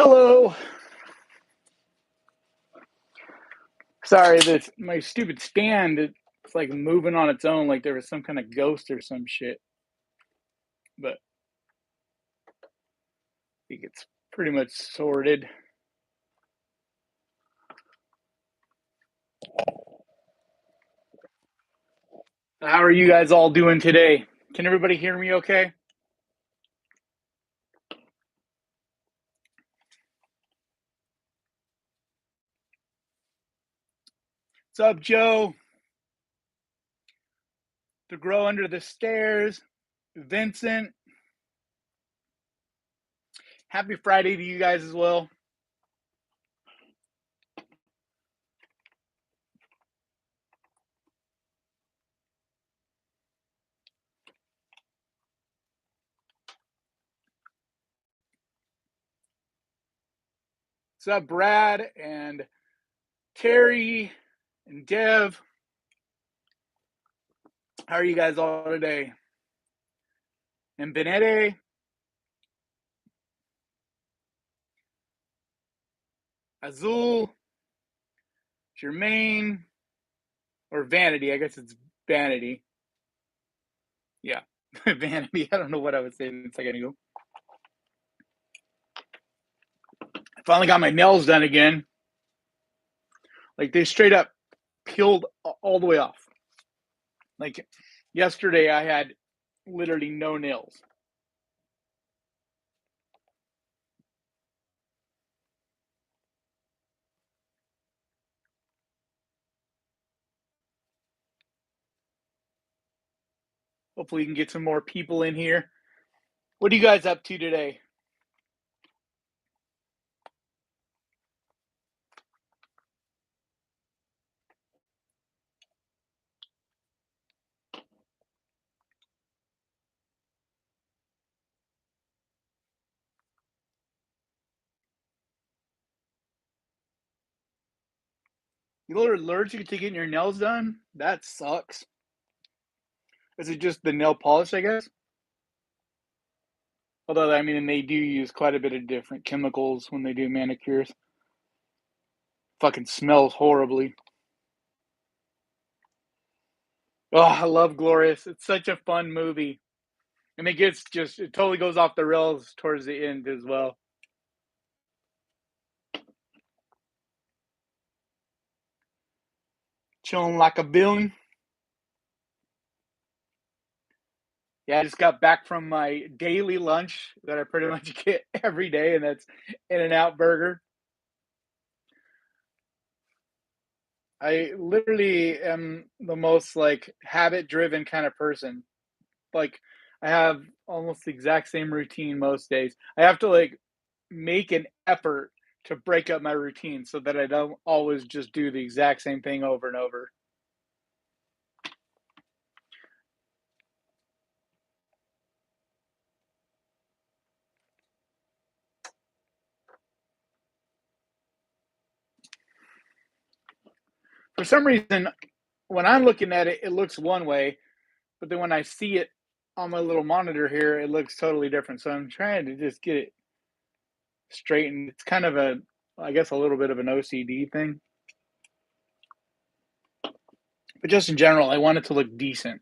Hello. Sorry, this my stupid stand. It's like moving on its own, like there was some kind of ghost or some shit. But I think it's pretty much sorted. How are you guys all doing today? Can everybody hear me okay? What's up, Joe? To grow under the stairs. Vincent. Happy Friday to you guys as well. What's up, Brad and Terry and Dev? How are you guys all today? And Benede, Azul, Jermaine, or Vanity. I guess it's Vanity. Yeah, Vanity. I don't know what I was saying a second ago. I finally got my nails done again. Like they straight up peeled all the way off. Like yesterday, I had literally no nails. Hopefully, we can get some more people in here. What are you guys up to today? You're allergic to getting your nails done? That sucks. Is it just the nail polish, I guess? Although, I mean, they do use quite a bit of different chemicals when they do manicures. Fucking smells horribly. Oh, I love Glorious. It's such a fun movie. And it totally goes off the rails towards the end as well. Chilling like a villain. Yeah, I just got back from my daily lunch that I pretty much get every day, and that's In-N-Out Burger. I literally am the most like habit driven kind of person. Like I have almost the exact same routine most days. I have to like make an effort to break up my routine so that I don't always just do the exact same thing over and over. For some reason, when I'm looking at it, it looks one way, but then when I see it on my little monitor here, it looks totally different. So I'm trying to just get it straightened. It's kind of I guess, a little bit of an OCD thing. But just in general, I want it to look decent.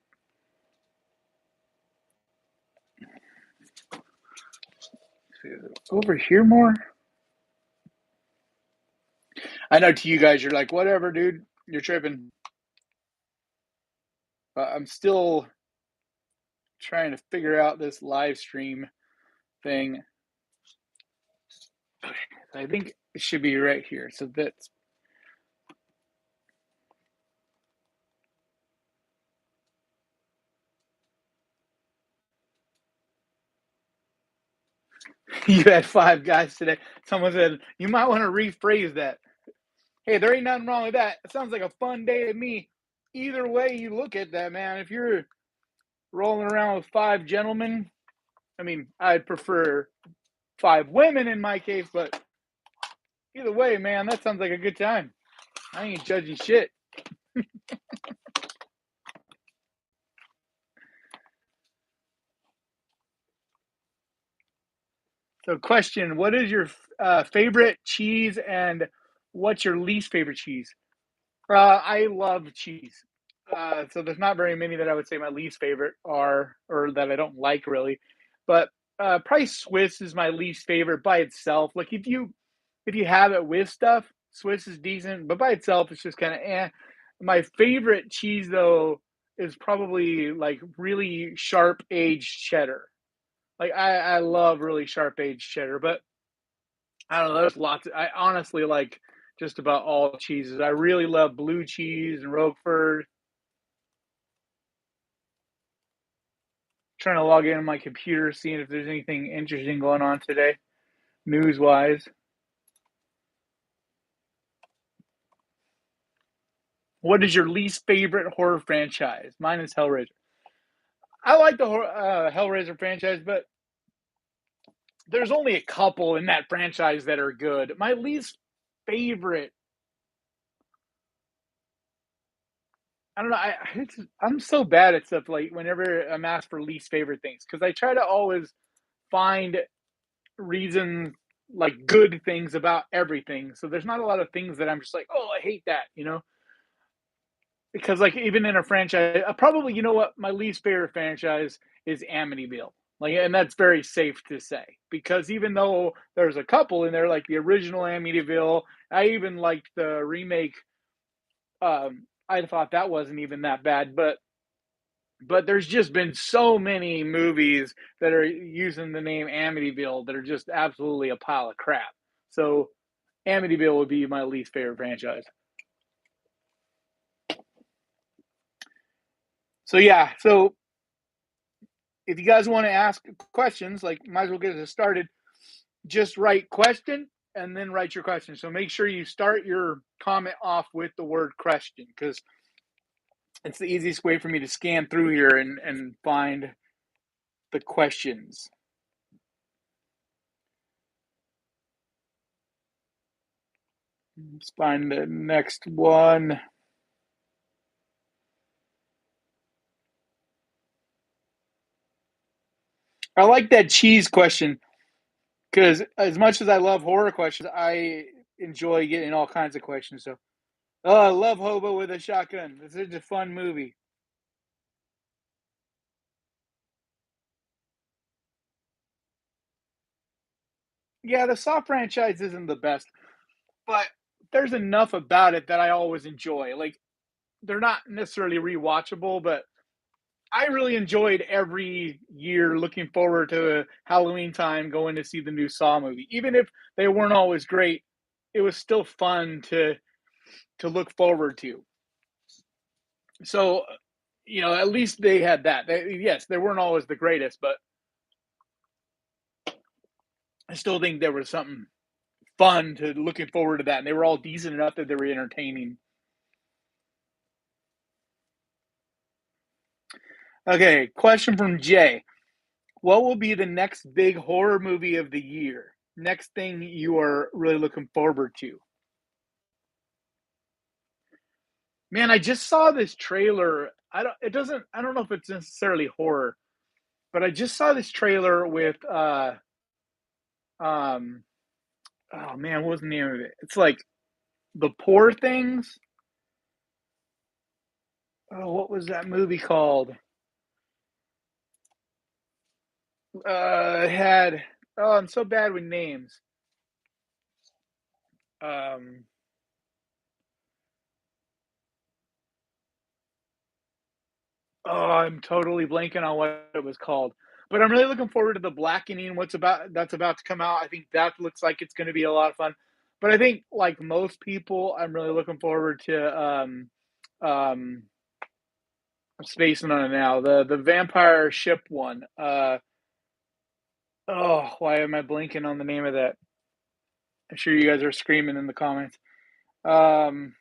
Over here more? I know to you guys, you're like, whatever, dude. You're tripping. I'm still trying to figure out this live stream thing. I think it should be right here. So that's you had 5 guys today. Someone said you might want to rephrase that. Hey, there ain't nothing wrong with that. It sounds like a fun day to me. Either way you look at that, man. If you're rolling around with 5 gentlemen, I mean, I'd prefer 5 women in my case, but either way, man, that sounds like a good time. I ain't judging shit. So, question: what is your favorite cheese, and what's your least favorite cheese? I love cheese. So there's not very many that I would say my least favorite are, or that I don't like really. But probably Swiss is my least favorite by itself. Like if you have it with stuff, Swiss is decent, but by itself it's just kind of eh. My favorite cheese though is probably like really sharp aged cheddar. Like I love really sharp aged cheddar, but I don't know. There's lots. I honestly like just about all cheeses. I really love blue cheese and Roquefort. Trying to log in on my computer, seeing if there's anything interesting going on today, news wise. What is your least favorite horror franchise? Mine is Hellraiser. I like the Hellraiser franchise, but there's only a couple in that franchise that are good. My least favorite, I don't know. I'm so bad at stuff like whenever I'm asked for least favorite things because I try to always find reasons like good things about everything. So there's not a lot of things that I'm just like, oh, I hate that, you know? Because like even in a franchise, probably you know what my least favorite franchise is Amityville. Like, and that's very safe to say because even though there's a couple in there, like the original Amityville, I even liked the remake. I thought that wasn't even that bad, but there's just been so many movies that are using the name Amityville that are just absolutely a pile of crap. So Amityville would be my least favorite franchise. So yeah, so if you guys want to ask questions, like might as well get it started. Just write question and then write your question. So make sure you start your comment off with the word question because it's the easiest way for me to scan through here and find the questions. Let's find the next one. I like that cheese question because as much as I love horror questions, I enjoy getting all kinds of questions. So, oh, I love Hobo with a Shotgun. This is a fun movie. Yeah, the Saw franchise isn't the best, but there's enough about it that I always enjoy. Like, they're not necessarily rewatchable, but I really enjoyed every year looking forward to Halloween time going to see the new Saw movie. Even if they weren't always great, it was still fun to look forward to. So, you know, at least they had that. Yes, they weren't always the greatest, but I still think there was something fun to looking forward to that, and they were all decent enough that they were entertaining. Okay, question from Jay. What will be the next big horror movie of the year? Next thing you are really looking forward to? Man, I just saw this trailer. I don't know if it's necessarily horror, but I just saw this trailer with um oh man, what was the name of it? It's like The Poor Things. Oh, what was that movie called? It had oh, I'm so bad with names. Um Oh, I'm totally blanking on what it was called. But I'm really looking forward to the Blackening, what's about that's about to come out. I think that looks like it's gonna be a lot of fun. But I think like most people, I'm really looking forward to um I'm spacing on it now. The vampire ship one. Oh, why am I blanking on the name of that? I'm sure you guys are screaming in the comments. Um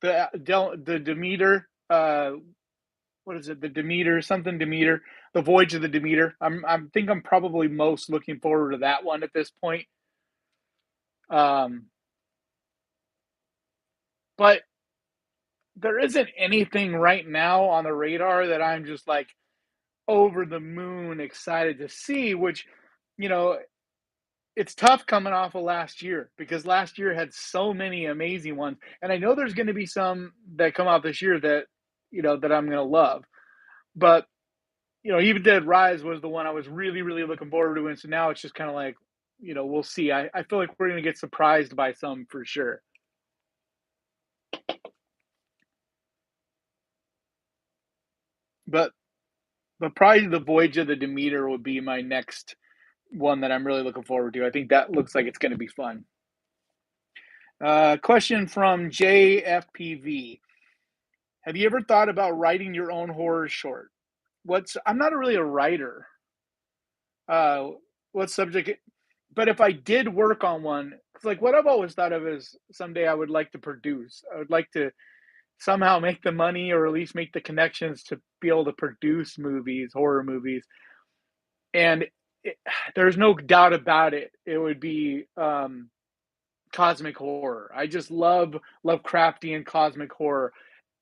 the Demeter, what is it? The Demeter, something Demeter, the Voyage of the Demeter. I'm probably most looking forward to that one at this point. Um, but there isn't anything right now on the radar that I'm just like, over the moon excited to see, which, you know, it's tough coming off of last year because last year had so many amazing ones. And I know there's going to be some that come out this year that, that I'm going to love. But, Even Dead Rise was the one I was really, really looking forward to. And so now it's just kind of like, we'll see. I feel like we're going to get surprised by some for sure. But, but probably the Voyage of the Demeter would be my next one that I'm really looking forward to. I think that looks like it's going to be fun. Question from JFPV. Have you ever thought about writing your own horror short? I'm not really a writer. Uh, what subject? But if I did work on one, it's like what I've always thought of is someday I would like to produce. I would like to somehow make the money or at least make the connections to be able to produce movies, horror movies. And it, there's no doubt about it. It would be cosmic horror. I just love Lovecraftian cosmic horror,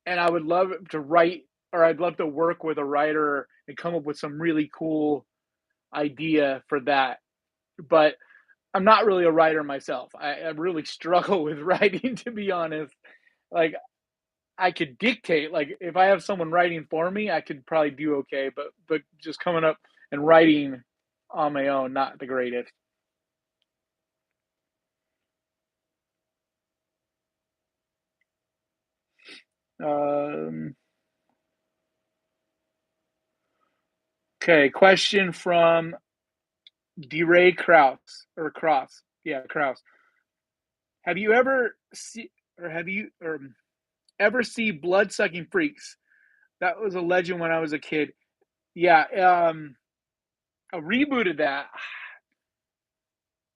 and I would love to write, or I'd love to work with a writer and come up with some really cool idea for that. But I'm not really a writer myself. I really struggle with writing, to be honest. Like I could dictate, like if I have someone writing for me, I could probably do okay. But just coming up and writing on my own, not the greatest. Um, okay, question from DeRay Kraus or Cross. Yeah, Kraus. Have you ever see or have you or ever see Blood Sucking Freaks? That was a legend when I was a kid. Yeah, a reboot of that.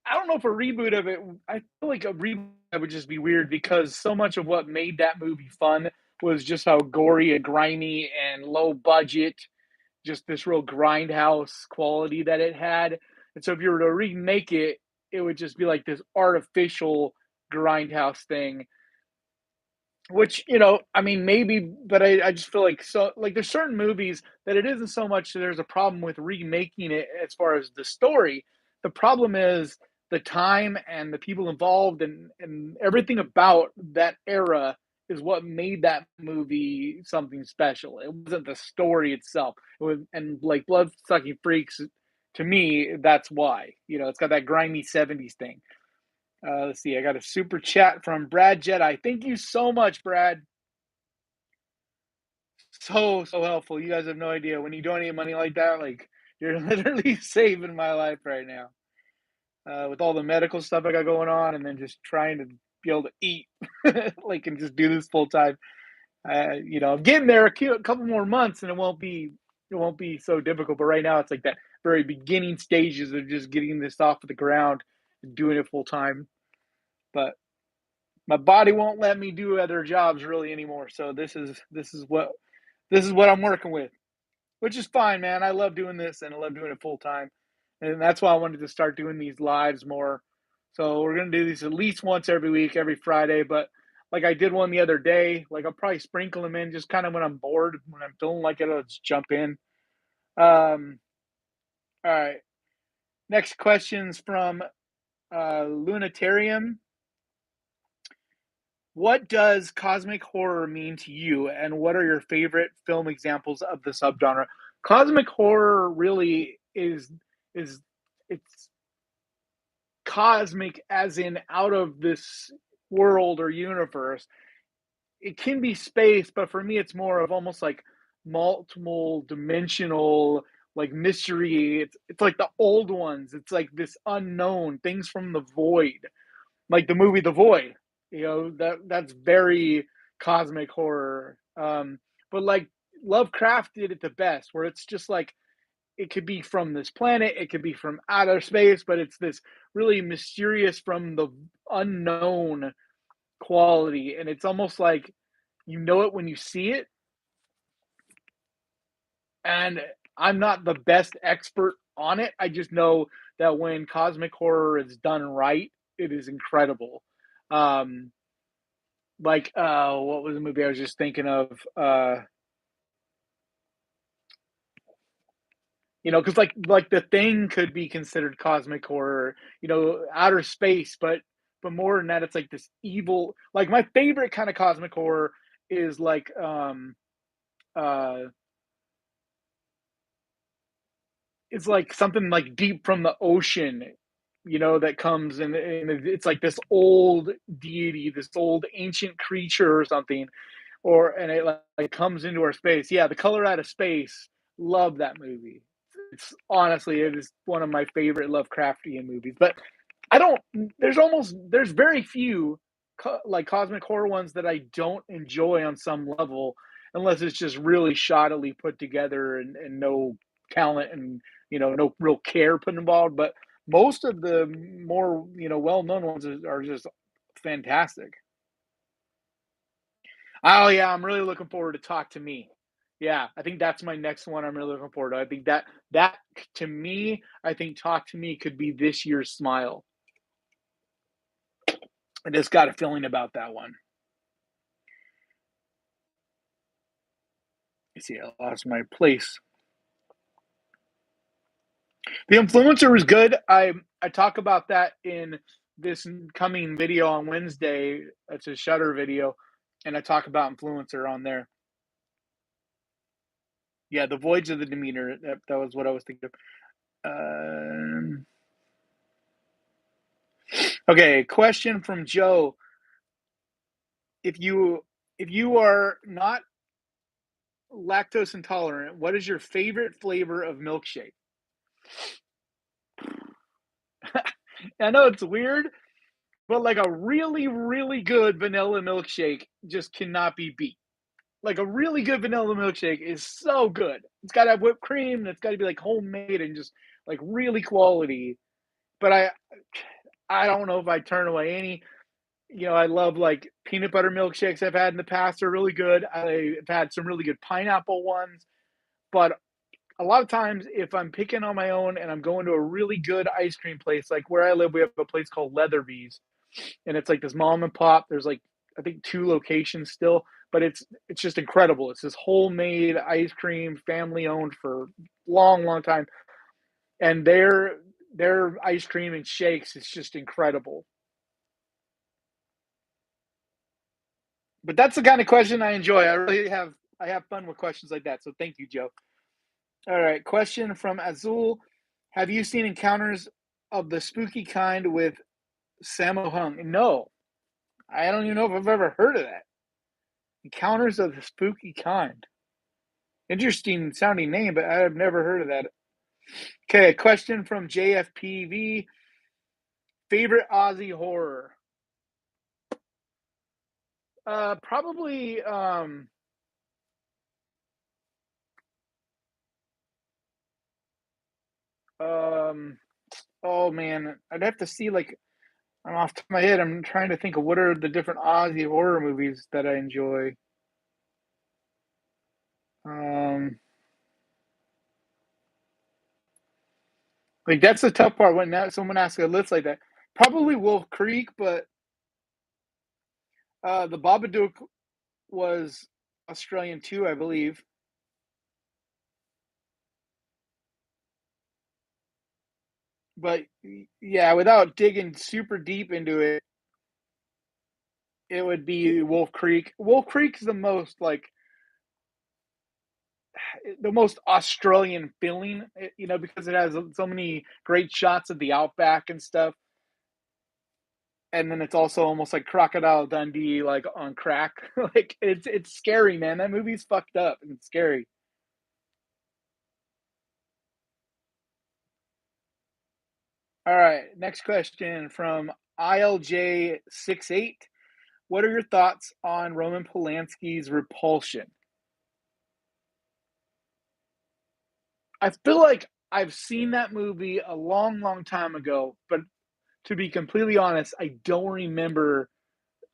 I don't know if a reboot of it. I feel like a reboot would just be weird because so much of what made that movie fun was just how gory and grimy and low budget, just this real grindhouse quality that it had. And so if you were to remake it, it would just be like this artificial grindhouse thing. Which, I mean, maybe, but I just feel like so like there's certain movies that it isn't so much that there's a problem with remaking it as far as the story. The problem is the time and the people involved and everything about that era is what made that movie something special. It wasn't the story itself. It was, and like Blood Sucking Freaks, to me, that's why. It's got that grimy 70s thing. Let's see. I got a super chat from Brad Jedi. Thank you so much, Brad. So helpful. You guys have no idea when you donate money like that. Like you're literally saving my life right now. With all the medical stuff I got going on, and then just trying to be able to eat, like and just do this full time. I'm getting there a couple more months, and it won't be so difficult. But right now, it's like that very beginning stages of just getting this off of the ground and doing it full time. But my body won't let me do other jobs really anymore. So this is what I'm working with, which is fine, man. I love doing this and I love doing it full time, and that's why I wanted to start doing these lives more. So we're gonna do these at least once every week, every Friday. But like I did one the other day, like I'll probably sprinkle them in just kind of when I'm bored, when I'm feeling like it, I'll just jump in. All right. Next question's from Lunatarium. What does cosmic horror mean to you, and what are your favorite film examples of the subgenre? Cosmic horror really is it's cosmic as in out of this world or universe. It can be space, but for me, it's more of almost like multiple dimensional, like mystery. It's like the old ones. It's like this unknown things from the void, like the movie The Void. That's very cosmic horror. But like Lovecraft did it the best, where it's just like it could be from this planet, it could be from outer space, but it's this really mysterious from the unknown quality, and it's almost like you know it when you see it. And I'm not the best expert on it. I just know that when cosmic horror is done right, it is incredible. Um, like what was the movie I was just thinking of? Because like The Thing could be considered cosmic horror, outer space, but more than that, it's like this evil. Like my favorite kind of cosmic horror is like uh it's like something like deep from the ocean, that comes and it's like this old deity, this old ancient creature or something, and it like comes into our space. Yeah, The Color Out of Space. Love that movie. It's honestly, it is one of my favorite Lovecraftian movies. But I don't. There's very few like cosmic horror ones that I don't enjoy on some level, unless it's just really shoddily put together and no talent and no real care put involved. But most of the more well known ones are just fantastic. Oh yeah, I'm really looking forward to Talk to Me. Yeah, I think that's my next one. I'm really looking forward to. I think that to me, I think Talk to Me could be this year's Smile. I just got a feeling about that one. You see, I lost my place. The Influencer was good. I talk about that in this coming video on Wednesday. It's a Shutter video, and I talk about Influencer on there. Yeah, The Voyage of the Demeter. That was what I was thinking of. Okay, question from Joe. If you are not lactose intolerant, what is your favorite flavor of milkshake? I know it's weird, but like a really, really good vanilla milkshake just cannot be beat. Like a really good vanilla milkshake is so good. It's got to have whipped cream and it's got to be like homemade and just like really quality. But I don't know if I turn away any. I love like peanut butter milkshakes I've had in the past are really good. I've had some really good pineapple ones, but a lot of times if I'm picking on my own and I'm going to a really good ice cream place, like where I live, we have a place called Leatherby's, and it's like this mom and pop. There's like I think two locations still, but it's just incredible. It's this homemade ice cream, family owned for long, long time, and their ice cream and shakes is just incredible. But that's the kind of question I enjoy. I have fun with questions like that. So thank you, Joe. All right, question from Azul. Have you seen Encounters of the Spooky Kind with Sammo Hung? No, I don't even know if I've ever heard of that. Encounters of the Spooky Kind. Interesting sounding name, but I've never heard of that. Okay, a question from JFPV. Favorite Aussie horror? Probably. Um. Oh man, I'd have to see like off the top of my head. I'm trying to think of what are the different Aussie horror movies that I enjoy. Um. Like that's the tough part when someone asks a list like that. Probably Wolf Creek, but the Babadook was Australian too, I believe. But yeah, without digging super deep into it, it would be Wolf Creek. Wolf Creek is the most Australian feeling, because it has so many great shots of the outback and stuff. And then it's also almost like Crocodile Dundee, like on crack. Like it's scary, man. That movie's fucked up and it's scary. All right, next question from ILJ68. What are your thoughts on Roman Polanski's Repulsion? I feel like I've seen that movie a long, long time ago, but to be completely honest, I don't remember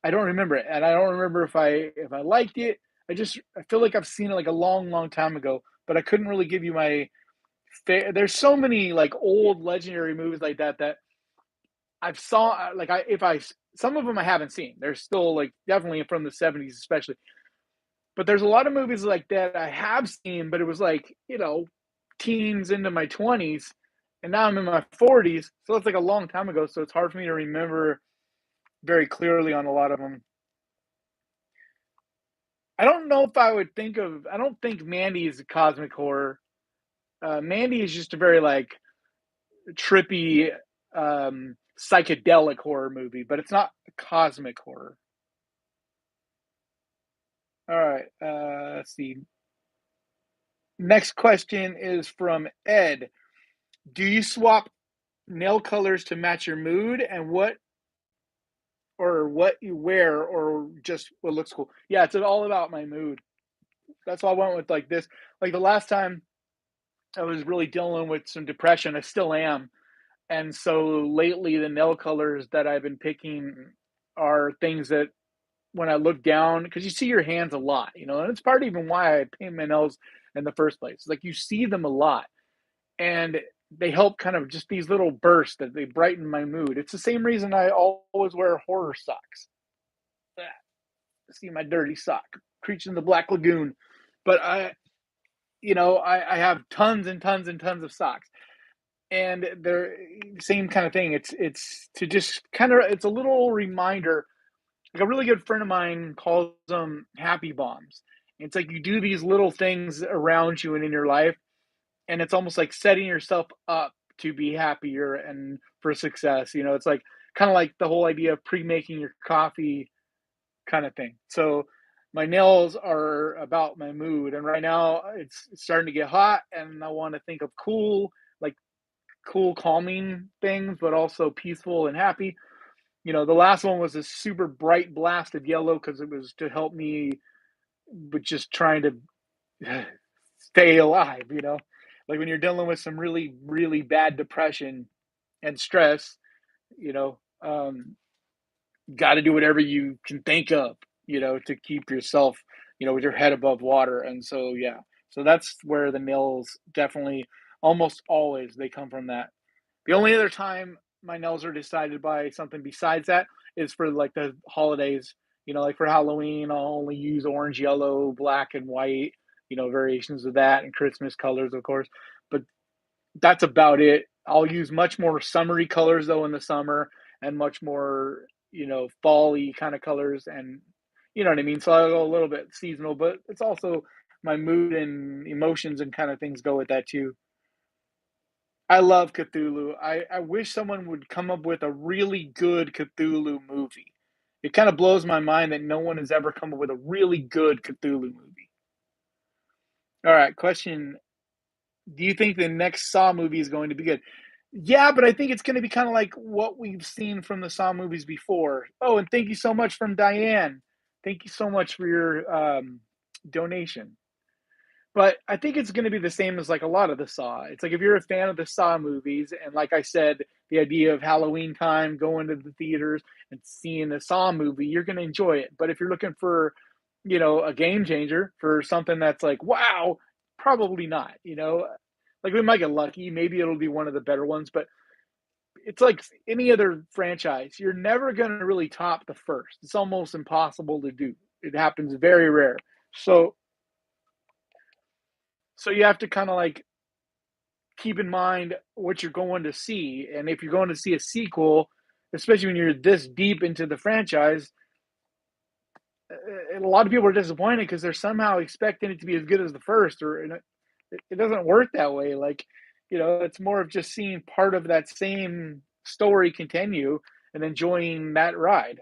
it, and I don't remember if I liked it. I feel like I've seen it like a long, long time ago, but I couldn't really give you my. There's so many like old legendary movies like that I've saw like I if I some of them I haven't seen. They're still like definitely from the '70s, especially. But there's a lot of movies like that I have seen, but it was like teens into my 20s, and now I'm in my 40s. So it's like a long time ago. So it's hard for me to remember very clearly on a lot of them. I don't know if I would think of. I don't think Mandy is a cosmic horror. Mandy is just a very like trippy, psychedelic horror movie, but it's not cosmic horror. All right. Let's see. Next question is from Ed. Do you swap nail colors to match your mood, and what you wear, or just what looks cool? Yeah, it's all about my mood. That's why I went with like this. Like the last time I was really dealing with some depression, I still am. And so lately, the nail colors that I've been picking are things that when I look down, because you see your hands a lot, and it's part of even why I paint my nails in the first place. Like you see them a lot, and they help kind of just these little bursts that they brighten my mood. It's the same reason I always wear horror socks. Ah, see my dirty sock, Creature in the Black Lagoon. But I have tons and tons and tons of socks, and they're same kind of thing. It's to just kind of it's a little reminder. Like a really good friend of mine calls them happy bombs. It's like you do these little things around you and in your life, and it's almost like setting yourself up to be happier and for success. It's like kind of like the whole idea of pre-making your coffee kind of thing. So my nails are about my mood, and right now it's starting to get hot, and I want to think of like cool, calming things, but also peaceful and happy. The last one was a super bright blast of yellow because it was to help me with just trying to stay alive. Like when you're dealing with some really, really bad depression and stress, you know, um, got to do whatever you can think of, to keep yourself, with your head above water. And so, yeah, so that's where the nails definitely almost always they come from that. The only other time my nails are decided by something besides that is for like the holidays. Like for Halloween, I'll only use orange, yellow, black, and white. Variations of that, and Christmas colors, of course. But that's about it. I'll use much more summery colors though in the summer, and much more fall-y kind of colors, and you know what I mean. So I'll go a little bit seasonal, but it's also my mood and emotions and kind of things go with that too. I love Cthulhu. I wish someone would come up with a really good Cthulhu movie. It kind of blows my mind that no one has ever come up with a really good Cthulhu movie. All right, question. Do you think the next Saw movie is going to be good? Yeah, but I think it's going to be kind of like what we've seen from the Saw movies before. Oh, and thank you so much from Diane. Thank you so much for your donation. But I think it's going to be the same as like a lot of the Saw. It's like if you're a fan of the Saw movies, and like I said, the idea of Halloween time, going to the theaters and seeing a Saw movie, you're going to enjoy it. But if you're looking for, a game changer for something that's like, wow, probably not. Like we might get lucky. Maybe it'll be one of the better ones, but it's like any other franchise. You're never going to really top the first. It's almost impossible to do. It happens very rare. So so you have to kind of like keep in mind what you're going to see. And if you're going to see a sequel, especially when you're this deep into the franchise, a lot of people are disappointed because they're somehow expecting it to be as good as the first, or it doesn't work that way. Like, it's more of just seeing part of that same story continue and enjoying that ride.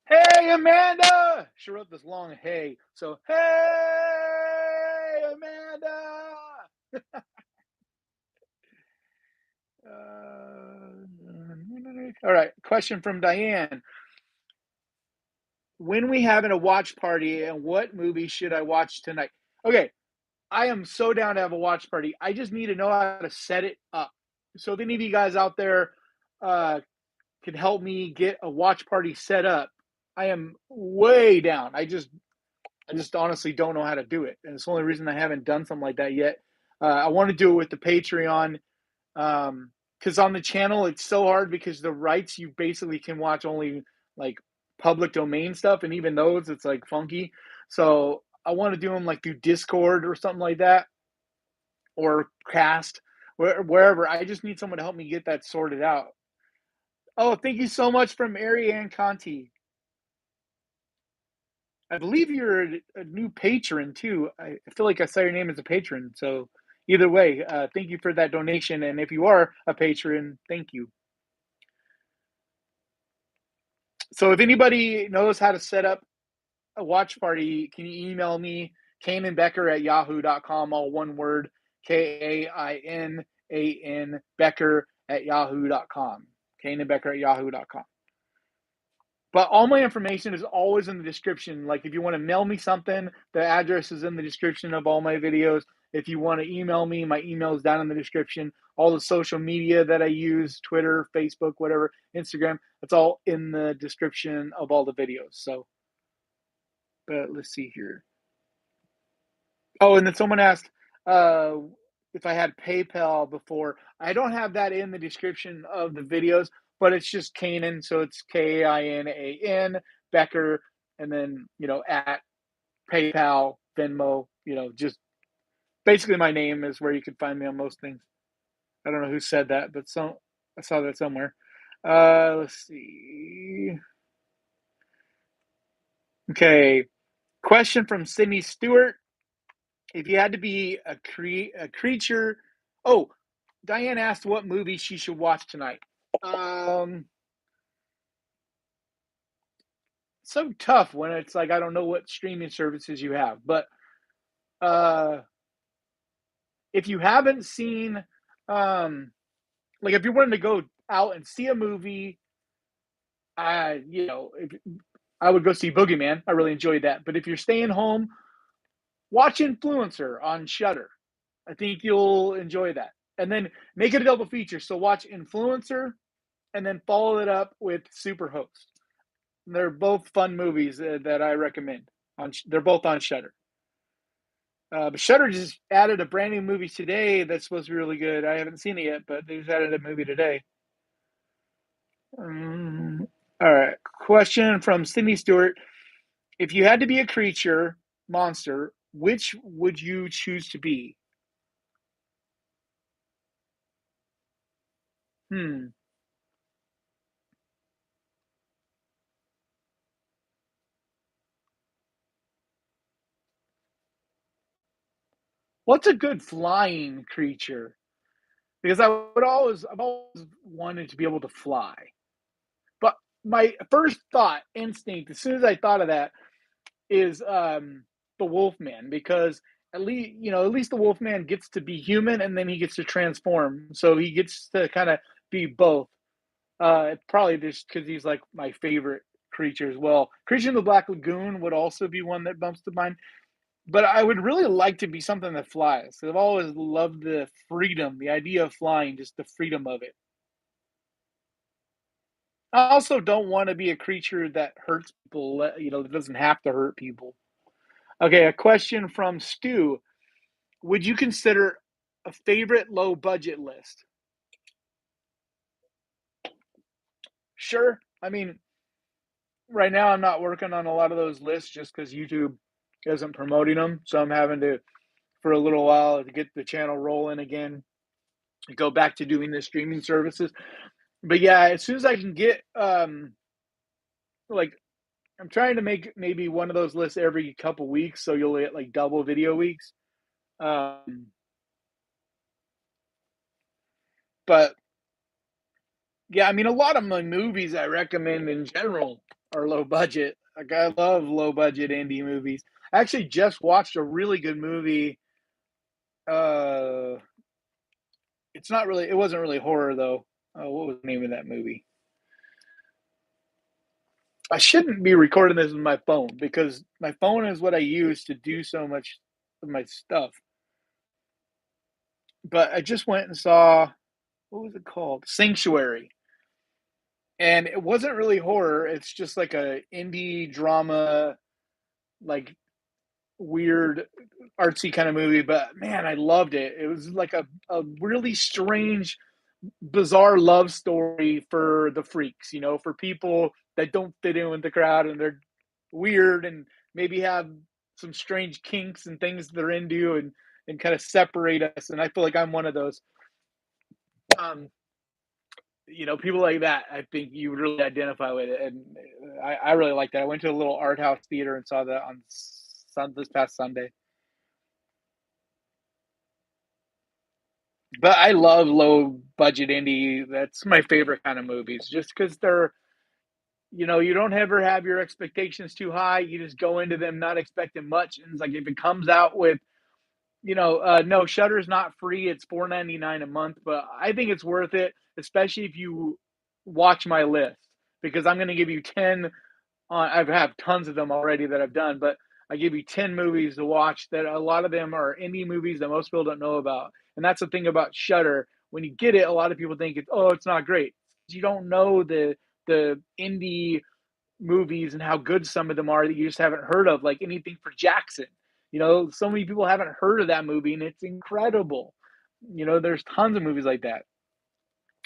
Hey, Amanda! She wrote this long hey. So, hey, Amanda! All right. Question from Diane. When we having a watch party, and what movie should I watch tonight? Okay. I am so down to have a watch party. I just need to know how to set it up. So if any of you guys out there uh, can help me get a watch party set up, I am way down. I just honestly don't know how to do it, and it's the only reason I haven't done something like that yet. I want to do it with the Patreon, because on the channel it's so hard because the rights you basically can watch only like public domain stuff, and even those it's like funky. So I want to do them like through Discord or something like that, or Cast, wherever. I just need someone to help me get that sorted out. Oh, thank you so much from Ariane Conti. I believe you're a new patron too. I feel like I saw your name as a patron. So either way, thank you for that donation. And if you are a patron, thank you. So if anybody knows how to set up a watch party, can you email me, kainanbecker@yahoo.com, all one word, KAINAN Becker@yahoo.com. kainanbecker@yahoo.com. But all my information is always in the description. Like if you want to mail me something, the address is in the description of all my videos. If you want to email me, my email is down in the description. All the social media that I use, Twitter, Facebook, whatever, Instagram, it's all in the description of all the videos. So, but let's see here. Oh, and then someone asked uh, if I had PayPal before. I don't have that in the description of the videos, but it's just Kainan, so it's Kainan Becker, and then at PayPal, Venmo. Just basically my name is where you can find me on most things. I don't know who said that, but I saw that somewhere. Let's see. Okay, question from Sydney Stewart. If you had to be a creature, oh, Diane asked what movie she should watch tonight. Um, so tough when it's like I don't know what streaming services you have, but uh, if you haven't seen, like if you're wanting to go out and see a movie, if, I would go see Boogeyman. I really enjoyed that. But if you're staying home, watch Influencer on Shutter. I think you'll enjoy that. And then make it a double feature. So watch Influencer and then follow it up with Superhost. They're both fun movies that I recommend. They're both on Shutter. But Shutter just added a brand new movie today that's supposed to be really good. I haven't seen it yet, but they just added a movie today. All right. Question from Sydney Stewart. If you had to be a creature, monster, which would you choose to be? Hmm. What's a good flying creature? Because I've always wanted to be able to fly. But my first thought, instinct, as soon as I thought of that, is the Wolfman, because at least the Wolfman gets to be human and then he gets to transform, so he gets to kind of be both. Probably just because he's like my favorite creature as well. Creature in the Black Lagoon would also be one that bumps to mind. But I would really like to be something that flies. I've always loved the freedom, the idea of flying, just the freedom of it. I also don't want to be a creature that hurts people, that doesn't have to hurt people. Okay, a question from Stu. Would you consider a favorite low budget list? Sure. I mean, right now I'm not working on a lot of those lists just because YouTube isn't promoting them. So I'm having to, for a little while, to get the channel rolling again, go back to doing the streaming services. But yeah, as soon as I can get, like, I'm trying to make maybe one of those lists every couple weeks, so you'll get like double video weeks. Um, but yeah, I mean, a lot of my movies I recommend in general are low budget. Like, I love low budget indie movies. I actually just watched a really good movie. Uh, it wasn't really horror though. What was the name of that movie? I shouldn't be recording this with my phone because my phone is what I use to do so much of my stuff. But I just went and saw, what was it called? Sanctuary. And it wasn't really horror. It's just like a indie drama, like weird artsy kind of movie, but man, I loved it. It was like a really strange, bizarre love story for the freaks, for people that don't fit in with the crowd and they're weird and maybe have some strange kinks and things they're into, and kind of separate us. And I feel like I'm one of those. Um, people like that. I think you would really identify with it, and I really like that. I went to a little art house theater and saw that on this past Sunday. But I love low budget indie. That's my favorite kind of movies, just because you don't ever have your expectations too high. You just go into them not expecting much, and it's like if it comes out with, no, Shutter's not free. It's $4.99 a month, but I think it's worth it, especially if you watch my list, because I'm going to give you 10. I have tons of them already that I've done, but I give you 10 movies to watch that a lot of them are indie movies that most people don't know about. And that's the thing about Shutter. When you get it, a lot of people think it's not great. You don't know the indie movies and how good some of them are that you just haven't heard of, like anything for Jackson. So many people haven't heard of that movie, and it's incredible. There's tons of movies like that.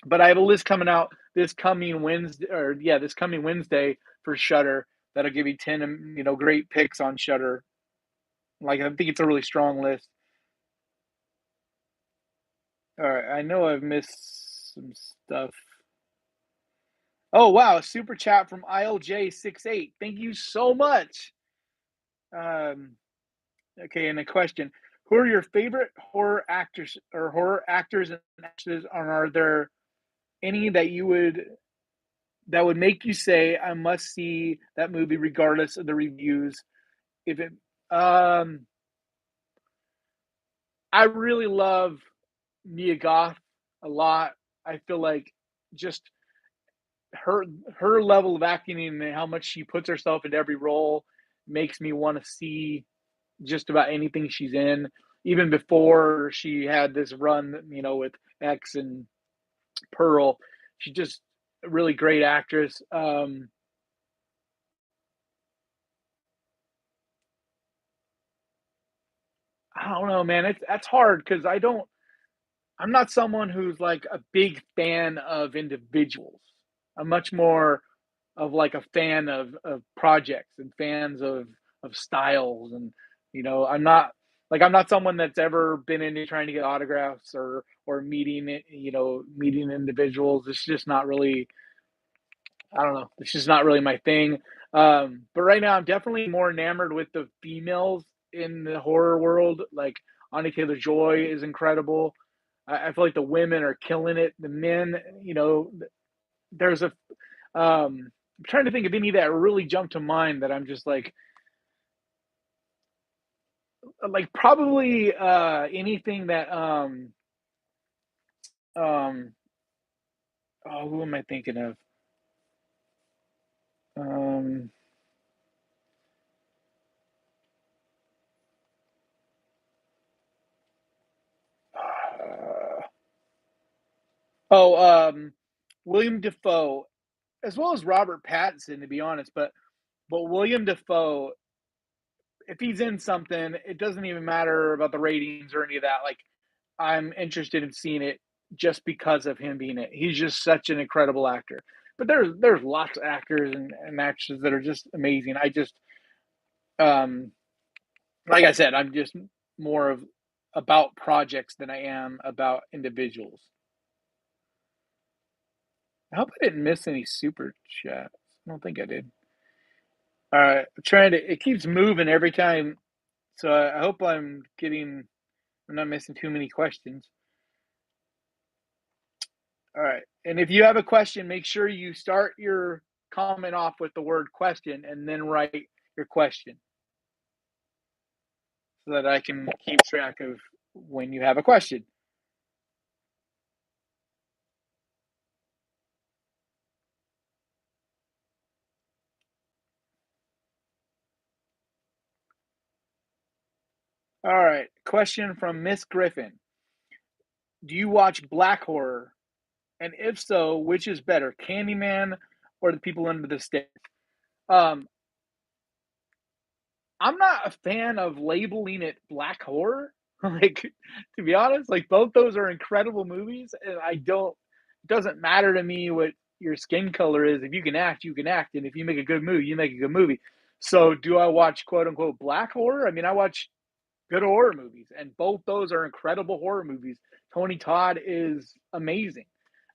But I have a list coming out this coming Wednesday, or yeah, this coming Wednesday for Shutter. That'll give you 10, great picks on Shutter. Like, I think it's a really strong list. All right, I know I've missed some stuff. Oh wow, a super chat from ILJ68. Thank you so much. Um, okay, and a question: who are your favorite horror actors or horror actors and actresses? And are there any that would make you say, "I must see that movie regardless of the reviews"? If it, um, I really love Mia Goth a lot. I feel like just her her level of acting and how much she puts herself into every role makes me want to see just about anything she's in. Even before she had this run, with X and Pearl, she's just a really great actress. I don't know, man. That's hard because I'm not someone who's like a big fan of individuals. I'm much more of like a fan of projects and fans of styles, and I'm not someone that's ever been into trying to get autographs or meeting individuals. It's just not really, I don't know. It's just not really my thing. But right now, I'm definitely more enamored with the females in the horror world. Like Anya Taylor Joy is incredible. I feel like the women are killing it. The men, there's a. I'm trying to think of any that really jump to mind that I'm just like probably anything that um oh, who am I thinking of? Um uh, oh William Defoe, as well as Robert Pattinson, to be honest. But William Defoe, if he's in something, it doesn't even matter about the ratings or any of that. Like, I'm interested in seeing it just because of him being it. He's just such an incredible actor. But there's lots of actors and actresses that are just amazing. I just um like I said, I'm just more of about projects than I am about individuals. I hope I didn't miss any super chats. I don't think I did. All right, I'm trying to. It keeps moving every time, so I hope I'm not missing too many questions. All right. And if you have a question, make sure you start your comment off with the word question and then write your question so that I can keep track of when you have a question. All right. Question from Miss Griffin. Do you watch black horror? And if so, which is better, Candyman or The People Under the Stairs? Um, I'm not a fan of labeling it black horror. Like, to be honest, like both those are incredible movies, and it doesn't matter to me what your skin color is. If you can act, you can act, and if you make a good movie, you make a good movie. So, do I watch quote unquote black horror? I mean, I watch good horror movies, and both those are incredible horror movies. Tony Todd is amazing.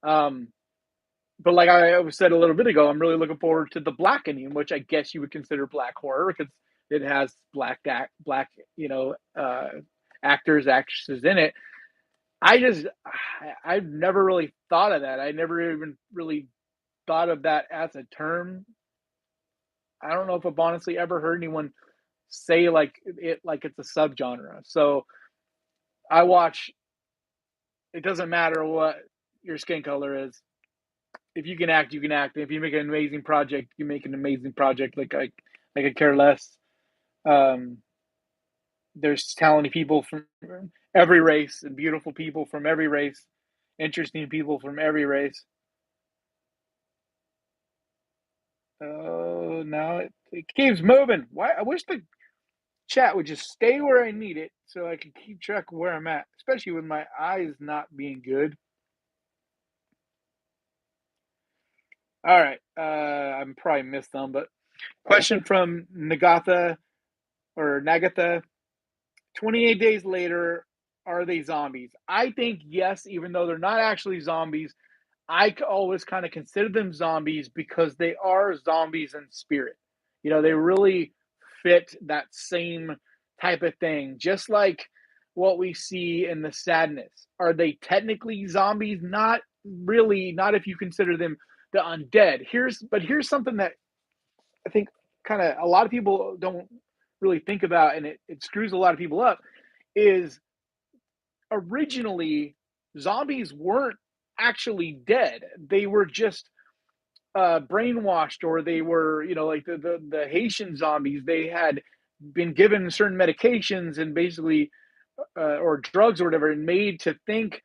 Um, but like I said a little bit ago, I'm really looking forward to The Blackening, which I guess you would consider black horror because it has black actors, actresses in it. I've never really thought of that. I never even really thought of that as a term. I don't know if I've honestly ever heard anyone say like it's a subgenre. So I watch. It doesn't matter what your skin color is. If you can act, you can act. If you make an amazing project, you make an amazing project. I could care less. Um, there's talented people from every race and beautiful people from every race, interesting people from every race. Oh, now it keeps moving. Why? I wish the chat would just stay where I need it so I can keep track of where I'm at, especially with my eyes not being good. All right. I'm probably missed them, but question from Nagatha or Nagatha. 28 days later, are they zombies? I think yes, even though they're not actually zombies. Always kind of consider them zombies because they are zombies in spirit. You know, they really fit that same type of thing, just like what we see in the sadness. Are they technically zombies? Not really, not if you consider them the undead. Here's something that I think kind of a lot of people don't really think about, and it screws a lot of people up, is originally zombies weren't actually dead. They were just brainwashed, or they were, like the Haitian zombies. They had been given certain medications and basically, or drugs or whatever, and made to think,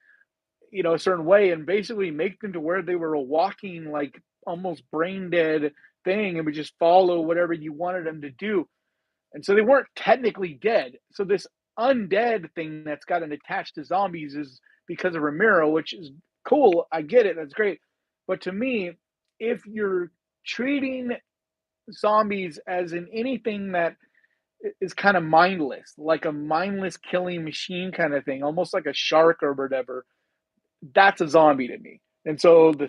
a certain way, and basically make them to where they were a walking, like almost brain dead thing, and would just follow whatever you wanted them to do. And so they weren't technically dead. So this undead thing that's gotten attached to zombies is because of Romero, which is cool. I get it. That's great. But to me, if you're treating zombies as in anything that is kind of mindless, like a mindless killing machine kind of thing, almost like a shark or whatever, that's a zombie to me. And so the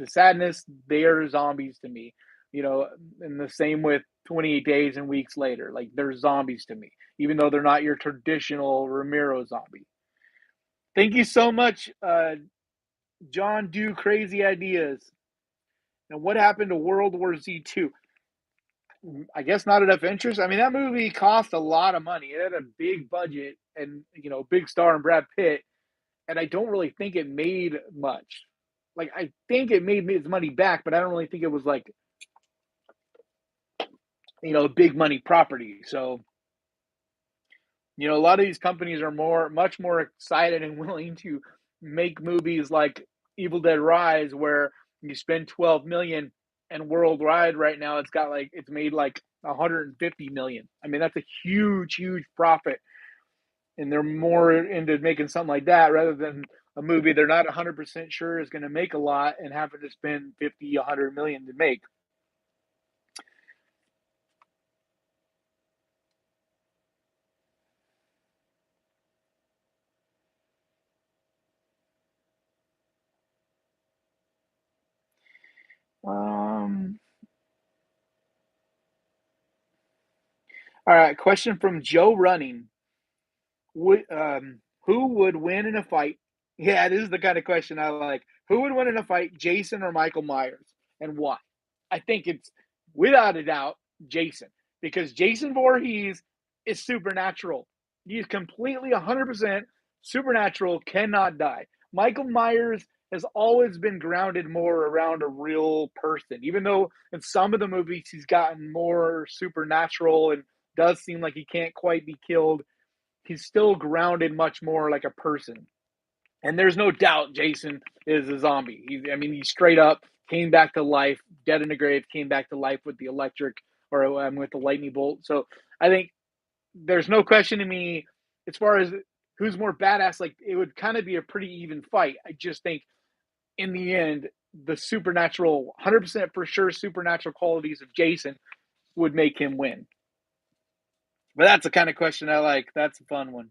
sadness, they are zombies to me. And the same with 28 days and weeks later, like they're zombies to me, even though they're not your traditional Romero zombie. Thank you so much, John. Do crazy ideas. And what happened to World War Z 2? I guess not enough interest. I mean, that movie cost a lot of money. It had a big budget and big star in Brad Pitt, and I don't really think it made much. Like I think it made its money back, but I don't really think it was like a big money property. So a lot of these companies are much more excited and willing to make movies like Evil Dead Rise, where you spend 12 million, and worldwide right now it's made like 150 million. I mean, that's a huge profit, and they're more into making something like that rather than a movie they're not 100% sure is going to make a lot and having to spend 50, 100 million to make. Um, all right, question from Joe Running. Who would win in a fight? Yeah, this is the kind of question I like. Who would win in a fight, Jason or Michael Myers, and why? I think it's without a doubt Jason, because Jason Voorhees is supernatural. He's completely 100% supernatural, cannot die. Michael Myers has always been grounded more around a real person, even though in some of the movies he's gotten more supernatural and does seem like he can't quite be killed. He's still grounded much more like a person. And there's no doubt Jason is a zombie. He straight up came back to life, dead in the grave, came back to life with the electric or with the lightning bolt. So I think there's no question to me as far as who's more badass. Like it would kind of be a pretty even fight. I just think in the end, the supernatural, 100% for sure supernatural qualities of Jason would make him win? But that's the kind of question I like. That's a fun one.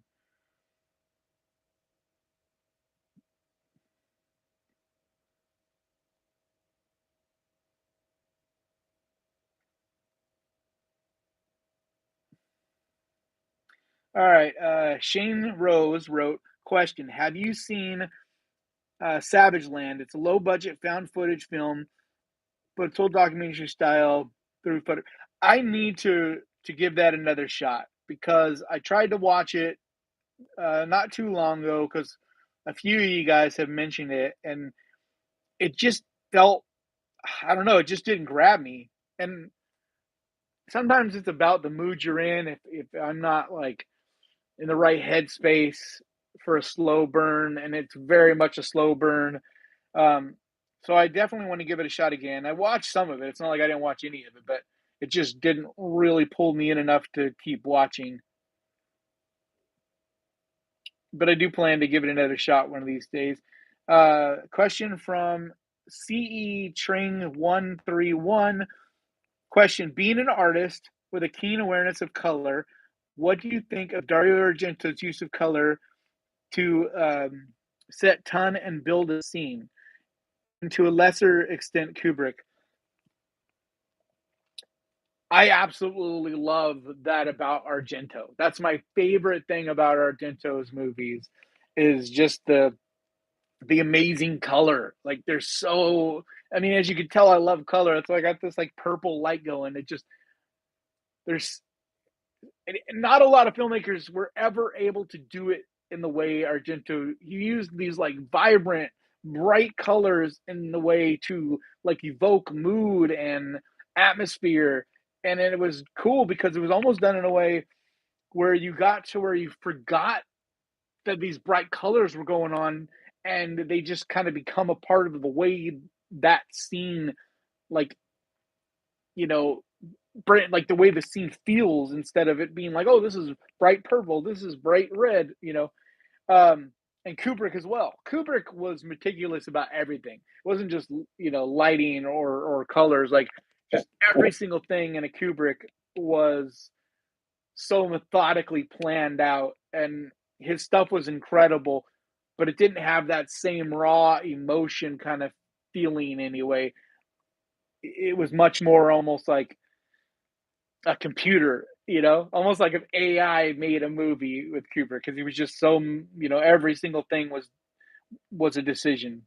All right. Shane Rose wrote, question: have you seen Savage Land? It's a low budget found footage film, but it's told documentary style through footage. I need to give that another shot because I tried to watch it not too long ago because a few of you guys have mentioned it, and it just felt, I don't know, it just didn't grab me. And sometimes it's about the mood you're in. If I'm not like in the right headspace for a slow burn, and it's very much a slow burn. Um, so I definitely want to give it a shot again. I watched some of it. It's not like I didn't watch any of it, but it just didn't really pull me in enough to keep watching. But I do plan to give it another shot one of these days. Question from CE Tring 131. Question: being an artist with a keen awareness of color, what do you think of Dario Argento's use of color to set ton and build a scene? And to a lesser extent, Kubrick. I absolutely love that about Argento. That's my favorite thing about Argento's movies is just the amazing color. Like they're so, I mean, as you can tell, I love color. It's like I got this like purple light going. It just there's not a lot of filmmakers were ever able to do it in the way Argento. He used these like vibrant, bright colors in the way to like evoke mood and atmosphere. And it was cool because it was almost done in a way where you got to where you forgot that these bright colors were going on and they just kind of become a part of the way that scene, like, you know, like the way the scene feels instead of it being like, oh, this is bright purple, this is bright red, um and Kubrick as well. Kubrick was meticulous about everything. It wasn't just, lighting or colors. Like just every single thing in a Kubrick was so methodically planned out, and his stuff was incredible, but it didn't have that same raw emotion kind of feeling anyway. It was much more almost like a computer, almost like if AI made a movie with Kubrick because he was just so, every single thing was a decision.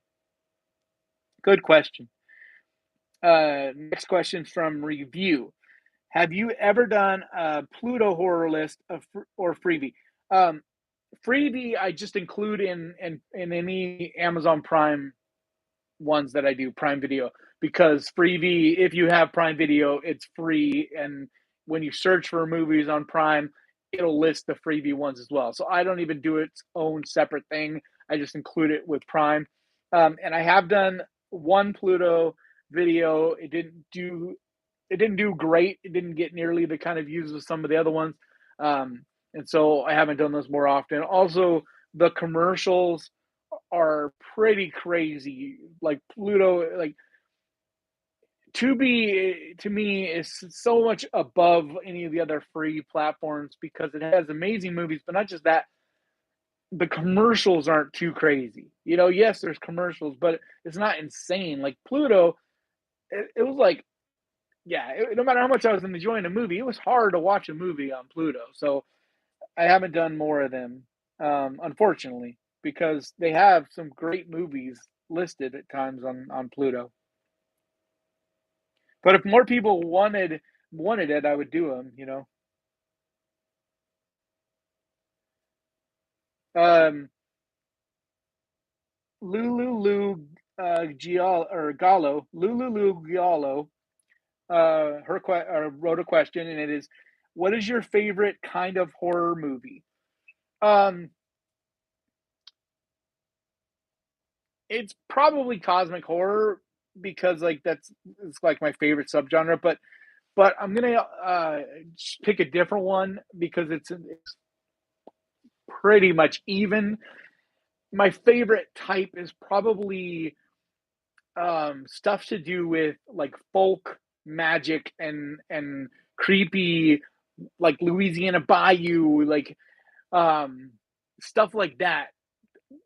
Good question. Next question from review. Have you ever done a Pluto horror list or freebie? Um, Freebie, I just include in any Amazon Prime ones that I do, Prime Video, because Freebie, if you have Prime Video, it's free, and when you search for movies on Prime, it'll list the freebie ones as well. So I don't even do its own separate thing. I just include it with Prime. And I have done one Pluto video. It didn't do great. It didn't get nearly the kind of views of some of the other ones. And so I haven't done those more often. Also, the commercials are pretty crazy. Like Pluto, like Tubi to me is so much above any of the other free platforms because it has amazing movies, but not just that. The commercials aren't too crazy. Yes, there's commercials, but it's not insane. Like Pluto, it was like, yeah, no matter how much I was enjoying a movie, it was hard to watch a movie on Pluto. So I haven't done more of them, unfortunately, because they have some great movies listed at times on Pluto. But if more people wanted it, I would do them. Um, Lulu Giallo or Gallo, Lulu Giallo, wrote a question, and it is, "What is your favorite kind of horror movie?" Um, it's probably cosmic horror because like it's like my favorite subgenre, but I'm gonna pick a different one because it's pretty much even. My favorite type is probably stuff to do with like folk. magic and creepy, like Louisiana Bayou, like um stuff like that.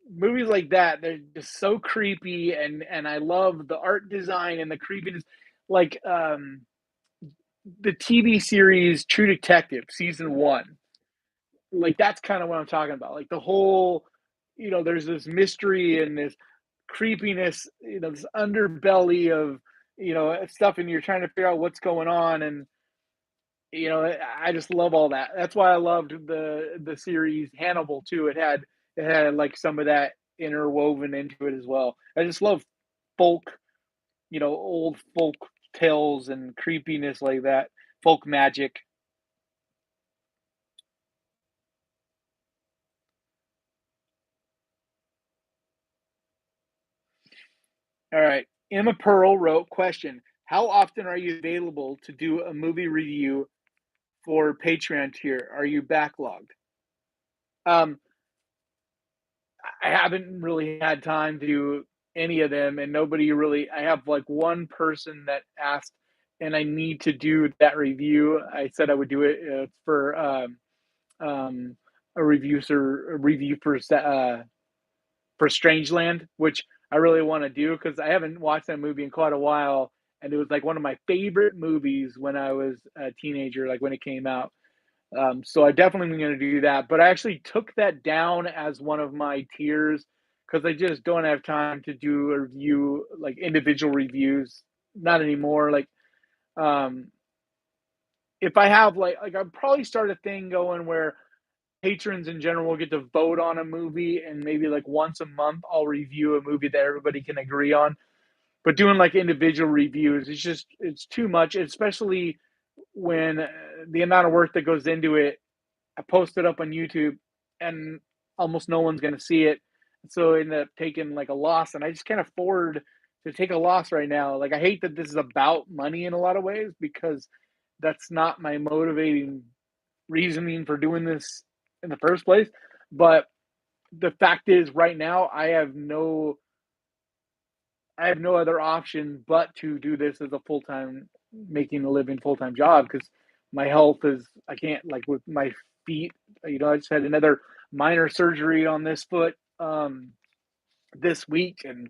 Movies like that, they're just so creepy, and I love the art design and the creepiness. Like the TV series True Detective season one, like that's kind of what I'm talking about. Like the whole, there's this mystery and this creepiness, this underbelly of stuff, and you're trying to figure out what's going on, and I just love all that. That's why I loved the series Hannibal too. It had like some of that interwoven into it as well. I just love folk, old folk tales and creepiness like that, folk magic. All right. Emma Pearl wrote, question: how often are you available to do a movie review for Patreon tier? Are you backlogged? Um, I haven't really had time to do any of them, and nobody really. I have like one person that asked, and I need to do that review. I said I would do it for um, a review for Strangeland, which I really want to do because I haven't watched that movie in quite a while, and it was like one of my favorite movies when I was a teenager, like when it came out. So I definitely am going to do that. But I actually took that down as one of my tiers because I just don't have time to do a review, like individual reviews. Not anymore. Like, um, if I have like I'd probably start a thing going where patrons in general get to vote on a movie, and maybe like once a month I'll review a movie that everybody can agree on. But doing like individual reviews, it's too much, especially when the amount of work that goes into it. I post it up on YouTube, and almost no one's gonna see it. So I end up taking like a loss, and I just can't afford to take a loss right now. Like I hate that this is about money in a lot of ways because that's not my motivating reasoning for doing this in the first place. But the fact is, right now, I have no other option but to do this as a full time, making a living full time job because my health is, I can't, like with my feet. I just had another minor surgery on this foot this week, and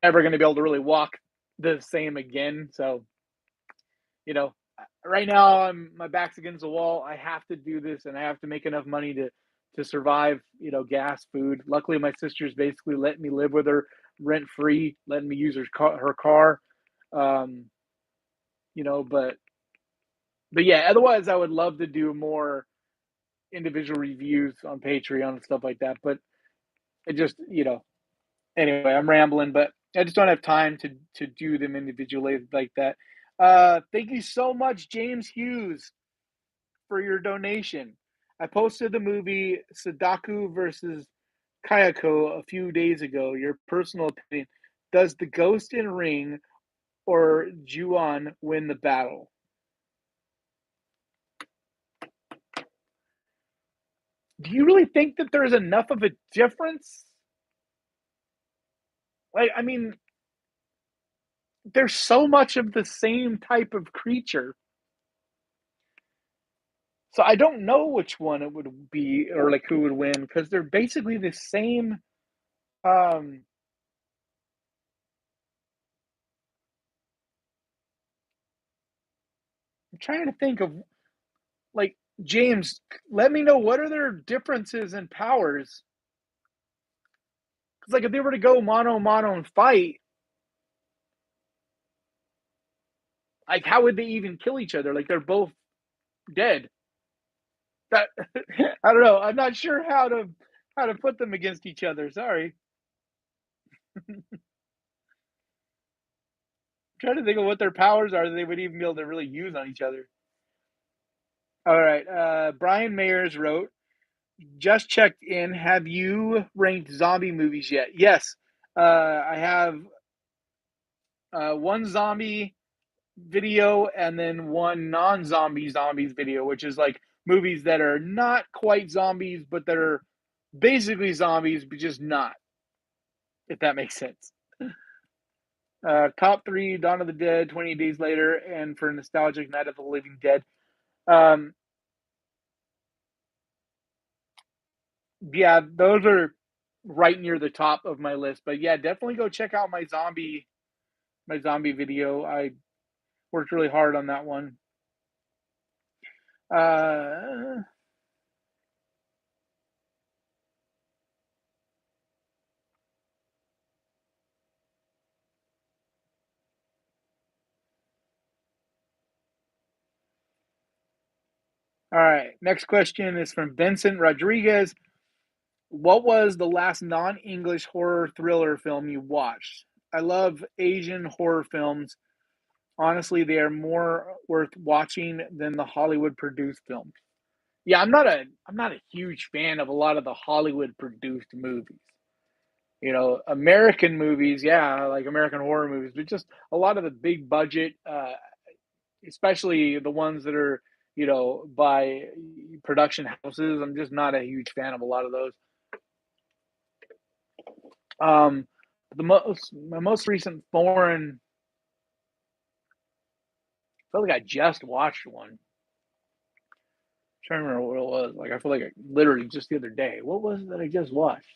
never going to be able to really walk the same again. So you know, right now my back's against the wall. I have to do this, and I have to make enough money to survive. Gas, food. Luckily, my sister's basically letting me live with her rent free, letting me use her car. Um, but yeah. Otherwise, I would love to do more individual reviews on Patreon and stuff like that. But it just anyway, I'm rambling, but I just don't have time to do them individually like that. Thank you so much, James Hughes, for your donation. I posted the movie Sadako versus Kayako a few days ago. Your personal opinion. Does the ghost in Ring or Juon win the battle? Do you really think that there's enough of a difference? Like, I mean, there's so much of the same type of creature. So I don't know which one it would be or like who would win because they're basically the same. Um, I'm trying to think of like James. Let me know what are their differences in powers. Because like if they were to go mano a mano and fight, like how would they even kill each other? Like they're both dead. That I don't know. I'm not sure how to put them against each other. Sorry. I'm trying to think of what their powers are that they would even be able to really use on each other. All right. Brian Mayers wrote, just checked in. Have you ranked zombie movies yet? Yes. I have one zombie video and then one non-zombie zombies video, which is like movies that are not quite zombies, but that are basically zombies, but just not, if that makes sense. Top three: Dawn of the Dead, 28 Days Later, and for nostalgic, Night of the Living Dead. Um, yeah, those are right near the top of my list. But yeah, definitely go check out my zombie video. I worked really hard on that one. Uh, all right. Next question is from Vincent Rodriguez. What was the last non-English horror thriller film you watched? I love Asian horror films. Honestly, they are more worth watching than the Hollywood produced films. Yeah, I'm not a huge fan of a lot of the Hollywood produced movies. American movies, yeah, like American horror movies, but just a lot of the big budget, especially the ones that are, by production houses. I'm just not a huge fan of a lot of those. Um, my most recent foreign, I feel like I just watched one. I'm trying to remember what it was. Like I feel like literally just the other day. What was it that I just watched?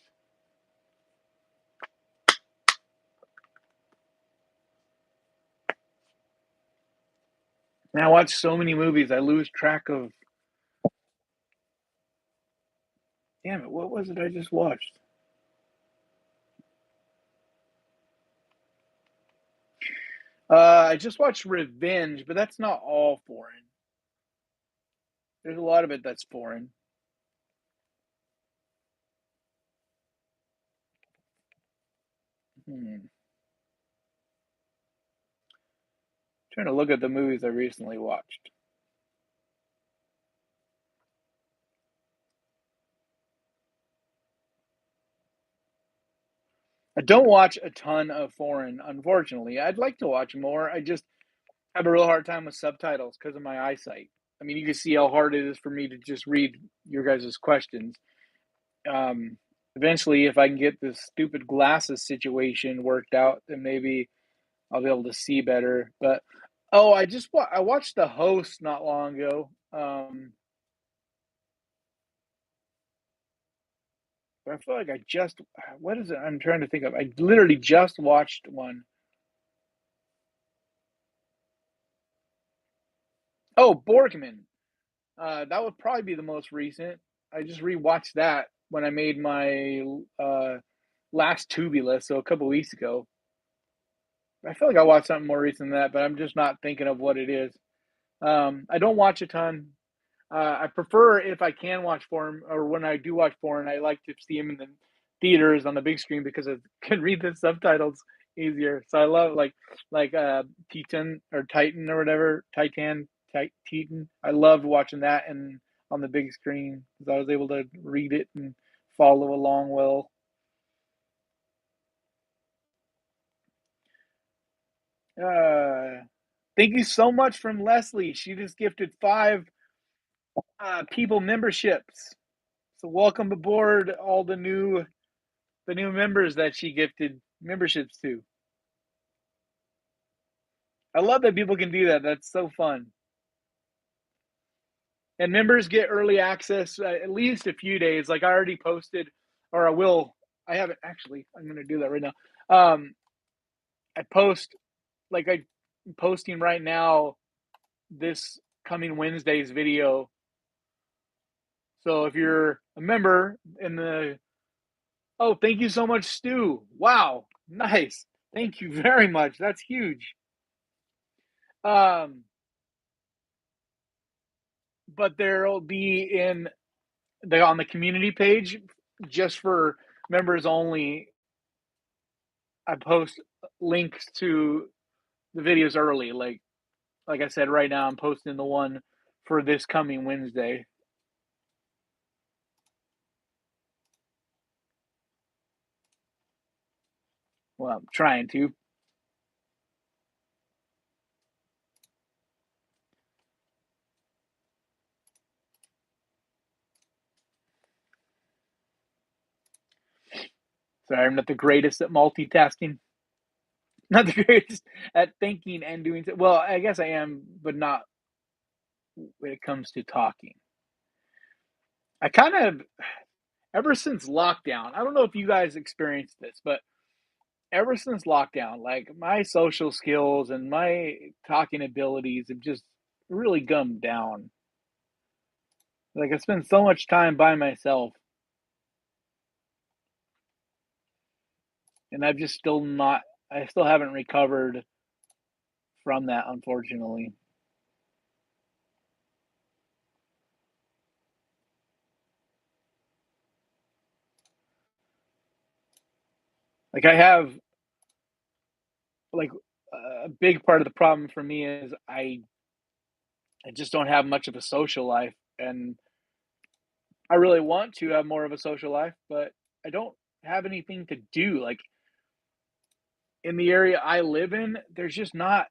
Man, I watch so many movies, I lose track of. Damn it! What was it I just watched? I just watched Revenge, but that's not all foreign. There's a lot of it that's foreign. Hmm. Trying to look at the movies I recently watched. I don't watch a ton of foreign, unfortunately. I'd like to watch more. I just have a real hard time with subtitles because of my eyesight. I mean, you can see how hard it is for me to just read your guys' questions. Um, Eventually, if I can get this stupid glasses situation worked out, then maybe I'll be able to see better. But oh, I watched The Host not long ago. But I feel like I just what is it? I'm trying to think of. I literally just watched one. Oh, Borgman. That would probably be the most recent. I just rewatched that when I made my last Tubi list, so a couple weeks ago. I feel like I watched something more recent than that, but I'm just not thinking of what it is. I don't watch a ton. I prefer if I can watch foreign, or when I do watch foreign, I like to see them in the theaters on the big screen because I can read the subtitles easier. So I love like Titan or Titan or whatever Titan. I loved watching that and on the big screen because I was able to read it and follow along well. Uh, Thank you so much from Leslie. She just gifted five people memberships. So welcome aboard all the new members that she gifted memberships to. I love that people can do that. That's so fun. And members get early access at least a few days. Like I already posted, or I will. I haven't actually. I'm going to do that right now. I post like I'm posting right now this coming Wednesday's video. So if you're a member in the oh, thank you so much, Stu. Wow, nice. Thank you very much. That's huge. Um, but there'll be in the on the community page just for members only. I post links to the videos early. Like I said, right now I'm posting the one for this coming Wednesday. Well, I'm trying to. Sorry, I'm not the greatest at multitasking. not the greatest at thinking and doing. Well, I guess I am, but not when it comes to talking. I kind of ever since lockdown. I don't know if you guys experienced this, but ever since lockdown, like my social skills and my talking abilities have just really gummed down. Like I spend so much time by myself, and I've just still not. I still haven't recovered from that, unfortunately. Like I have like a big part of the problem for me is I just don't have much of a social life, and I really want to have more of a social life, but I don't have anything to do. Like in the area I live in, there's just not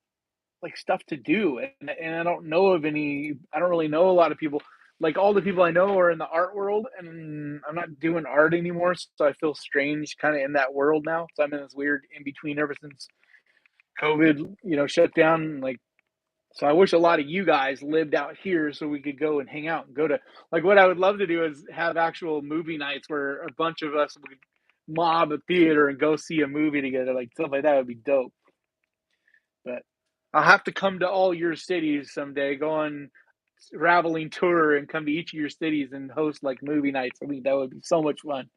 like stuff to do, and I don't know of any. I don't really know a lot of people. Like all the people I know are in the art world, and I'm not doing art anymore, so I feel strange, kind of in that world now. So I'm in this weird in between ever since COVID, shut down. Like, so I wish a lot of you guys lived out here so we could go and hang out and go to like what I would love to do is have actual movie nights where a bunch of us would mob a theater and go see a movie together, like stuff like that would be dope. But I'll have to come to all your cities someday, go on traveling tour and come to each of your cities and host like movie nights. I think that would be so much fun.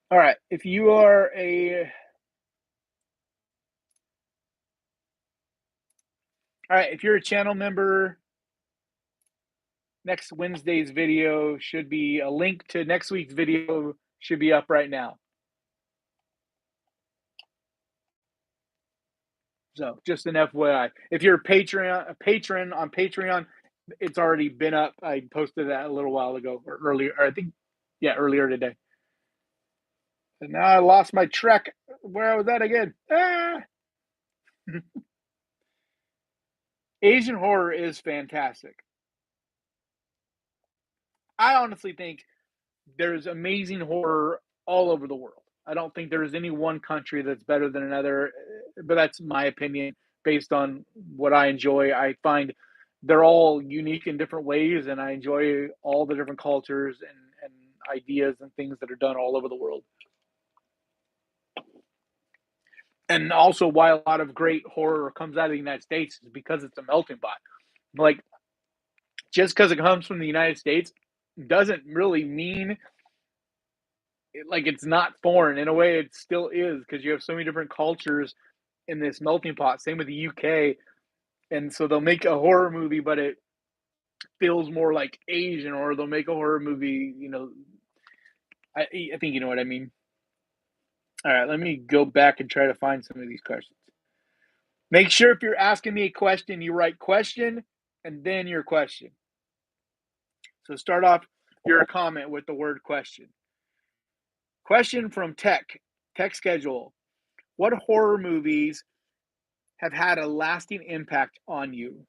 All right, if you are a all right, if you're a channel member, next Wednesday's video should be a link to next week's video should be up right now. So just an FYI. If you're a patron on Patreon, it's already been up. I posted that a little while ago or earlier, or I think, yeah, earlier today. And now I lost my track. Where was that again? Ah! Asian horror is fantastic. I honestly think there's amazing horror all over the world. I don't think there's any one country that's better than another, but that's my opinion based on what I enjoy. I find they're all unique in different ways, and I enjoy all the different cultures and ideas and things that are done all over the world. And also, why a lot of great horror comes out of the United States is because it's a melting pot. Like, just because it comes from the United States doesn't really mean like it's not foreign. In a way, it still is because you have so many different cultures in this melting pot. Same with the UK, and so they'll make a horror movie, but it feels more like Asian, or they'll make a horror movie. I think you know what I mean. All right, let me go back and try to find some of these questions. Make sure if you're asking me a question, you write question and then your question. So start off your comment with the word question. Question from Tech Schedule. What horror movies have had a lasting impact on you?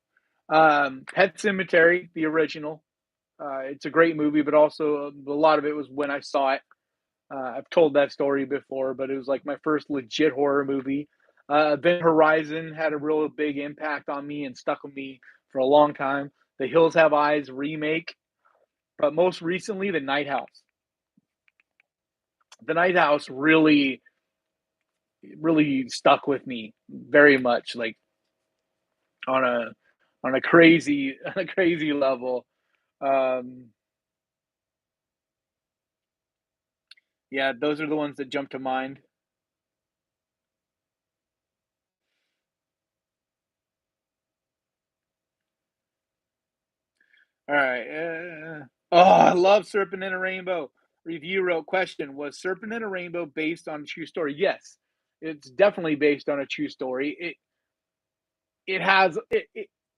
Pet Cemetery, the original. It's a great movie, but also a lot of it was when I saw it. I've told that story before, but it was like my first legit horror movie. Event Horizon had a real big impact on me and stuck with me for a long time. The Hills Have Eyes remake, but most recently, The Night House. The Night House really stuck with me very much, like on a crazy on a crazy level. Um, yeah, those are the ones that jump to mind. All right. Oh, I love Serpent in a Rainbow. Review wrote question: was Serpent in a Rainbow based on a true story? Yes, it's definitely based on a true story. It has it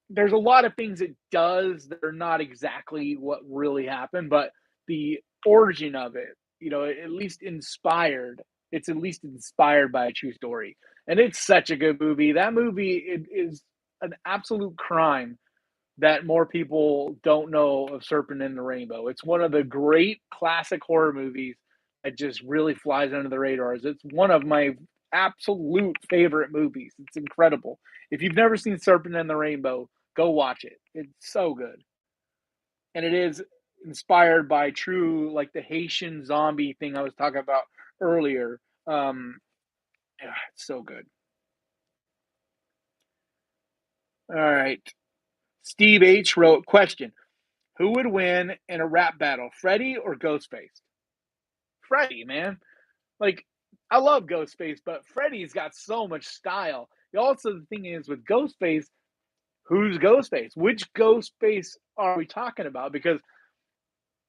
there's a lot of things it does that are not exactly what really happened, but the origin of it, at least inspired. It's at least inspired by a true story, and it's such a good movie. That movie it is an absolute crime that more people don't know of Serpent in the Rainbow. It's one of the great classic horror movies that just really flies under the radars. It's one of my absolute favorite movies. It's incredible. If you've never seen Serpent in the Rainbow, go watch it. It's so good. And it is inspired by true, like the Haitian zombie thing I was talking about earlier. Yeah, it's so good. All right. Steve H wrote, question: who would win in a rap battle, Freddie or Ghostface? Freddie, man. Like, I love Ghostface, but Freddie's got so much style. Also, the thing is with Ghostface, who's Ghostface? Which Ghostface are we talking about? Because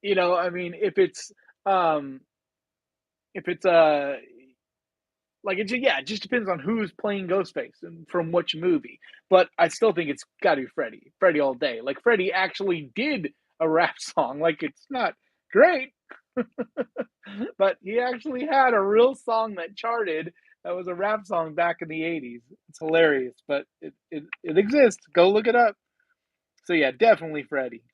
I mean, um, if it's like it just depends on who's playing Ghostface and from which movie. But I still think it's got to be Freddie, Freddie all day. Like Freddie actually did a rap song. Like it's not great, but he actually had a real song that charted. That was a rap song back in the '80s. It's hilarious, but it exists. Go look it up. So yeah, definitely Freddie.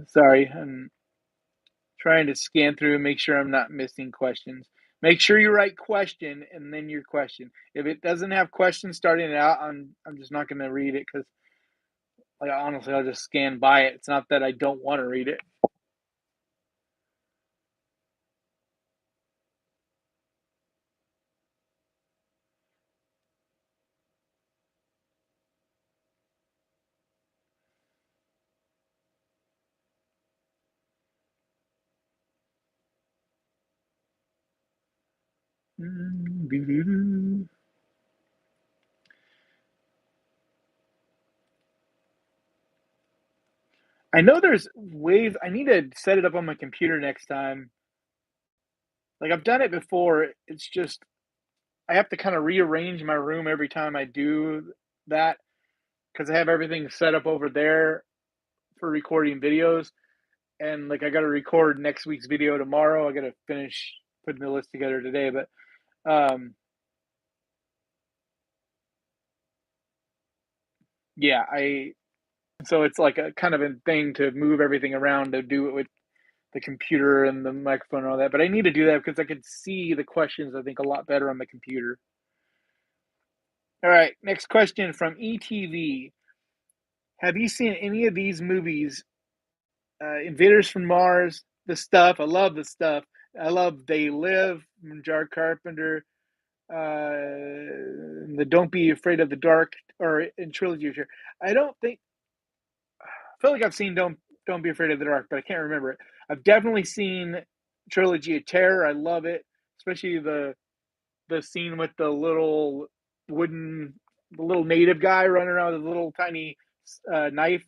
Sorry, I'm trying to scan through and make sure I'm not missing questions. Make sure you write question and then your question. If it doesn't have questions starting it out, I'm just not going to read it because, like, honestly, I'll just scan by it. It's not that I don't want to read it. I know there's ways. I need to set it up on my computer next time. Like I've done it before. It's just I have to kind of rearrange my room every time I do that because I have everything set up over there for recording videos. And like I got to record next week's video tomorrow. I got to finish putting the list together today, but yeah, I so it's like a kind of a thing to move everything around to do it with the computer and the microphone and all that. But I need to do that because I could see the questions I think a lot better on the computer. All right, next question from ETV. Have you seen any of these movies? Invaders from Mars, The Stuff. I love The Stuff. I love They Live from Jar Carpenter. The Don't Be Afraid of the Dark or in trilogy. I don't think I feel like I've seen Don't Be Afraid of the Dark, but I can't remember it. I've definitely seen Trilogy of Terror. I love it, especially the scene with the little wooden, the little native guy running around with a little tiny knife.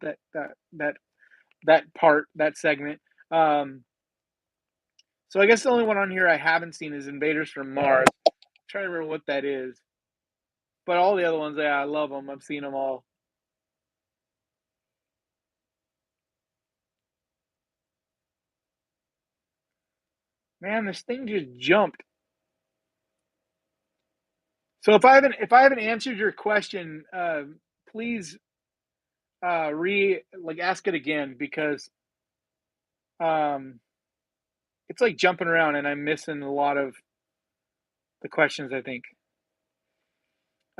that that segment. Um, so I guess the only one on here I haven't seen is Invaders from Mars. I'm trying to remember what that is, but all the other ones, yeah, I love them. I've seen them all. Man, this thing just jumped. So if I haven't answered your question, please ask it again because um, it's like jumping around and I'm missing a lot of the questions. I think.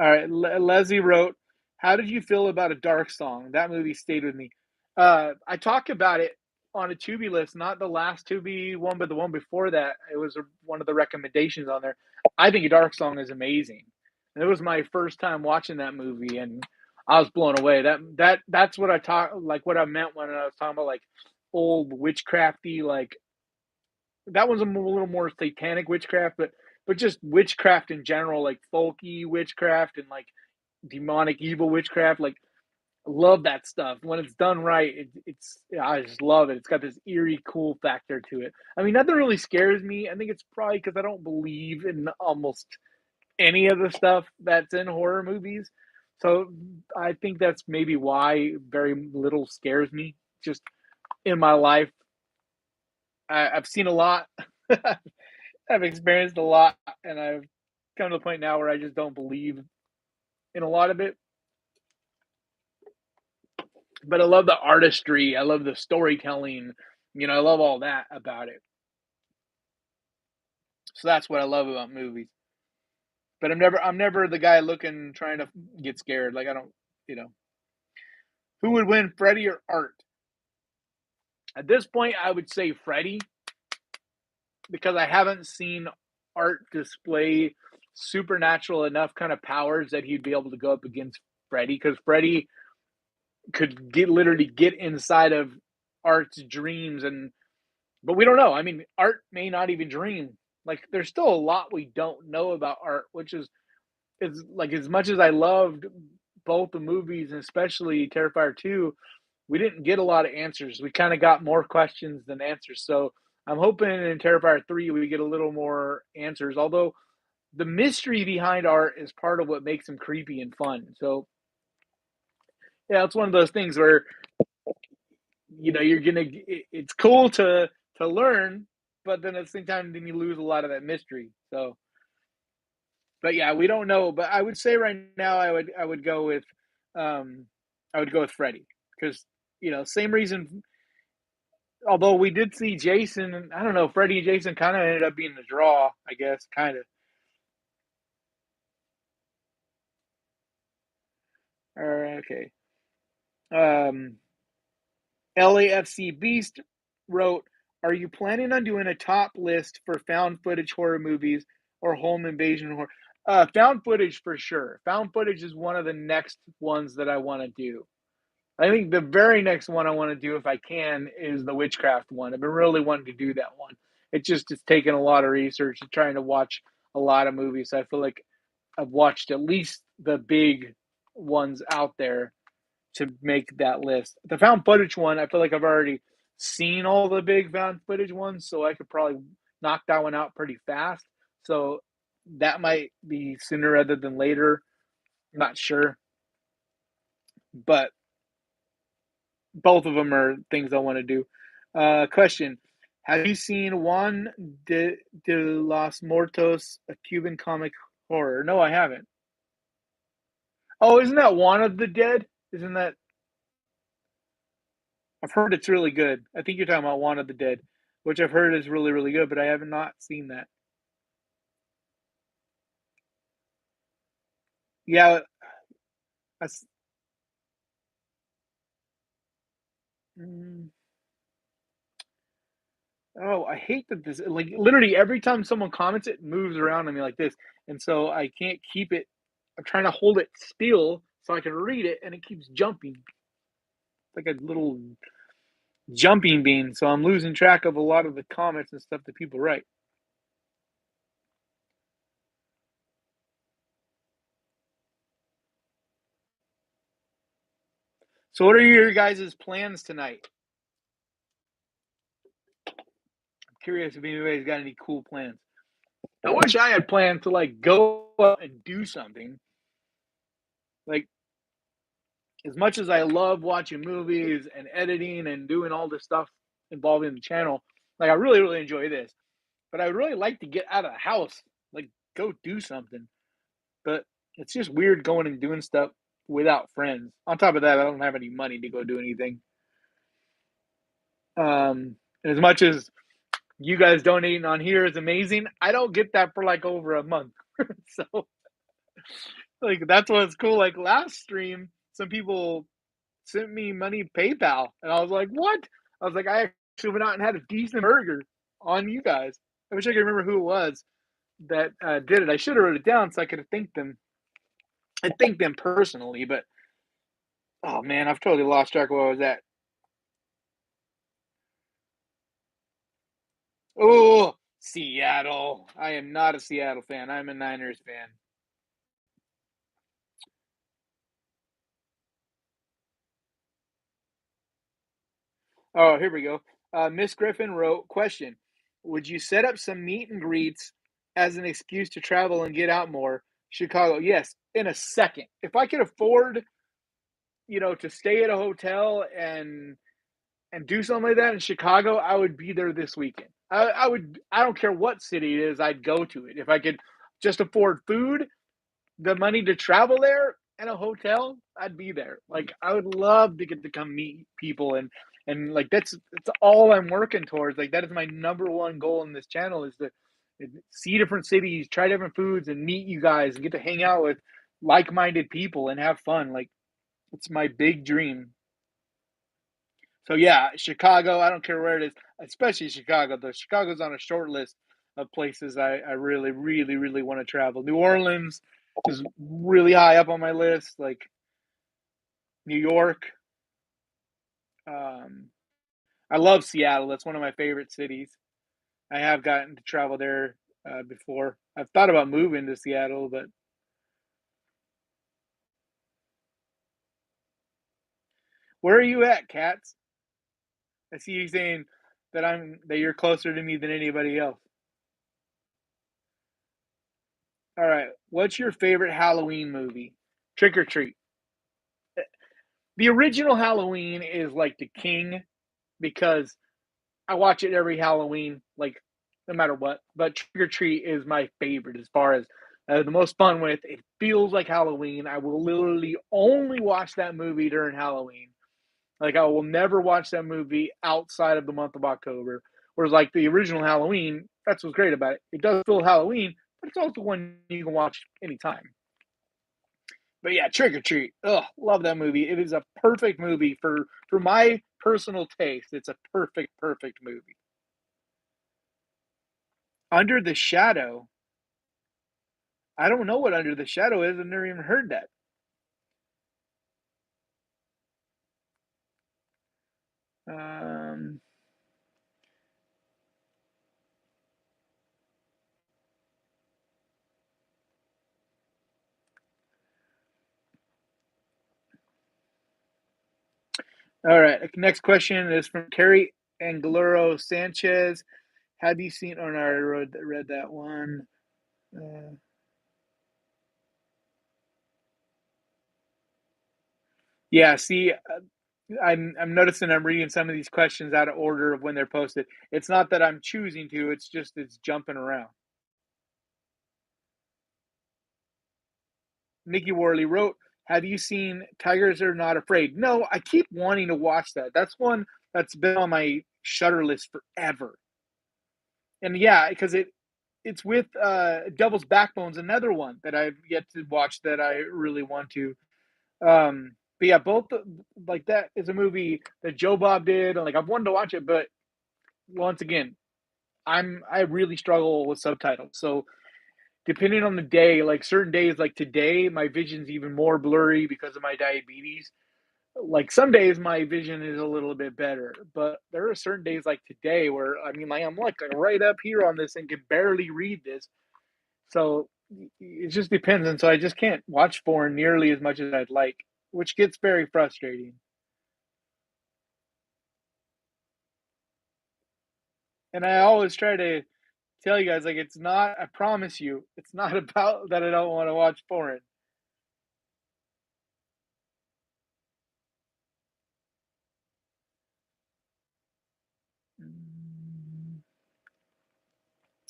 All right, Leslie wrote, "How did you feel about A Dark Song? That movie stayed with me." I talked about it on a Tubi list, not the last Tubi one, but the one before that. It was one of the recommendations on there. I think A Dark Song is amazing. And it was my first time watching that movie, and I was blown away. That's what I talk like what I meant when I was talking about like old witchcrafty like that was a little more satanic witchcraft, but just witchcraft in general, like folky witchcraft and like demonic evil witchcraft. Like love that stuff when it's done right. It's I just love it. It's got this eerie, cool factor to it. I mean, nothing really scares me. I think it's probably because I don't believe in almost any of the stuff that's in horror movies. So I think that's maybe why very little scares me. Just in my life, I've seen a lot. I've experienced a lot, and I've come to the point now where I just don't believe in a lot of it. But I love the artistry. I love the storytelling. I love all that about it. So that's what I love about movies. But I'm never the guy looking trying to get scared. Like I don't, you know. Who would win, Freddie or Art? At this point, I would say Freddie because I haven't seen Art display supernatural enough kind of powers that he'd be able to go up against Freddie because Freddie could literally get inside of Art's dreams but we don't know. I mean, Art may not even dream. Like there's still a lot we don't know about Art, which is like as much as I loved both the movies and especially Terrifier 2, we didn't get a lot of answers. We kind of got more questions than answers. So I'm hoping in Terrifier 3 we get a little more answers. Although the mystery behind Art is part of what makes him creepy and fun. So yeah, it's one of those things where you're gonna. It's cool to learn, but then at the same time, then you lose a lot of that mystery. So, but yeah, we don't know. But I would say right now, I would go with um, I would go with Freddy because same reason. Although we did see Jason, I don't know, Freddy and Jason kind of ended up being the draw, I guess, kind of. Okay. Um, LAFC Beast wrote, "Are you planning on doing a top list for found footage horror movies or home invasion horror?" Found footage for sure. Found footage is one of the next ones that I want to do. I think the very next one I want to do, if I can, is the witchcraft one. I've been really wanting to do that one. It's taken a lot of research and trying to watch a lot of movies. So I feel like I've watched at least the big ones out there to make that list. The found footage one, I feel like I've already seen all the big found footage ones, so I could probably knock that one out pretty fast. So that might be sooner rather than later. I'm not sure, but both of them are things I want to do. Question: have you seen Juan de los Muertos, a Cuban comic horror? No, I haven't. Oh, isn't that Juan of the Dead? Isn't that? I've heard it's really good. I think you're talking about Juan of the Dead, which I've heard is really, really good, but I have not seen that. Yeah, I s mm, oh, I hate that this like, literally every time someone comments, it moves around on me like this, and so I can't keep it. I'm trying to hold it still so I can read it, and it keeps jumping. It's like a little jumping bean, so I'm losing track of a lot of the comments and stuff that people write. So what are your guys' plans tonight? I'm curious if anybody's got any cool plans. I wish I had planned to like go out and do something. Like as much as I love watching movies and editing and doing all this stuff involving the channel, like I really, really enjoy this. But I would really like to get out of the house, like go do something. But it's just weird going and doing stuff without friends. On top of that, I don't have any money to go do anything. And as much as you guys donating on here is amazing, I don't get that for like over a month. So like that's what's cool. Like last stream, some people sent me money PayPal, and I was like, "What?" I was like, "I actually went out and had a decent burger on you guys." I wish I could remember who it was that did it. I should have wrote it down so I could have thanked them. I thanked them personally, but oh man, I've totally lost track of where I was at. Oh, Seattle! I am not a Seattle fan. I'm a Niners fan. Oh, here we go. Miss Griffin wrote, question: would you set up some meet and greets as an excuse to travel and get out more? Chicago, yes. in a second. If I could afford, to stay at a hotel and do something like that in Chicago, I would be there this weekend. I would. I don't care what city it is. I'd go to it if I could just afford food, the money to travel there, and a hotel. I'd be there. Like I would love to get to come meet people and like that's all I'm working towards. Like that is my number one goal in this channel is to see different cities, try different foods, and meet you guys and get to hang out with like-minded people and have fun. Like it's my big dream. So yeah, Chicago. I don't care where it is, especially Chicago. The Chicago's on a short list of places I really, really, really want to travel. New Orleans is really high up on my list. Like New York. Um, I love Seattle. That's one of my favorite cities. I have gotten to travel there before. I've thought about moving to Seattle, but where are you at, Cats? I see you saying that you're closer to me than anybody else. All right. What's your favorite Halloween movie? Trick or Treat. The original Halloween is like the king because I watch it every Halloween, like no matter what. But Trick or Treat is my favorite as far as the most fun with. It feels like Halloween. I will literally only watch that movie during Halloween. Like I will never watch that movie outside of the month of October. Whereas like the original Halloween, that's what's great about it. It does feel Halloween, but it's also one you can watch anytime. But yeah, Trick or Treat. Ugh, love that movie. It is a perfect movie for my personal taste. It's a perfect movie. Under the Shadow. I don't know what Under the Shadow is. I've never even heard that. Um, all right. Next question is from Carrie Anglero Sanchez. Have you seen? Oh no, I read that one. Uh, yeah. See, I'm noticing I'm reading some of these questions out of order of when they're posted. It's not that I'm choosing to. It's just it's jumping around. Nikki Worley wrote, "Have you seen Tigers Are Not Afraid?" No, I keep wanting to watch that. That's one that's been on my Shutter list forever. And yeah, because it's with Devil's Backbone's another one that I've yet to watch that I really want to. But yeah, both like that is a movie that Joe Bob did, and like I've wanted to watch it, but once again, I really struggle with subtitles. So depending on the day, like certain days, like today, my vision's even more blurry because of my diabetes. Like some days my vision is a little bit better, but there are certain days like today where I mean, like I'm like right up here on this and can barely read this. So it just depends, and so I just can't watch foreign nearly as much as I'd like, which gets very frustrating. And I always try to tell you guys like it's not. I promise you, it's not about that I don't want to watch foreign. Mm.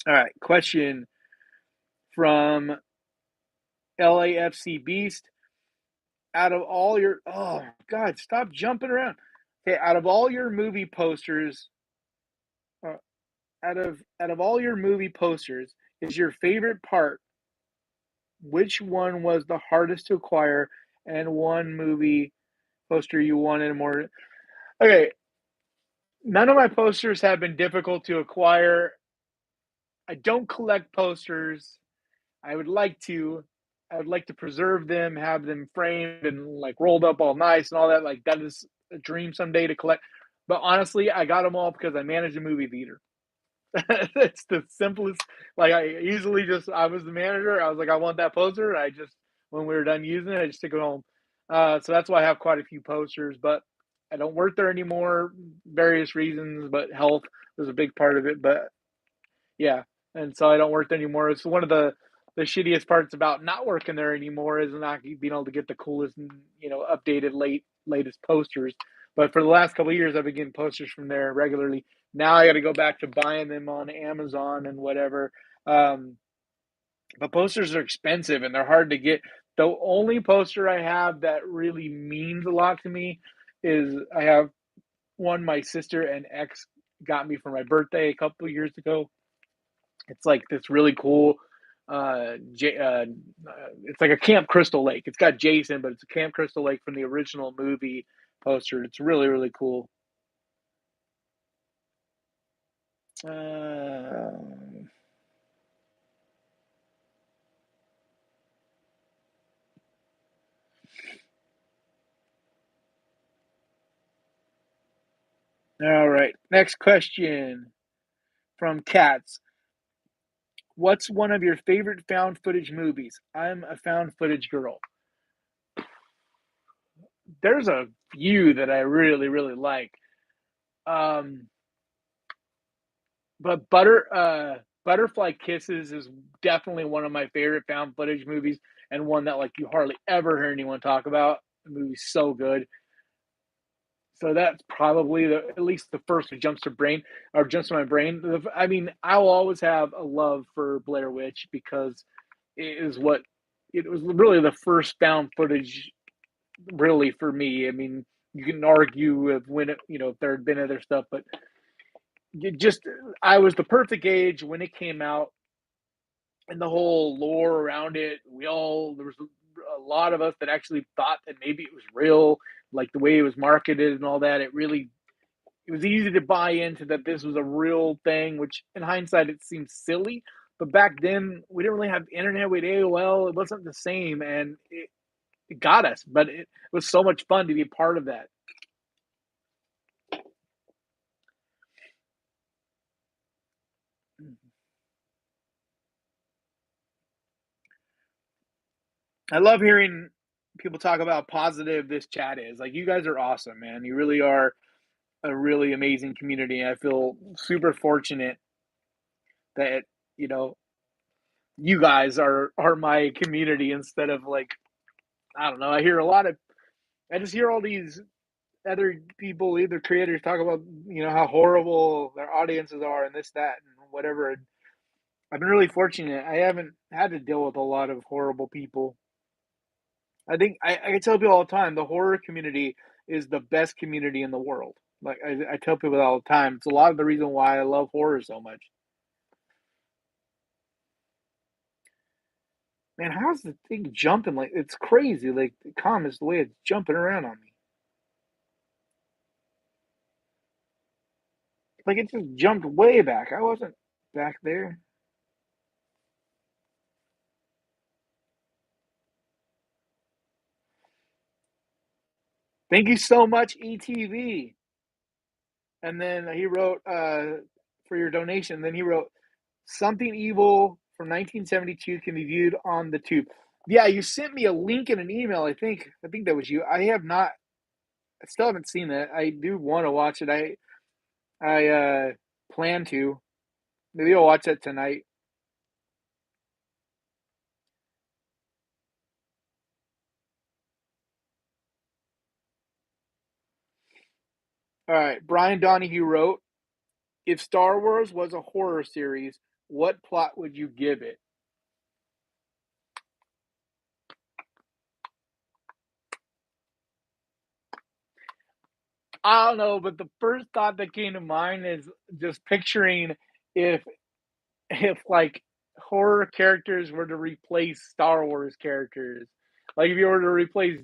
All right, question from LAFC Beast. Out of all your oh god, stop jumping around. Okay, out of all your movie posters, uh, out of all your movie posters, is your favorite part? Which one was the hardest to acquire, and one movie poster you wanted more? Okay, none of my posters have been difficult to acquire. I don't collect posters. I would like to. I would like to preserve them, have them framed and like rolled up all nice and all that. Like that is a dream someday to collect. But honestly, I got them all because I managed a movie theater. It's the simplest. Like I easily just I was the manager. I was like, I want that poster. I just when we were done using it, I just took it home. So that's why I have quite a few posters. But I don't work there anymore, various reasons. But health was a big part of it. But yeah, and so I don't work there anymore. It's one of the the shittiest parts about not working there anymore is not being able to get the coolest and updated latest posters. But for the last couple of years, I've been getting posters from there regularly. Now I got to go back to buying them on Amazon and whatever. Um, but posters are expensive and they're hard to get. The only poster I have that really means a lot to me is I have one my sister and ex got me for my birthday a couple of years ago. It's like this really cool. It's like a Camp Crystal Lake. It's got Jason, but it's a Camp Crystal Lake from the original movie poster. It's really really cool. Uh, all right, next question from Cats. What's one of your favorite found footage movies? I'm a found footage girl. There's a few that I really really like. Um, but Butterfly Kisses is definitely one of my favorite found footage movies and one that like you hardly ever hear anyone talk about. The movie's so good. So that's probably at least the first that jumps to brain or jumps to my brain. I mean, I'll always have a love for Blair Witch because it was really the first found footage really for me. I mean, you can argue with when if there had been other stuff, but just I was the perfect age when it came out and the whole lore around it. There was a lot of us that actually thought that maybe it was real, like the way it was marketed and all that. It was easy to buy into that this was a real thing, which in hindsight it seems silly. But back then we didn't really have internet with AOL. It wasn't the same, and it got us. But it was so much fun to be a part of that. I love hearing people talk about how positive this chat is. Like you guys are awesome, man. You really are a really amazing community. I feel super fortunate that you know you guys are my community instead of like I don't know. I just hear all these other people, either creators, talk about how horrible their audiences are and this that and whatever. And I've been really fortunate. I haven't had to deal with a lot of horrible people. I think I tell people all the time the horror community is the best community in the world. Like I tell people that all the time. It's a lot of the reason why I love horror so much. Man, how's the thing jumping? Like it's crazy. Like the comments, the way it's jumping around on me. Like it just jumped way back. I wasn't back there. Thank you so much, ETV. And then he wrote for your donation. Then he wrote something evil from 1972 can be viewed on the tube. Yeah, you sent me a link in an email. I think that was you. I have not. I still haven't seen that. I do want to watch it. I plan to. Maybe I'll watch it tonight. All right. Brian Donahue wrote, "If Star Wars was a horror series, what plot would you give it?" I don't know, but the first thought that came to mind is just picturing if like horror characters were to replace Star Wars characters. Like if you were to replace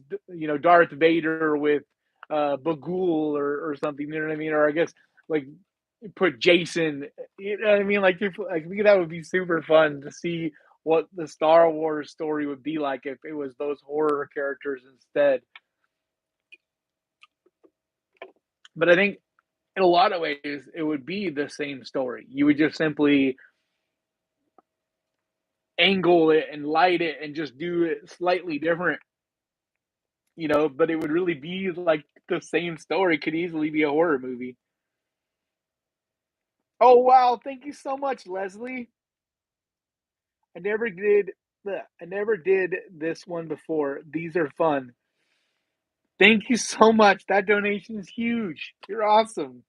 Darth Vader with Bagul or something, you know what I mean? Or I guess like put Jason, you know what I mean? Like I think that would be super fun to see what the Star Wars story would be like if it was those horror characters instead. But I think in a lot of ways it would be the same story. You would just simply angle it and light it and just do it slightly different, but it would really be like the same story. Could easily be a horror movie. Oh wow, thank you so much, Leslie. I never did this one before. These are fun. Thank you so much. That donation is huge. You're awesome.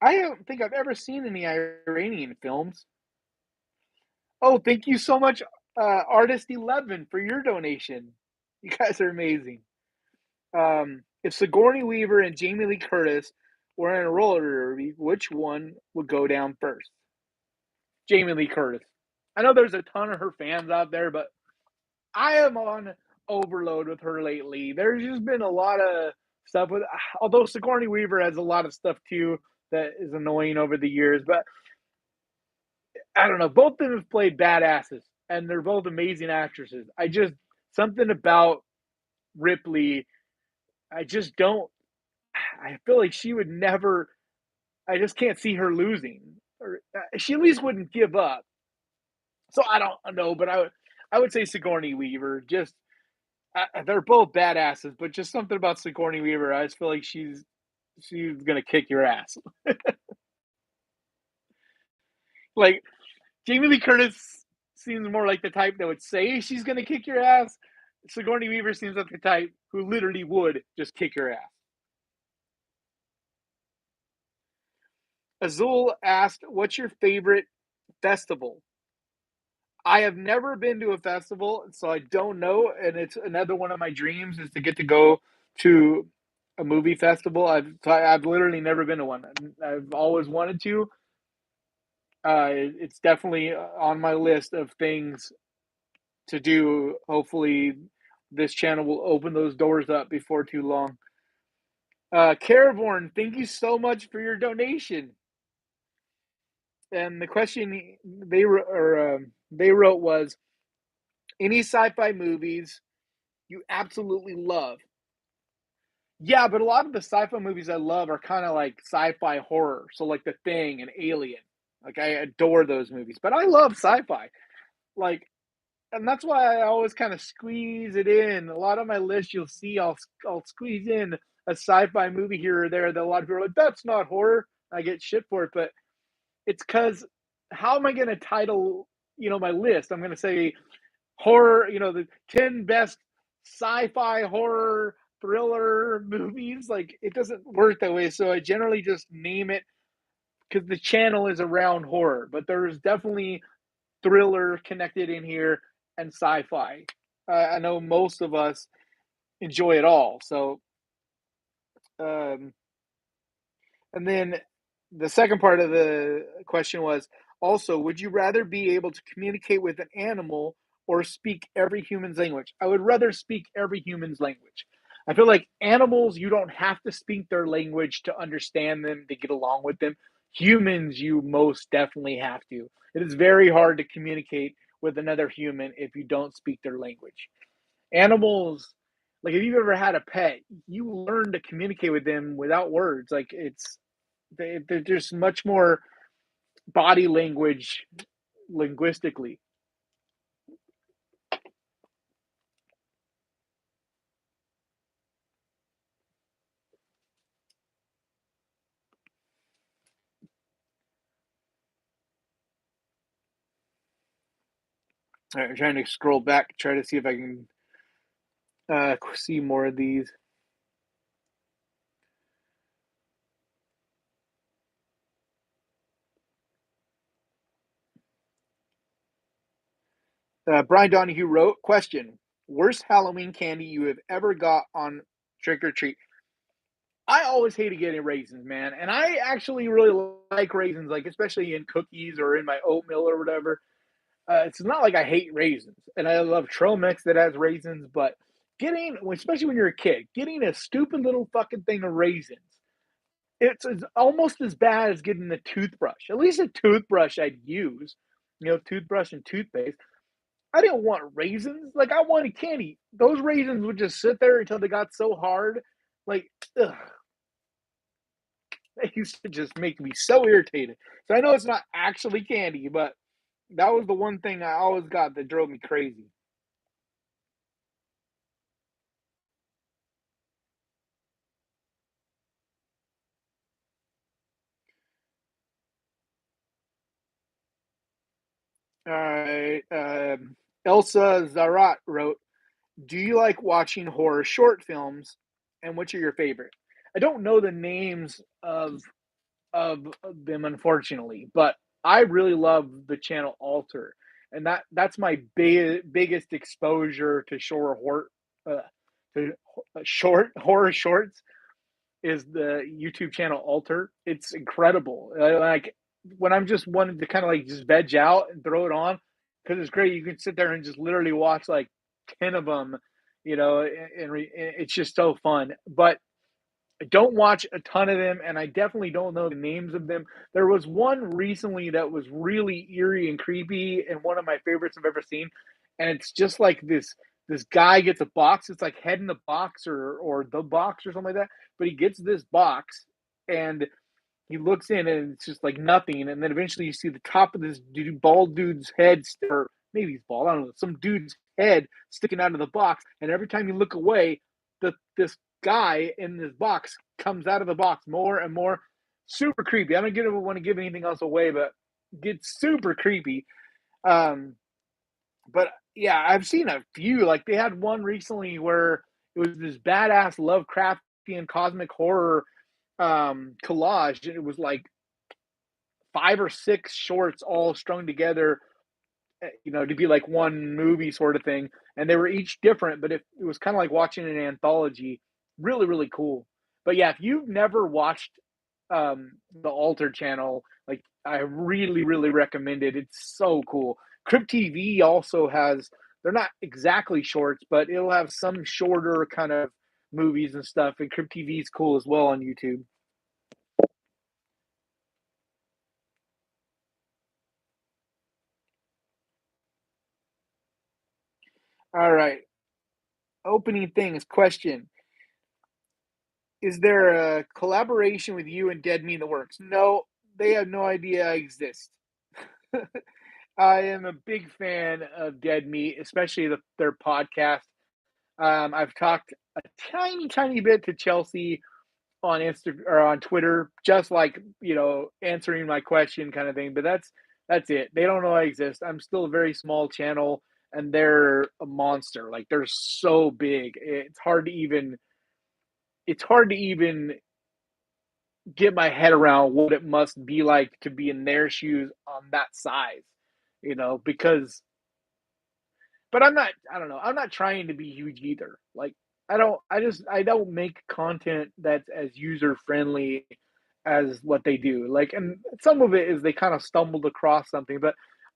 I don't think I've ever seen any Iranian films. Oh, thank you so much, Artist11, for your donation. You guys are amazing. If Sigourney Weaver and Jamie Lee Curtis were in a roller derby, which one would go down first? Jamie Lee Curtis. I know there's a ton of her fans out there, but I am on overload with her lately. There's just been a lot of stuff with, although Sigourney Weaver has a lot of stuff too that is annoying over the years, but I don't know. Both of them have played badasses, and they're both amazing actresses. I just something about Ripley. I just don't. I feel like she would never. I just can't see her losing, or she at least wouldn't give up. So I don't know, but I would say Sigourney Weaver. Just they're both badasses, but just something about Sigourney Weaver. I just feel like she's gonna kick your ass. Like Jamie Lee Curtis seems more like the type that would say she's gonna kick your ass. Sigourney Weaver seems like the type who literally would just kick your ass. Azul asked, "What's your favorite festival?" I have never been to a festival, so I don't know. And it's another one of my dreams is to get to go to a movie festival. I've literally never been to one. I've always wanted to. It's definitely on my list of things to do. Hopefully, this channel will open those doors up before too long. Caravorn, thank you so much for your donation. And the question they wrote was, any sci-fi movies you absolutely love? Yeah, but a lot of the sci-fi movies I love are kind of like sci-fi horror. So like The Thing and Alien. Like I adore those movies. But I love sci-fi. Like and that's why I always kind of squeeze it in. A lot of my list you'll see I'll squeeze in a sci-fi movie here or there that a lot of people are like, that's not horror. I get shit for it, but it's cuz how am I going to title, my list? I'm going to say horror, the 10 best sci-fi horror thriller movies. Like it doesn't work that way. So I generally just name it because the channel is around horror, but there's definitely thriller connected in here and sci-fi. I know most of us enjoy it all. So, um, and then the second part of the question was also, would you rather be able to communicate with an animal or speak every human's language? I would rather speak every human's language. I feel like animals, you don't have to speak their language to understand them, to get along with them. Humans, you most definitely have to. It is very hard to communicate with another human if you don't speak their language. Animals, like if you've ever had a pet, you learn to communicate with them without words. Like they're just much more body language linguistically. All right, I'm trying to scroll back, try to see if I can see more of these. Brian Donahue wrote, question, worst Halloween candy you have ever got on trick or treat? I always hated getting raisins, man. And I actually really like raisins, like especially in cookies or in my oatmeal or whatever. It's not like I hate raisins, and I love trail mix that has raisins. But especially when you're a kid, getting a stupid little fucking thing of raisins, it's almost as bad as getting a toothbrush. At least a toothbrush I'd use, toothbrush and toothpaste. I didn't want raisins. Like I wanted candy. Those raisins would just sit there until they got so hard. Like, ugh, they used to just make me so irritated. So I know it's not actually candy, but that was the one thing I always got that drove me crazy. All right. Elsa Zarat wrote, "Do you like watching horror short films, and which are your favorite?" I don't know the names of them, unfortunately, but I really love the channel Alter, and that's my biggest exposure to uh, short horror shorts is the YouTube channel Alter. It's incredible. Like when I'm just wanting to kind of like just veg out and throw it on because it's great. You can sit there and just literally watch like 10 of them, and it's just so fun. But I don't watch a ton of them, and I definitely don't know the names of them. There was one recently that was really eerie and creepy, and one of my favorites I've ever seen. And it's just like this guy gets a box. It's like Head in the Box or The Box or something like that. But he gets this box, and he looks in, and it's just like nothing. And then eventually, you see the top of this bald dude's head, or maybe he's bald. I don't know. Some dude's head sticking out of the box, and every time you look away, this guy in this box comes out of the box more and more. Super creepy. I don't want to give anything else away, but gets super creepy. Um, but yeah, I've seen a few. Like they had one recently where it was this badass Lovecraftian cosmic horror collage, and it was like 5 or 6 shorts all strung together, to be like one movie sort of thing. And they were each different, but it was kind of like watching an anthology. Really, really cool. But yeah, if you've never watched the Alter channel, like I really, really recommend it. It's so cool. Crypt TV also has, they're not exactly shorts, but it'll have some shorter kind of movies and stuff. And Crypt TV is cool as well on YouTube. All right. Opening things question: is there a collaboration with you and Dead Me in the works? No, they have no idea I exist. I am a big fan of Dead Meat, especially their podcast. I've talked a tiny, tiny bit to Chelsea on Insta or on Twitter, just like answering my question kind of thing. But that's it. They don't know I exist. I'm still a very small channel, and they're a monster. Like they're so big, it's hard to even get my head around what it must be like to be in their shoes on that size, because but I don't know, I'm not trying to be huge either. Like I don't make content that's as user friendly as what they do. Like and some of it is they kind of stumbled across something, but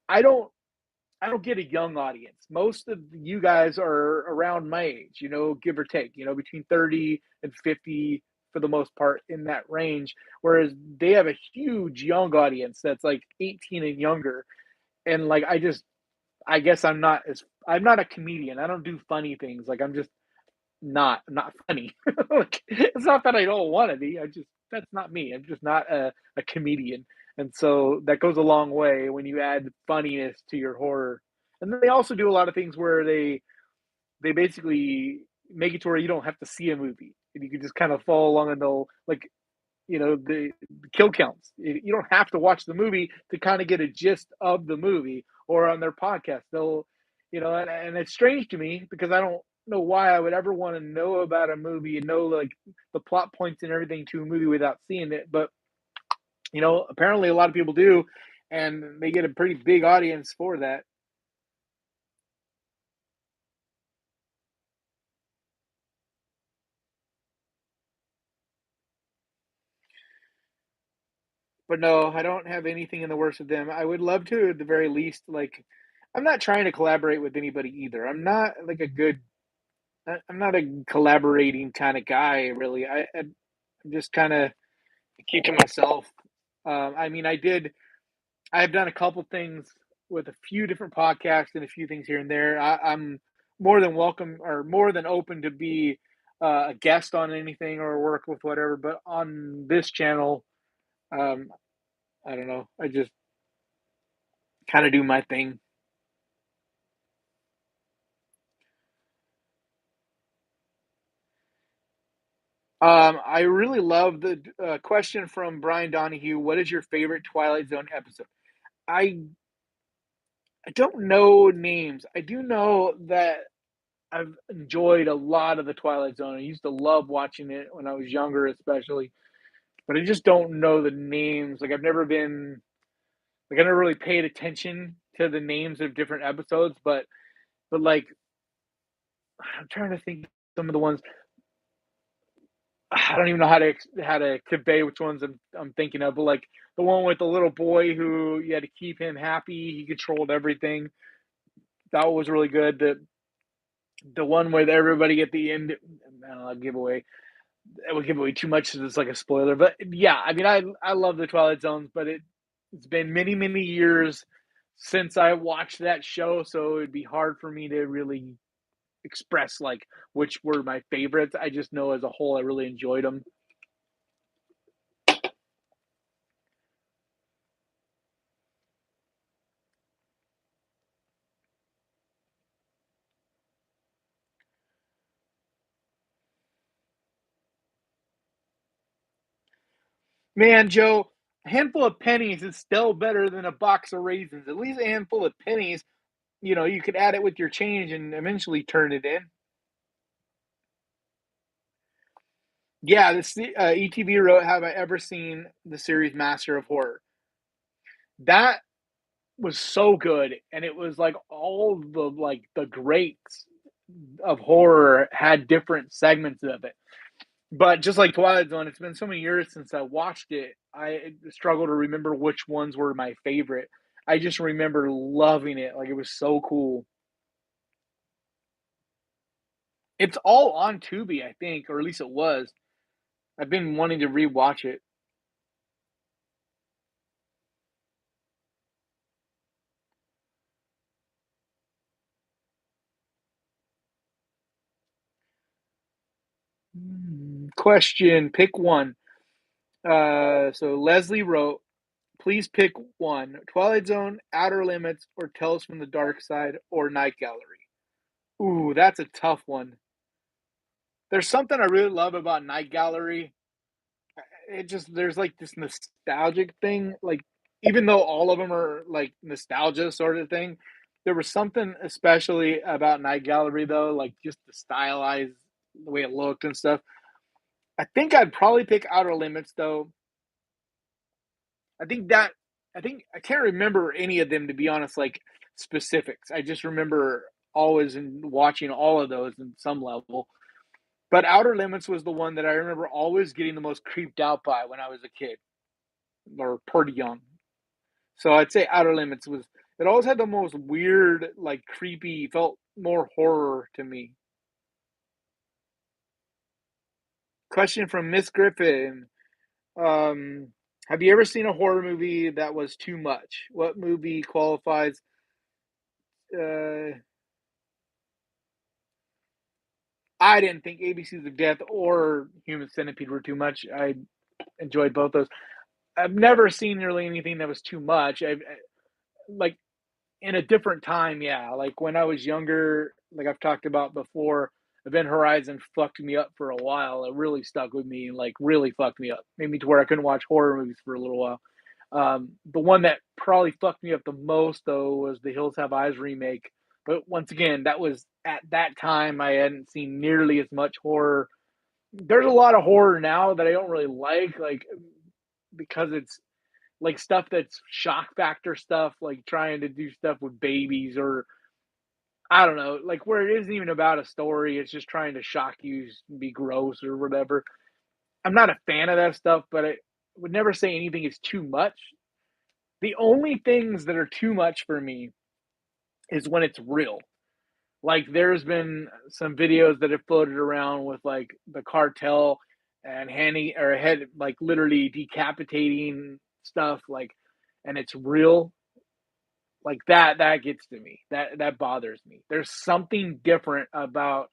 I don't I don't get a young audience. Most of you guys are around my age, give or take, between 30 and 50 for the most part in that range. Whereas they have a huge young audience that's like 18 and younger. And like, I guess I'm not a comedian. I don't do funny things. Like, I'm not funny. Like, it's not that I don't want to be. That's not me. I'm just not a comedian. And so that goes a long way when you add funniness to your horror. And then they also do a lot of things where they basically make it to where you don't have to see a movie and you can just kind of follow along and they'll like the kill counts. You don't have to watch the movie to kind of get a gist of the movie, or on their podcast they'll and it's strange to me because I don't know why I would ever want to know about a movie and know like the plot points and everything to a movie without seeing it. But apparently a lot of people do, and they get a pretty big audience for that. But no, I don't have anything in the works with them. I would love to at the very least. Like, I'm not trying to collaborate with anybody either. I'm not a collaborating kind of guy, really. I'm just kind of keep to myself. I mean, I've done a couple things with a few different podcasts and a few things here and there. I'm more than welcome or more than open to be a guest on anything or work with whatever. But on this channel, um, I don't know. I just kind of do my thing. I really love the question from Brian Donahue. What is your favorite Twilight Zone episode? I I don't know names. I do know that I've enjoyed a lot of the Twilight Zone. I used to love watching it when I was younger, especially, but I just don't know the names. Like I never really paid attention to the names of different episodes, but like I'm trying to think some of the ones. I don't even know how to convey which ones I'm thinking of, but like the one with the little boy who you had to keep him happy. He controlled everything. That was really good. The one with everybody at the end. I don't know, giveaway. It would give away too much. So it's like a spoiler. But yeah, I mean, I love the Twilight Zones, but it's been many years since I watched that show, so it'd be hard for me to really express like which were my favorites. I just know as a whole, I really enjoyed them. Man, Joe, a handful of pennies is still better than a box of raisins. At least a handful of pennies, you could add it with your change and eventually turn it in. Yeah, this ETV wrote, "Have I ever seen the series Master of Horror?" That was so good, and it was like all the greats of horror had different segments of it. But just like Twilight Zone, it's been so many years since I watched it. I struggle to remember which ones were my favorite. I just remember loving it. Like it was so cool. It's all on Tubi, I think, or at least it was. I've been wanting to rewatch it. Question: Pick one. So Leslie wrote, "Please pick one: Twilight Zone, Outer Limits, or Tales from the Dark Side, or Night Gallery." Ooh, that's a tough one. There's something I really love about Night Gallery. It just there's like this nostalgic thing. Like even though all of them are like nostalgia sort of thing, there was something especially about Night Gallery though, like just the stylized the way it looked and stuff. I think I'd probably pick Outer Limits though. I think that I think I can't remember any of them to be honest, like specifics. I just remember always in watching all of those in some level. But Outer Limits was the one that I remember always getting the most creeped out by when I was a kid or pretty young. So I'd say Outer Limits was it always had the most weird, like creepy, felt more horror to me. Question from Miss Griffin. Um, have you ever seen a horror movie that was too much? What movie qualifies? Uh, I didn't think ABCs of Death or Human Centipede were too much. I enjoyed both those. I've never seen really anything that was too much. Like in a different time, yeah. Like when I was younger, like I've talked about before, Event Horizon fucked me up for a while. It really stuck with me, like really fucked me up. Made me to where I couldn't watch horror movies for a little while. The one that probably fucked me up the most though was the Hills Have Eyes remake. But once again, that was at that time I hadn't seen nearly as much horror. There's a lot of horror now that I don't really like because it's like stuff that's shock factor stuff, like trying to do stuff with babies or I don't know, like where it isn't even about a story, it's just trying to shock you, be gross or whatever. I'm not a fan of that stuff, but I would never say anything is too much. The only things that are too much for me is when it's real. Like there's been some videos that have floated around with like the cartel and handing or head like literally decapitating stuff like and it's real like that gets to me. That bothers me. There's something different about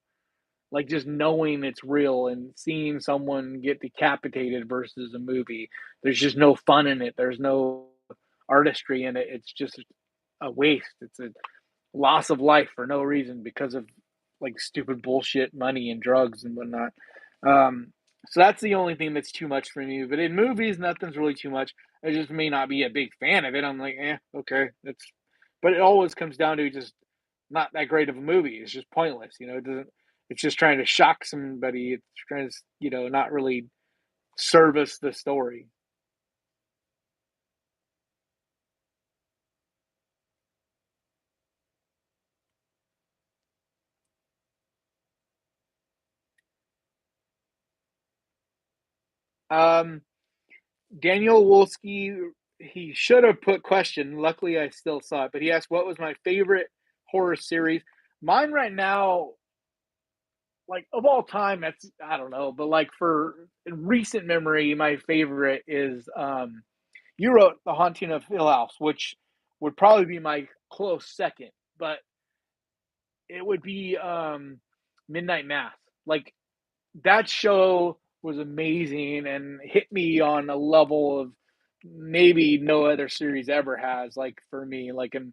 like just knowing it's real and seeing someone get decapitated versus a movie. There's just no fun in it. There's no artistry in it. It's just a waste. It's a loss of life for no reason because of like stupid bullshit, money and drugs and whatnot. Um, so that's the only thing that's too much for me. But in movies, nothing's really too much. I just may not be a big fan of it. I'm like, okay, that's but it always comes down to just not that great of a movie. It's just pointless, you know. It doesn't. It's just trying to shock somebody. It's trying to, not really service the story. Um, Daniel Wolski, he should have put question. Luckily, I still saw it, but he asked what was my favorite horror series. Mine right now, like of all time, that's I don't know, but like for in recent memory, my favorite is you wrote The Haunting of Hill House, which would probably be my close second, but it would be Midnight Mass. Like that show was amazing and hit me on a level of maybe no other series ever has. Like for me, like and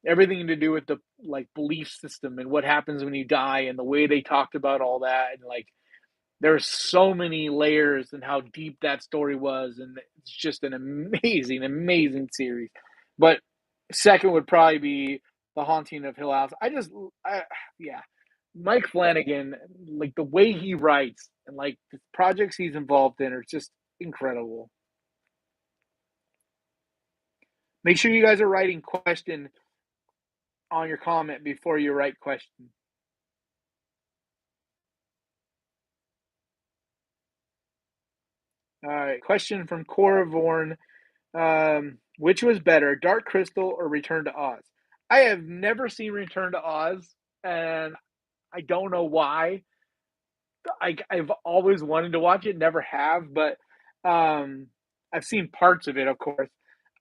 everything to do with the like belief system and what happens when you die and the way they talked about all that and like there's so many layers and how deep that story was and it's just an amazing series. But second would probably be The Haunting of Hill House. I yeah, Mike Flanagan, like the way he writes and like the projects he's involved in are just incredible. Make sure you guys are writing question on your comment before you write question. All right, question from Cora Vorn. Which was better, Dark Crystal or Return to Oz? I have never seen Return to Oz, and I don't know why. I've always wanted to watch it, never have, but um, I've seen parts of it, of course.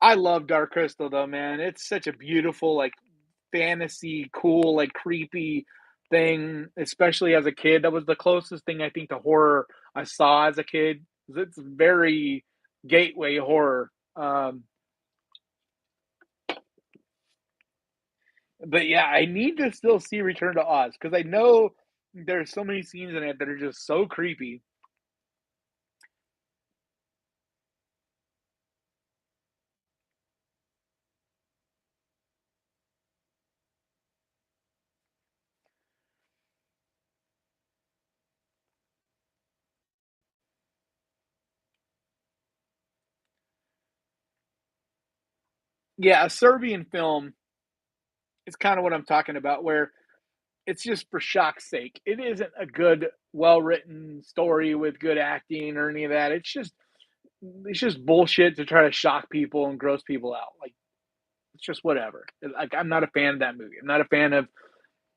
I love Dark Crystal though, man. It's such a beautiful, like fantasy, cool, like creepy thing, especially as a kid. That was the closest thing I think to horror I saw as a kid. It's very gateway horror. But yeah, I need to still see Return to Oz because I know there's so many scenes in it that are just so creepy. Yeah, a Serbian film is kind of what I'm talking about, where it's just for shock's sake. It isn't a good, well written story with good acting or any of that. It's just bullshit to try to shock people and gross people out. Like it's just whatever. Like I'm not a fan of that movie. I'm not a fan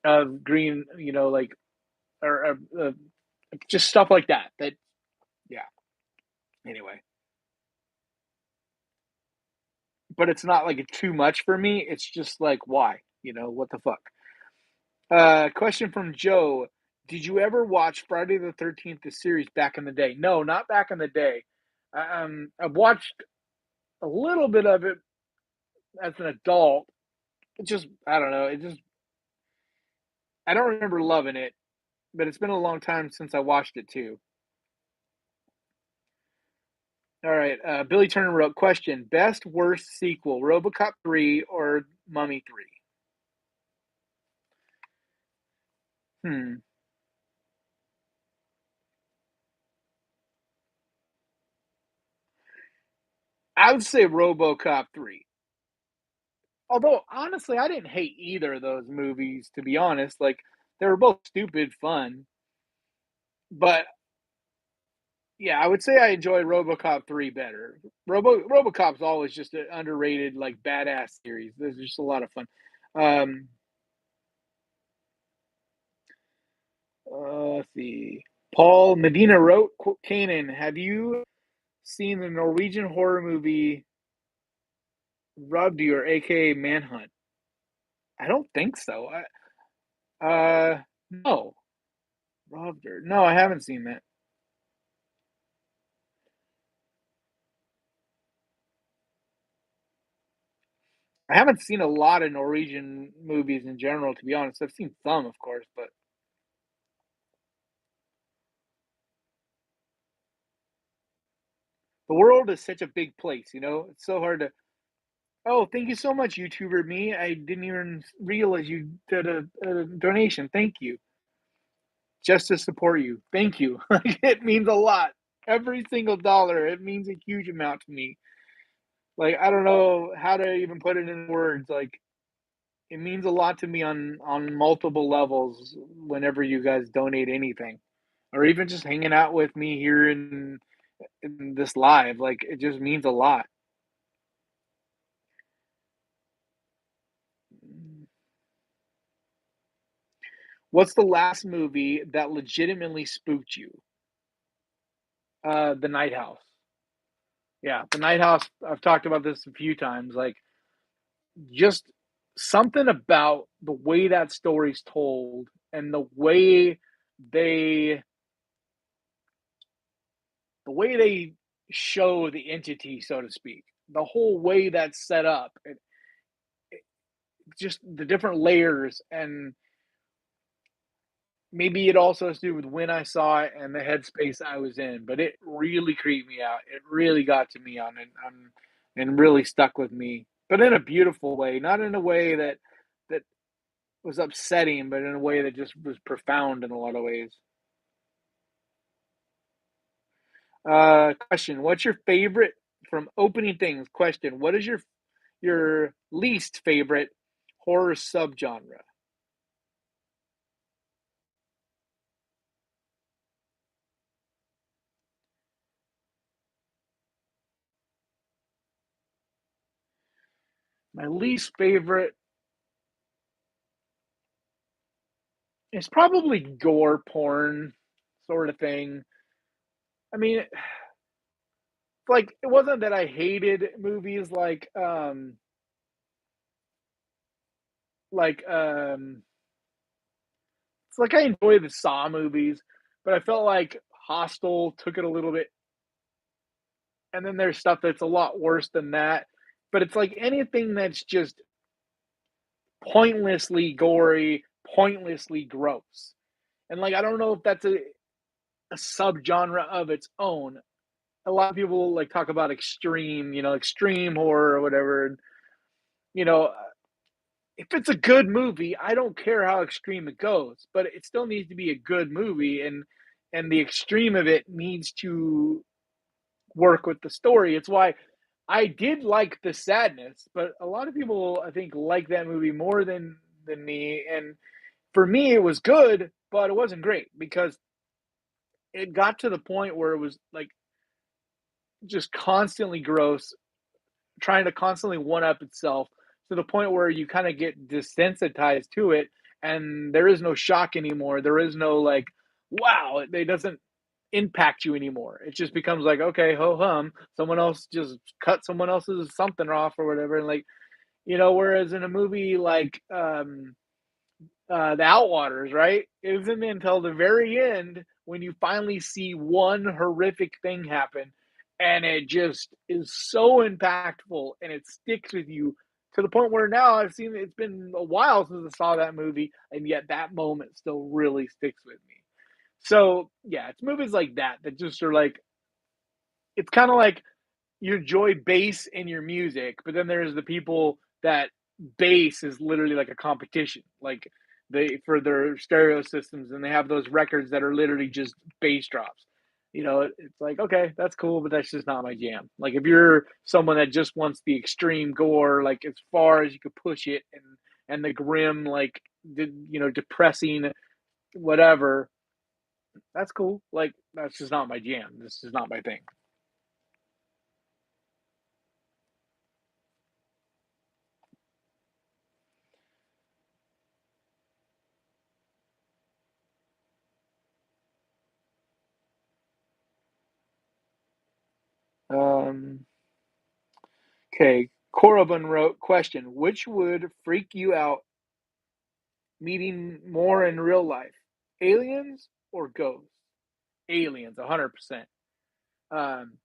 of Green, like or just stuff like that. That yeah. Anyway, but it's not like too much for me. It's just like why? What the fuck? Question from Joe. Did you ever watch Friday the 13th, the series back in the day? No, not back in the day. I've watched a little bit of it as an adult. It just, I don't know. I don't remember loving it, but it's been a long time since I watched it too. All right. Billy Turner wrote question: best worst sequel, RoboCop 3 or Mummy 3? Hmm. I would say RoboCop 3. Although honestly, I didn't hate either of those movies. To be honest, like they were both stupid fun. But yeah, I would say I enjoy RoboCop 3 better. RoboCop's always just an underrated, like badass series. There's just a lot of fun. Um, let's see. Paul Medina wrote, Kanan, have you seen the Norwegian horror movie Rubdi or AKA Manhunt? I don't think so. No. Robder. No, I haven't seen that. I haven't seen a lot of Norwegian movies in general, to be honest. I've seen some, of course, but the world is such a big place, It's so hard to Oh, thank you so much, YouTuber me. I didn't even realize you did a donation. Thank you. Just to support you. Thank you. Like, it means a lot. Every single dollar, it means a huge amount to me. Like, I don't know how to even put it in words. Like, it means a lot to me on multiple levels whenever you guys donate anything, or even just hanging out with me here in this live. Like, it just means a lot. What's the last movie that legitimately spooked you? The Night House. Yeah, The Night House. I've talked about this a few times. Like, just something about the way that story's told and they the way they show the entity, so to speak, the whole way that's set up, just the different layers, and maybe it also has to do with when I saw it and the headspace I was in, but it really creeped me out. It really got to me and really stuck with me, but in a beautiful way, not in a way that was upsetting, but in a way that just was profound in a lot of ways. Question: what's your favorite from opening things? Question: what is your least favorite horror subgenre? My least favorite is probably gore porn sort of thing. I mean, like it wasn't that I hated movies like it's like I enjoy the Saw movies, but I felt like Hostel took it a little bit, and then there's stuff that's a lot worse than that. But it's like anything that's just pointlessly gory, pointlessly gross. And like I don't know if that's a subgenre of its own. A lot of people like talk about extreme, extreme horror or whatever. And you know, if it's a good movie, I don't care how extreme it goes, but it still needs to be a good movie, and the extreme of it needs to work with the story. It's why I did like The Sadness, but a lot of people I think like that movie more than me. And for me, it was good, but it wasn't great because it got to the point where it was like just constantly gross, trying to constantly one up itself to the point where you kind of get desensitized to it, and there is no shock anymore. There is no like, wow, it doesn't impact you anymore. It just becomes like, okay, ho hum, someone else just cut someone else's something off or whatever, and like, whereas in a movie like The Outwaters, right? It isn't until the very end when you finally see one horrific thing happen, and it just is so impactful and it sticks with you to the point where now it's been a while since I saw that movie, and yet that moment still really sticks with me. So yeah, it's movies like that that just are like, it's kind of like you enjoy bass in your music, but then there's the people that bass is literally like a competition. Like they for their stereo systems, and they have those records that are literally just bass drops. It's like, okay, that's cool, but that's just not my jam. Like if you're someone that just wants the extreme gore, like as far as you could push it, and the grim, like depressing whatever, that's cool. Like that's just not my jam. This is not my thing. Um, Okay, Korobin wrote, question: which would freak you out meeting more in real life, aliens or ghosts? Aliens, 100%. Um,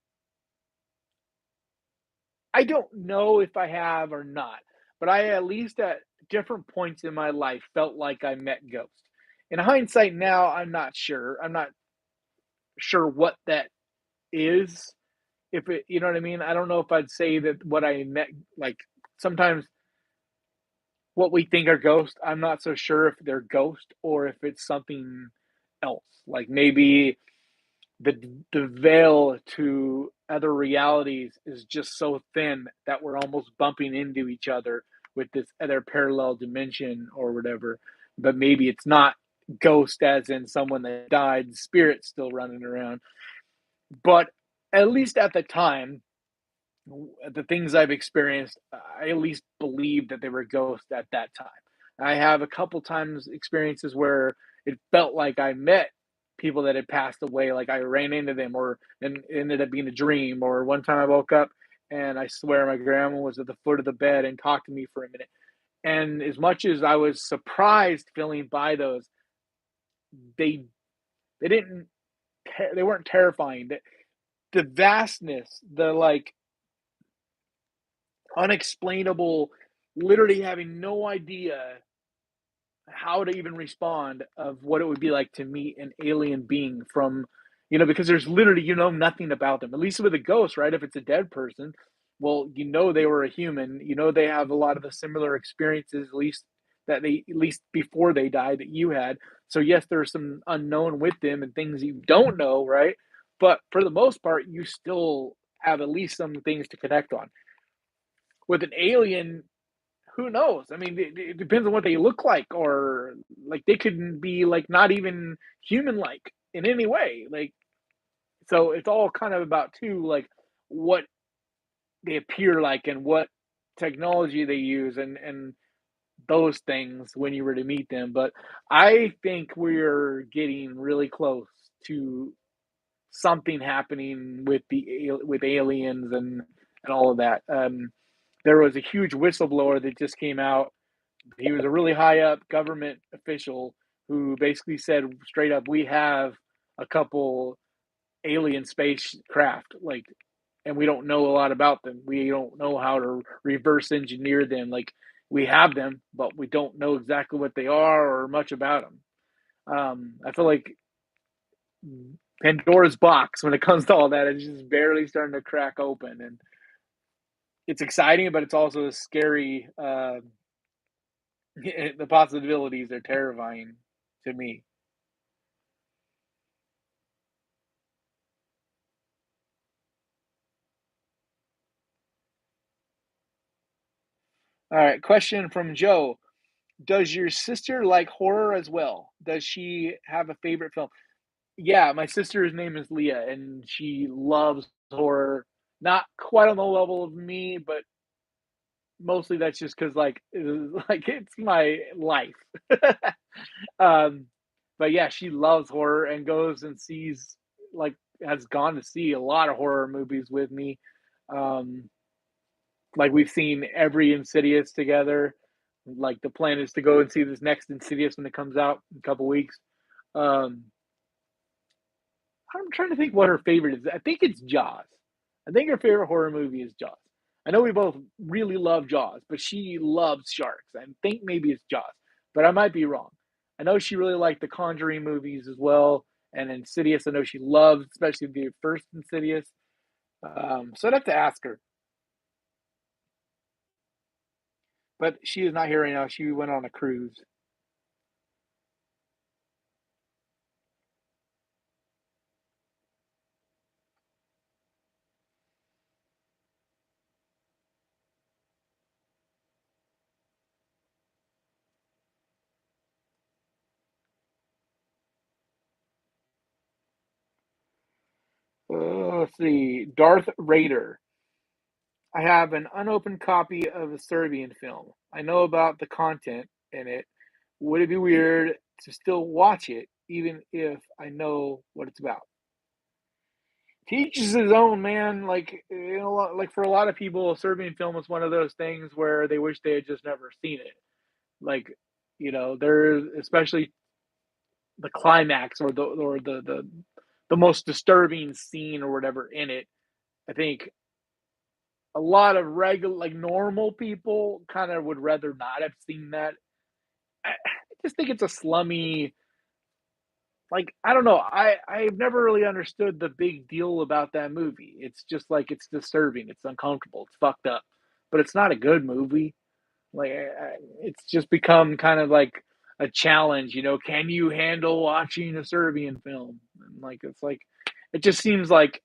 I don't know if I have or not, but I at least at different points in my life felt like I met ghosts. In hindsight, now I'm not sure. I'm not sure what that is. If it, you know what I mean? I don't know if I'd say that what I met, like sometimes what we think are ghosts, I'm not so sure if they're ghosts or if it's something else. Like maybe the the veil to other realities is just so thin that we're almost bumping into each other with this other parallel dimension or whatever. But maybe it's not ghost as in someone that died, spirit still running around. But at least at the time, the things I've experienced, I at least believe that they were ghosts at that time. I have a couple times experiences where it felt like I met people that had passed away, like I ran into them, or and it ended up being a dream. Or one time I woke up and I swear my grandma was at the foot of the bed and talked to me for a minute. And as much as I was surprised feeling by those, they they didn't they weren't terrifying. The vastness, the like unexplainable, literally having no idea how to even respond of what it would be like to meet an alien being from, because there's literally, nothing about them. At least with a ghost, right? If it's a dead person, well, they were a human. They have a lot of the similar experiences, at least before they died, that you had. So yes, there's some unknown with them and things you don't know, right? But for the most part, you still have at least some things to connect on. With an alien, who knows? I mean, it depends on what they look like, or like they could be like not even human like in any way. Like, so it's all kind of about too, like what they appear like and what technology they use and those things when you were to meet them. But I think we're getting really close to something happening with with aliens and all of that. There was a huge whistleblower that just came out. He was a really high up government official who basically said straight up, "We have a couple alien spacecraft, like, and we don't know a lot about them. We don't know how to reverse engineer them. Like, we have them, but we don't know exactly what they are or much about them." I feel like Pandora's box when it comes to all that is just barely starting to crack open, and it's exciting, but it's also a scary. The possibilities are terrifying to me. All right, question from Joe. Does your sister like horror as well? Does she have a favorite film? Yeah, my sister's name is Leah, and she loves horror. Not quite on the level of me, but mostly that's just because like it's my life. um, but yeah, she loves horror and goes and sees like has gone to see a lot of horror movies with me. Um, like we've seen every Insidious together. Like the plan is to go and see this next Insidious when it comes out in a couple weeks. Um, I'm trying to think what her favorite is. I think it's Jaws. I think her favorite horror movie is Jaws. I know we both really love Jaws, but she loves sharks. I think maybe it's Jaws, but I might be wrong. I know she really liked the Conjuring movies as well, and Insidious. I know she loves, especially the first Insidious. So I'd have to ask her, but she is not here right now. She went on a cruise. Let's see. Darth Raider. I have an unopened copy of a Serbian film. I know about the content in it. Would it be weird to still watch it, even if I know what it's about? Teaches his own, man. Like, like for a lot of people, a Serbian film is one of those things where they wish they had just never seen it. Like, there's especially the climax or the most disturbing scene or whatever in it. I think a lot of regular, like normal people, kind of would rather not have seen that. I just think it's a slummy. Like I don't know. I've never really understood the big deal about that movie. It's just like it's disturbing. It's uncomfortable. It's fucked up. but it's not a good movie. Like, it's just become kind of like a challenge, can you handle watching a Serbian film? And, like, it's like it just seems like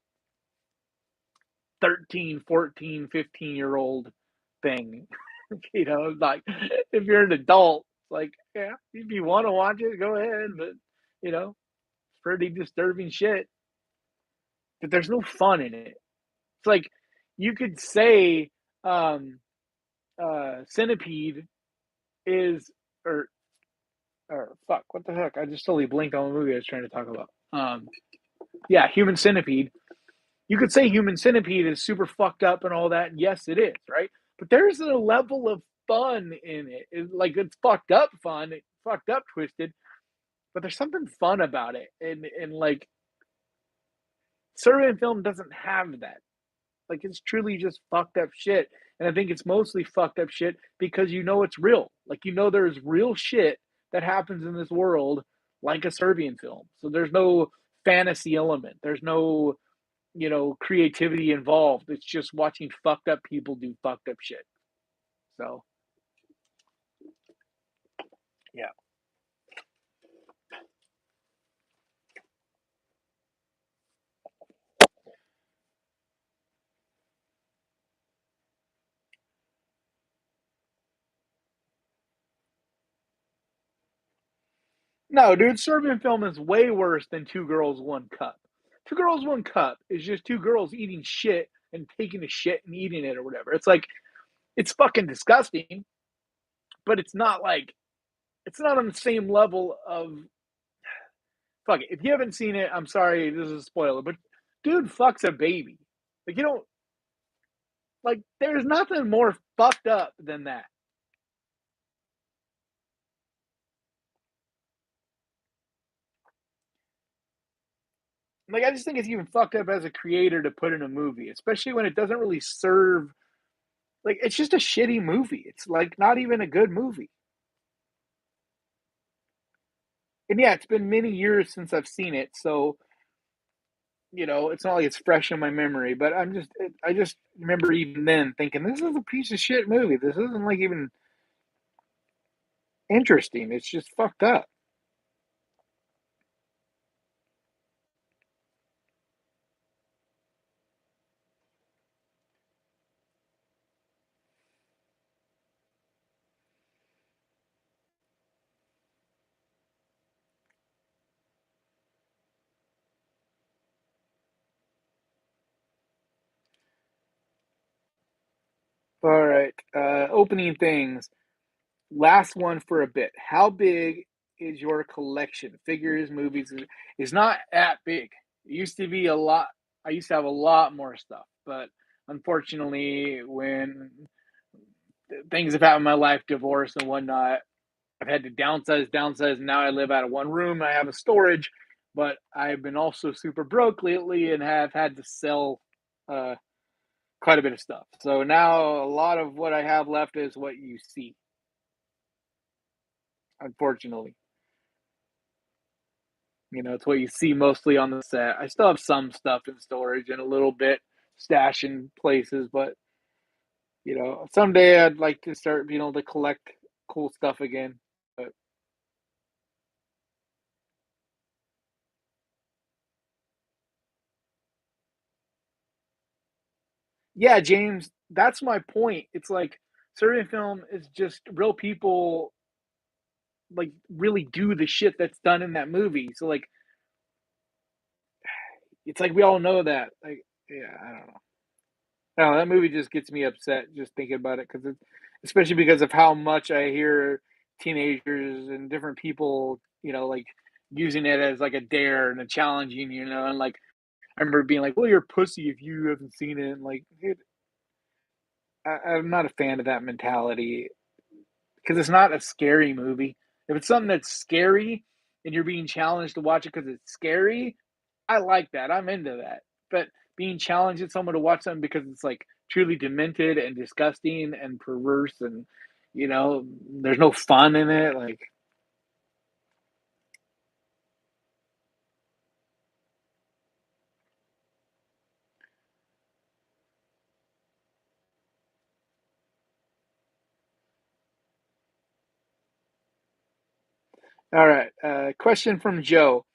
13, 14, 15-year-old thing. Like, if you're an adult, it's like, yeah, if you wanna watch it, go ahead, but, it's pretty disturbing shit, but there's no fun in it. It's like, you could say, um, Centipede is or fuck, what the heck? I just totally blinked on the movie I was trying to talk about. Yeah, Human Centipede. You could say Human Centipede is super fucked up and all that. And yes, it is, right? But there's a level of fun in it. Like, it's fucked up fun, it's fucked up twisted, but there's something fun about it. And like, Serbian film doesn't have that. Like, it's truly just fucked up shit. And I think it's mostly fucked up shit because it's real. Like, there's real shit that happens in this world, like a Serbian film. So there's no fantasy element. There's no, creativity involved. It's just watching fucked up people do fucked up shit. So, yeah. No, dude, Serbian film is way worse than Two Girls, One Cup. Two Girls, One Cup is just two girls eating shit and taking a shit and eating it or whatever. It's like, it's fucking disgusting, but it's not on the same level of fuck it. If you haven't seen it, I'm sorry, this is a spoiler, but dude fucks a baby. Like, there's nothing more fucked up than that. Like, I just think it's even fucked up as a creator to put in a movie, especially when it doesn't really serve. Like, it's just a shitty movie. It's like not even a good movie. And yeah, it's been many years since I've seen it, so it's not like it's fresh in my memory. But I just remember even then thinking this is a piece of shit movie. This isn't like even interesting. It's just fucked up. All right, opening things. Last one for a bit. How big is your collection? Figures, movies is not that big. It used to be a lot. I used to have a lot more stuff, but unfortunately, when things have happened in my life, divorce and whatnot, I've had to downsize, and now I live out of one room. I have a storage, but I've been also super broke lately and have had to sell uh, quite a bit of stuff. So now a lot of what I have left is what you see, unfortunately. It's what you see mostly on the set. I still have some stuff in storage and a little bit stashed in places, but someday I'd like to start being able to collect cool stuff again. But yeah, James, that's my point. It's like Serbian film is just real people like really do the shit that's done in that movie. So like it's like we all know that. Like, yeah, I don't know. No, that movie just gets me upset just thinking about it because it's especially because of how much I hear teenagers and different people, like using it as like a dare and a challenging, and like I remember being like, "Well, you're a pussy if you haven't seen it." And like, dude, I'm not a fan of that mentality because it's not a scary movie. If it's something that's scary and you're being challenged to watch it because it's scary, I like that. I'm into that. But being challenged at someone to watch something because it's like truly demented and disgusting and perverse and there's no fun in it. Like, All right. Question from Joe.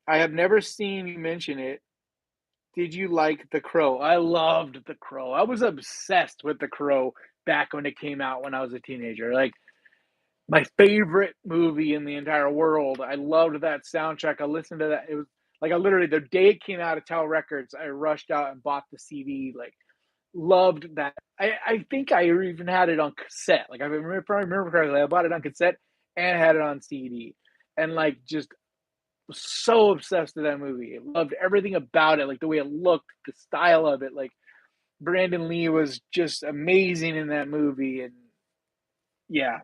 I have never seen you mention it. Did you like The Crow? I loved The Crow. I was obsessed with The Crow back when it came out when I was a teenager. Like my favorite movie in the entire world. I loved that soundtrack. I listened to that. It was like I literally the day it came out of Tower Records, I rushed out and bought the CD. Like loved that. I think I even had it on cassette. Like if I remember correctly, I bought it on cassette and had it on CD. And like just was so obsessed with that movie. I loved everything about it, like the way it looked, the style of it. Like Brandon Lee was just amazing in that movie, and yeah,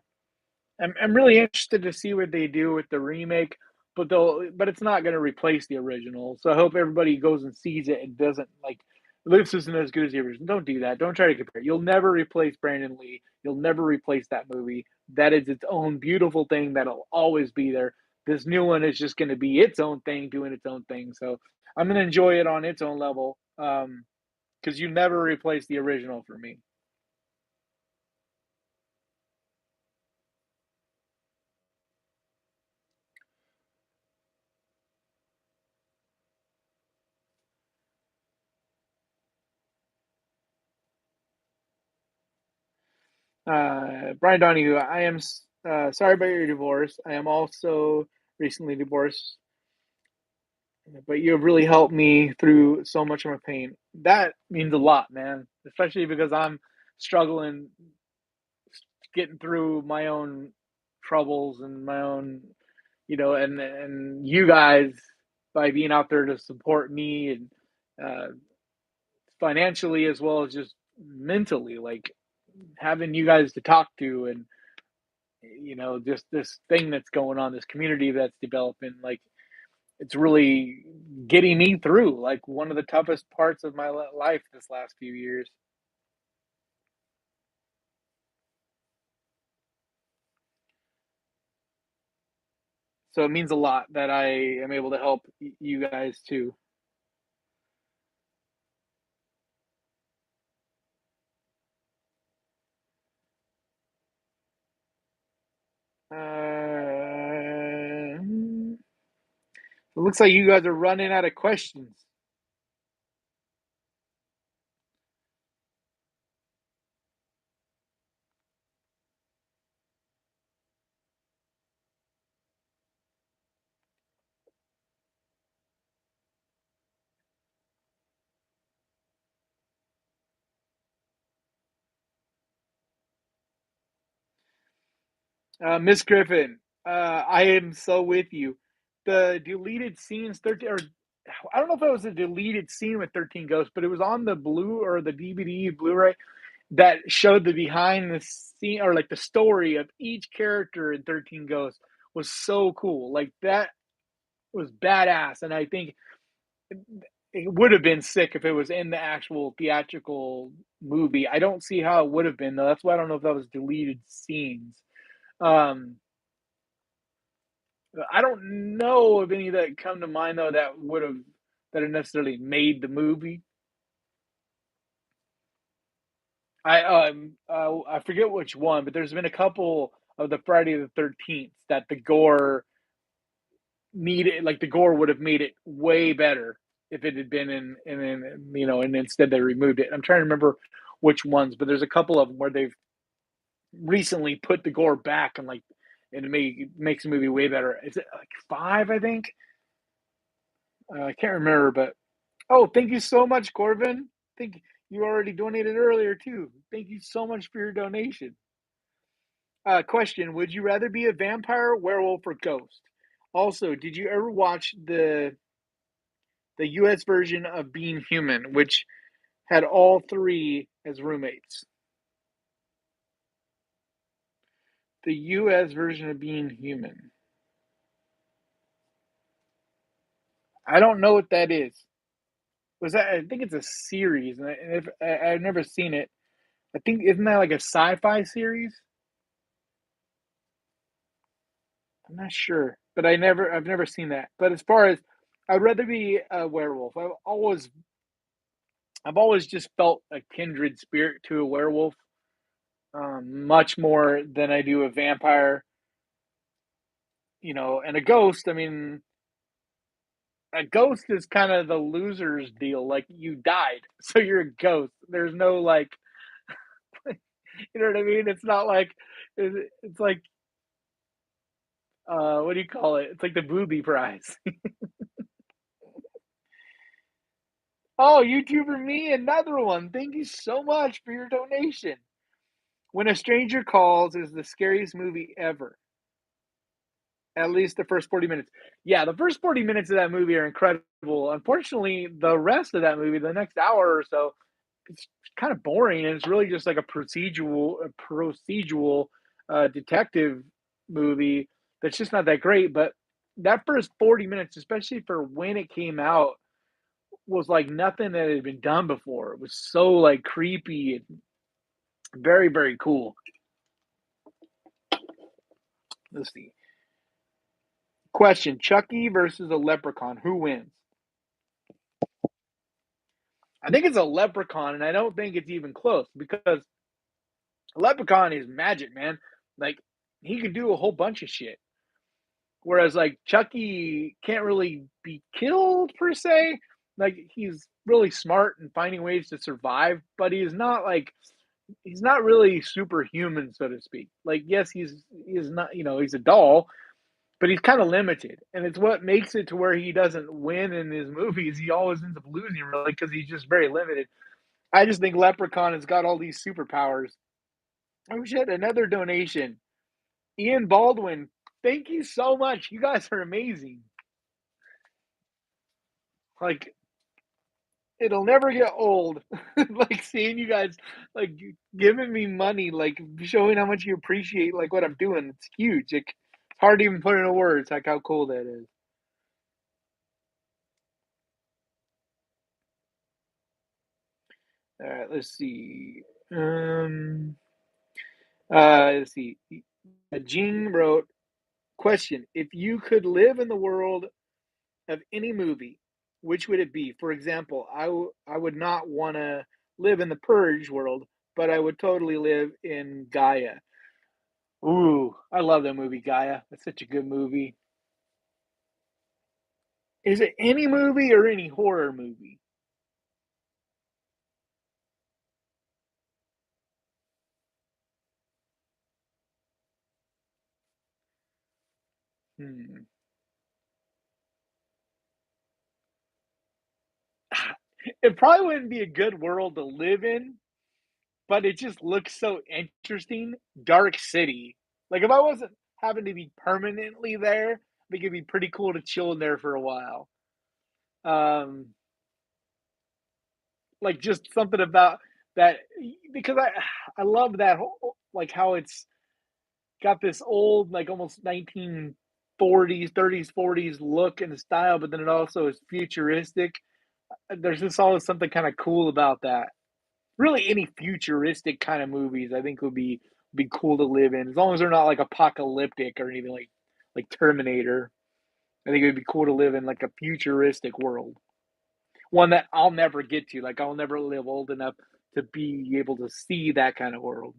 I'm really interested to see what they do with the remake, but it's not going to replace the original. So I hope everybody goes and sees it and doesn't like this isn't as good as the original. Don't do that. Don't try to compare. You'll never replace Brandon Lee. You'll never replace that movie. That is its own beautiful thing that'll always be there. This new one is just going to be its own thing, doing its own thing. So I'm going to enjoy it on its own level because you never replace the original for me. Brian Donahue, I am sorry about your divorce. I am also recently divorced, but you have really helped me through so much of my pain. That means a lot, man, especially because I'm struggling getting through my own troubles and my own, and you guys by being out there to support me and uh, financially as well as just mentally, like having you guys to talk to and just this thing that's going on, this community that's developing, like it's really getting me through like one of the toughest parts of my life this last few years. So it means a lot that I am able to help you guys too. It looks like you guys are running out of questions. Miss Griffin, I am so with you. The deleted scenes 13, or I don't know if it was a deleted scene with 13 Ghosts, but it was on the blue or the DVD Blu-ray that showed the behind the scene or like the story of each character in 13 Ghosts was so cool. Like that was badass. And I think it would have been sick if it was in the actual theatrical movie. I don't see how it would have been though. That's why I don't know if that was deleted scenes. Um, I don't know of any that come to mind though that would have that have necessarily made the movie. I forget which one, but there's been a couple of the Friday the 13th that the gore needed, like the gore would have made it way better if it had been and instead they removed it. I'm trying to remember which ones, but there's a couple of them where they've recently put the gore back and like it makes the movie way better. Is it like five? I think I can't remember, but oh, thank you so much, Corvin. I think you already donated earlier too. Thank you so much for your donation. Question: would you rather be a vampire, werewolf, or ghost? Also, did you ever watch the U.S. version of Being Human, which had all three as roommates? The U.S. version of Being Human. I don't know what that is. Was that? I think it's a series, and I've never seen it. I think isn't that like a sci-fi series? I'm not sure, but I've never seen that. But as far as I'd rather be a werewolf. I've always just felt a kindred spirit to a werewolf, much more than I do a vampire. and a ghost, I mean, a ghost is kind of the loser's deal. Like you died, so you're a ghost. There's no like, you know what I mean? It's not like it's like what do you call it? It's like the booby prize. Oh, YouTuber me, another one. Thank you so much for your donation. When a Stranger Calls is the scariest movie ever. At least the first 40 minutes. Yeah, the first 40 minutes of that movie are incredible. Unfortunately, the rest of that movie, the next hour or so, it's kind of boring, and it's really just like a procedural detective movie that's just not that great. But that first 40 minutes, especially for when it came out, was like nothing that had been done before. It was so like creepy and very, very cool. Let's see. Question: Chucky versus a leprechaun. Who wins? I think it's a leprechaun, and I don't think it's even close because leprechaun is magic, man. Like he can do a whole bunch of shit. Whereas like Chucky can't really be killed per se. Like he's really smart and finding ways to survive, but he's not really superhuman, so to speak. Like yes, he's not, he's a doll, but he's kind of limited, and it's what makes it to where he doesn't win in his movies. He always ends up losing, really, because he's just very limited. I just think Leprechaun has got all these superpowers. Oh shit, another donation. Ian Baldwin, thank you so much. You guys are amazing. Like, it'll never get old. Like seeing you guys like giving me money, like showing how much you appreciate like what I'm doing. It's huge. Like, it's hard to even put into words like how cool that is. All right, let's see. Um let's see. Jean wrote, question: if you could live in the world of any movie, which would it be? For example, I would not want to live in the Purge world, but I would totally live in Gaia. Ooh, I love that movie, Gaia. That's such a good movie. Is it any movie or any horror movie? Hmm. It probably wouldn't be a good world to live in, but it just looks so interesting. Dark City. Like if I wasn't having to be permanently there, I think it'd be pretty cool to chill in there for a while. Um, like just something about that because I love that whole like how it's got this old like almost 1940s, 30s, 40s look and style, but then it also is futuristic. There's just always something kind of cool about that. Really, any futuristic kind of movies I think would be cool to live in, as long as they're not like apocalyptic or anything like Terminator. I think it would be cool to live in like a futuristic world, one that I'll never get to. Like I'll never live old enough to be able to see that kind of world.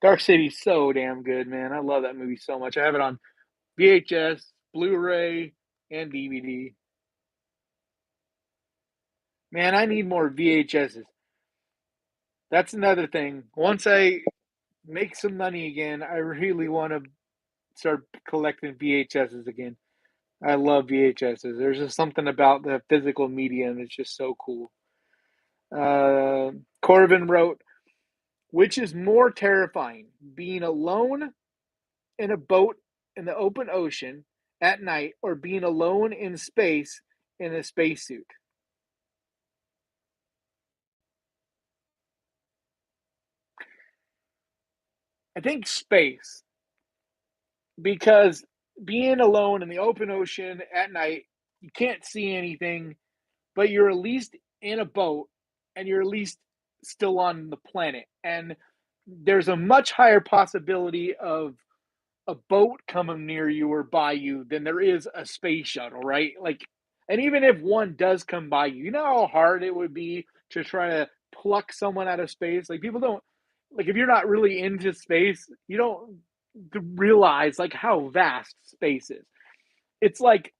Dark City's so damn good, man. I love that movie so much. I have it on VHS, Blu-ray, and DVD. Man, I need more VHSs. That's another thing. Once I make some money again, I really want to start collecting VHSs again. I love VHSs. There's just something about the physical medium that's just so cool. Corvin wrote, which is more terrifying, being alone in a boat in the open ocean at night or being alone in space in a spacesuit? I think space, because being alone in the open ocean at night, you can't see anything, but you're at least in a boat and you're at least still on the planet. And there's a much higher possibility of a boat coming near you or by you than there is a space shuttle, right? Like, and even if one does come by you, you know how hard it would be to try to pluck someone out of space? Like, people don't, like, if you're not really into space, you don't. to realize like how vast space is. It's like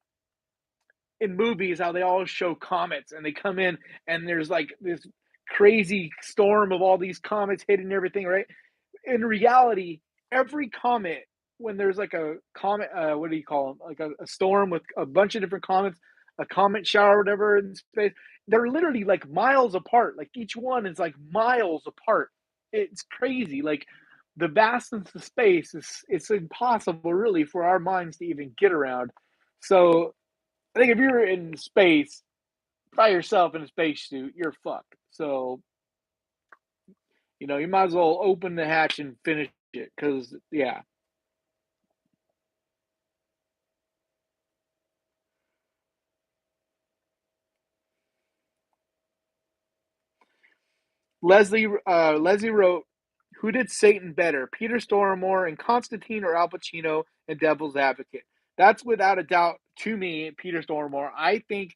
in movies how they always show comets and they come in and there's like this crazy storm of all these comets hitting everything, right? In reality, every comet, when there's like a comet, what do you call them? Like a storm with a bunch of different comets, a comet shower, whatever in space, they're literally like miles apart. Like each one is like miles apart. It's crazy. Like the vastness of space is it's impossible really for our minds to even get around. So I think if you're in space by yourself in a spacesuit, you're fucked. So you might as well open the hatch and finish it because yeah. Leslie wrote, "Who did Satan better, Peter Stormare and Constantine, or Al Pacino and Devil's Advocate?" That's without a doubt to me, Peter Stormare. I think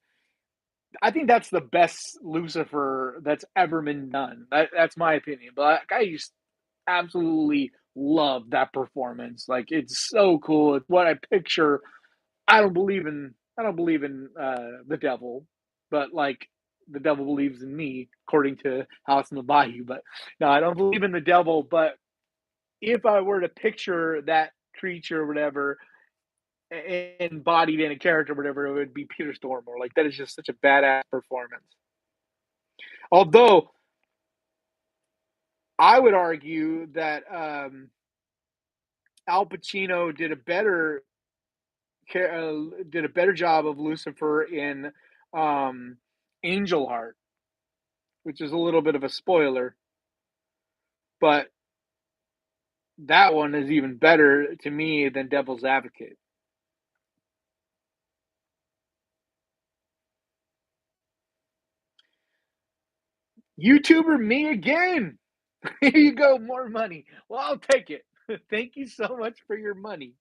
that's the best Lucifer that's ever been done. That's my opinion. But I just absolutely love that performance. Like it's so cool. It's what I picture. I don't believe in the devil, but like the devil believes in me, according to House in the Bayou. But no, I don't believe in the devil. But if I were to picture that creature or whatever embodied in a character or whatever, it would be Peter Stormare. Like that is just such a badass performance. Although I would argue that Al Pacino did a better job of Lucifer in um, Angel Heart, which is a little bit of a spoiler, but that one is even better to me than Devil's Advocate. YouTuber me again. Here you go, more money. Well, I'll take it. Thank you so much for your money.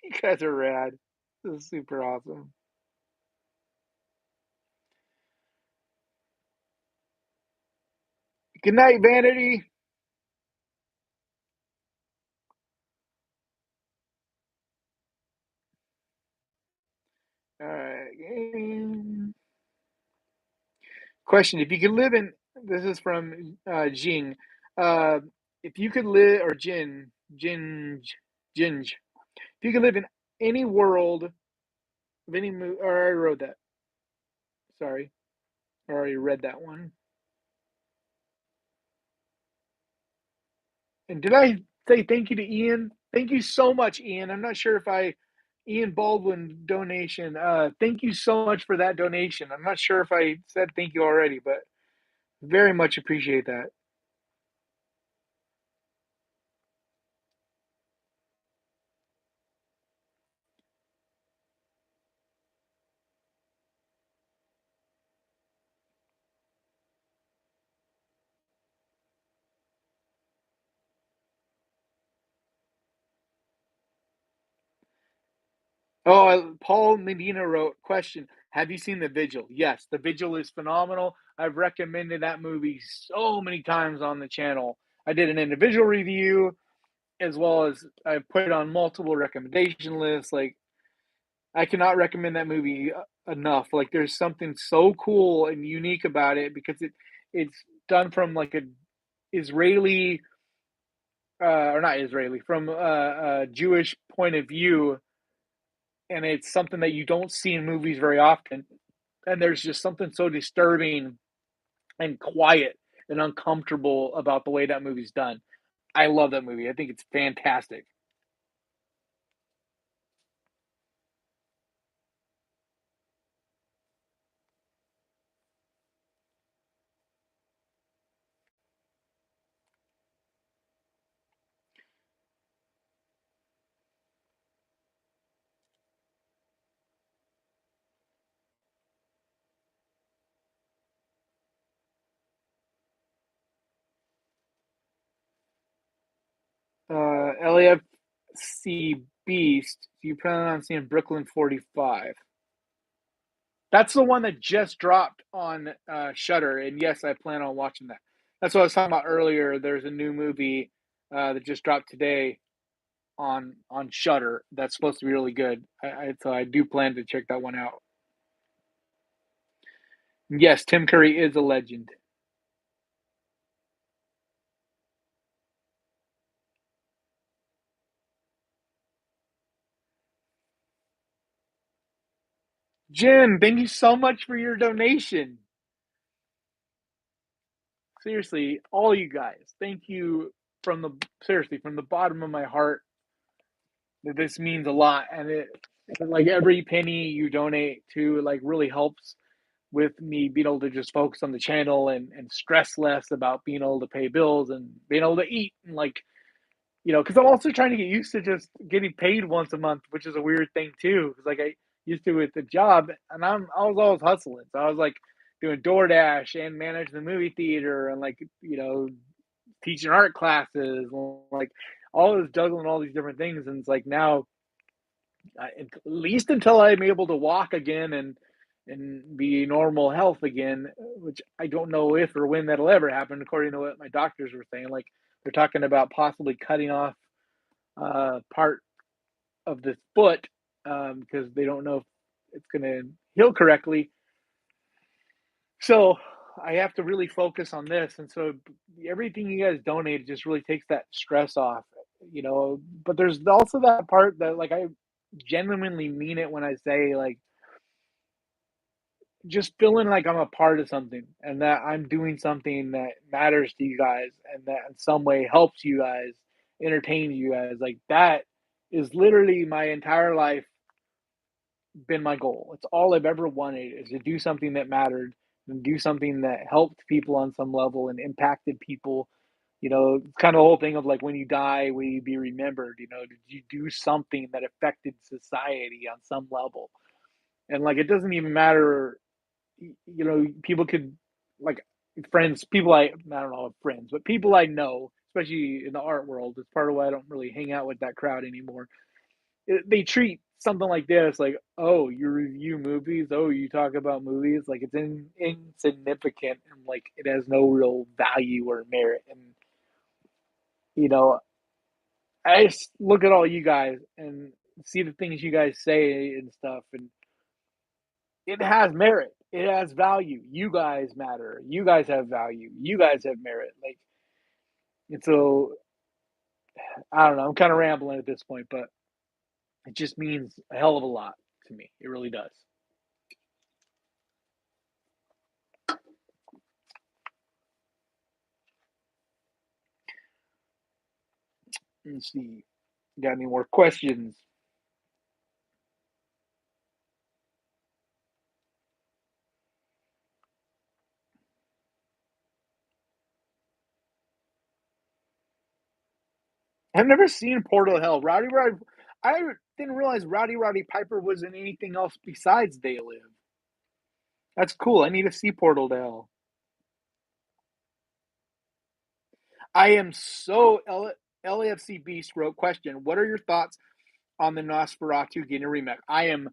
You guys are rad. This is super awesome. Good night, Vanity. All right. Question: If you could live in, this is from Jing. Uh, if you could live, or Jinj, if you could live in any world of any movie, or I already wrote that. Sorry, I already read that one. And did I say thank you to Ian? Thank you so much, Ian. I'm not sure if Ian Baldwin donation. Thank you so much for that donation. I'm not sure if I said thank you already, but very much appreciate that. Oh, Paul Medina wrote, question: Have you seen The Vigil? Yes, The Vigil is phenomenal. I've recommended that movie so many times on the channel. I did an individual review as well as I put it on multiple recommendation lists. Like, I cannot recommend that movie enough. Like, there's something so cool and unique about it because it's done from like a Israeli, or not Israeli, from a Jewish point of view, and it's something that you don't see in movies very often. And there's just something so disturbing and quiet and uncomfortable about the way that movie's done. I love that movie. I think it's fantastic. LAFC Beast. Do you plan on seeing Brooklyn 45? That's the one that just dropped on Shutter, and yes, I plan on watching that. That's what I was talking about earlier. There's a new movie. that just dropped today on Shutter. That's supposed to be really good. So I do plan to check that one out. Yes, Tim Curry is a legend. Jen, thank you so much for your donation. Seriously, all you guys, thank you from the seriously from the bottom of my heart. That this means a lot, and it like every penny you donate to like really helps with me being able to just focus on the channel and stress less about being able to pay bills and being able to eat and like because I'm also trying to get used to just getting paid once a month, which is a weird thing too. Because like I used to with the job, and I was always hustling, so I was like doing DoorDash and managing the movie theater and like teaching art classes, like all this juggling all these different things, and it's like now, at least until I'm able to walk again and be normal health again, which I don't know if or when that'll ever happen, according to what my doctors were saying. Like they're talking about possibly cutting off part of the foot because they don't know if it's going to heal correctly. So I have to really focus on this, and so everything you guys donate just really takes that stress off, But there's also that part that like I genuinely mean it when I say like just feeling like I'm a part of something and that I'm doing something that matters to you guys and that in some way helps you guys, entertains you guys. Like that is literally my entire life been my goal. It's all I've ever wanted is to do something that mattered and do something that helped people on some level and impacted people. It's kind of the whole thing of like when you die, will you be remembered? Did you do something that affected society on some level? And like it doesn't even matter, people could like friends, people I don't know friends, but people I know, especially in the art world, it's part of why I don't really hang out with that crowd anymore. They treat something like this like, oh, you review movies, oh, you talk about movies, like it's insignificant and like it has no real value or merit. And you know, I just look at all you guys and see the things you guys say and stuff, and it has merit. It has value. You guys matter. You guys have value. You guys have merit. Like, and so I don't know. I'm kind of rambling at this point, but it just means a hell of a lot to me. It really does. Let's see. Got any more questions? I've never seen Portal to Hell. Rowdy Roddy. I didn't realize Rowdy Roddy Piper was in anything else besides They Live. That's cool. I need to see Portal to Hell. I am so LAFC Beast wrote question. What are your thoughts on the Nosferatu getting a remake? I am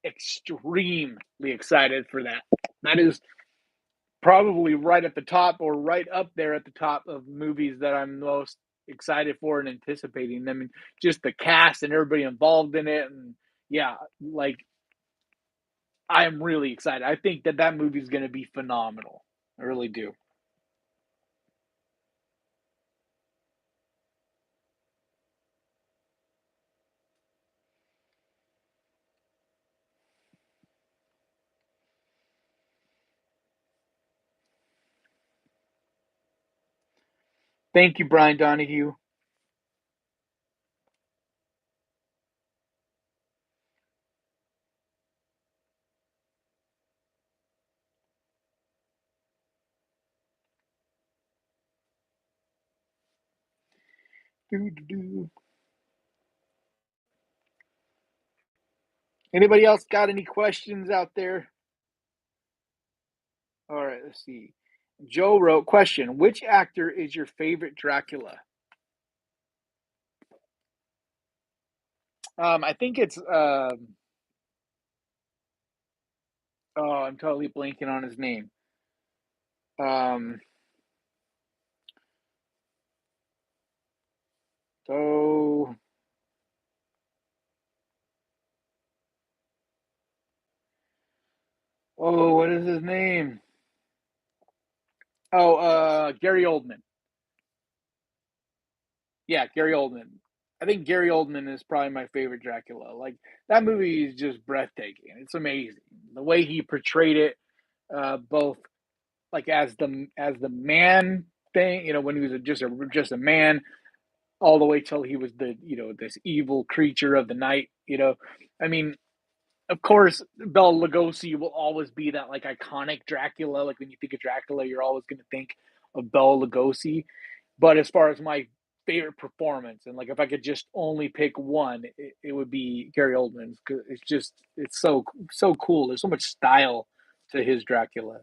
extremely excited for that. That is probably right at the top or right up there at the top of movies that I'm most excited for and anticipating. I mean, just the cast and everybody involved in it. And yeah, like I am really excited. I think that movie is going to be phenomenal. I really do. Thank you, Brian Donahue. Doo-doo-doo. Anybody else got any questions out there? All right, let's see. Joe wrote question: which actor is your favorite Dracula? I think it's oh, I'm totally blanking on his name. Um, So, oh, what is his name? Oh, Gary Oldman. Yeah, Gary Oldman. I think Gary Oldman is probably my favorite Dracula. Like that movie is just breathtaking. It's amazing the way he portrayed it, both like as the man thing, when he was just a man, all the way till he was this evil creature of the night. I mean, of course, Bela Lugosi will always be that like iconic Dracula. Like when you think of Dracula, you're always going to think of Bela Lugosi. But as far as my favorite performance, and like if I could just only pick one, it would be Gary Oldman's. 'Cause it's so cool. There's so much style to his Dracula.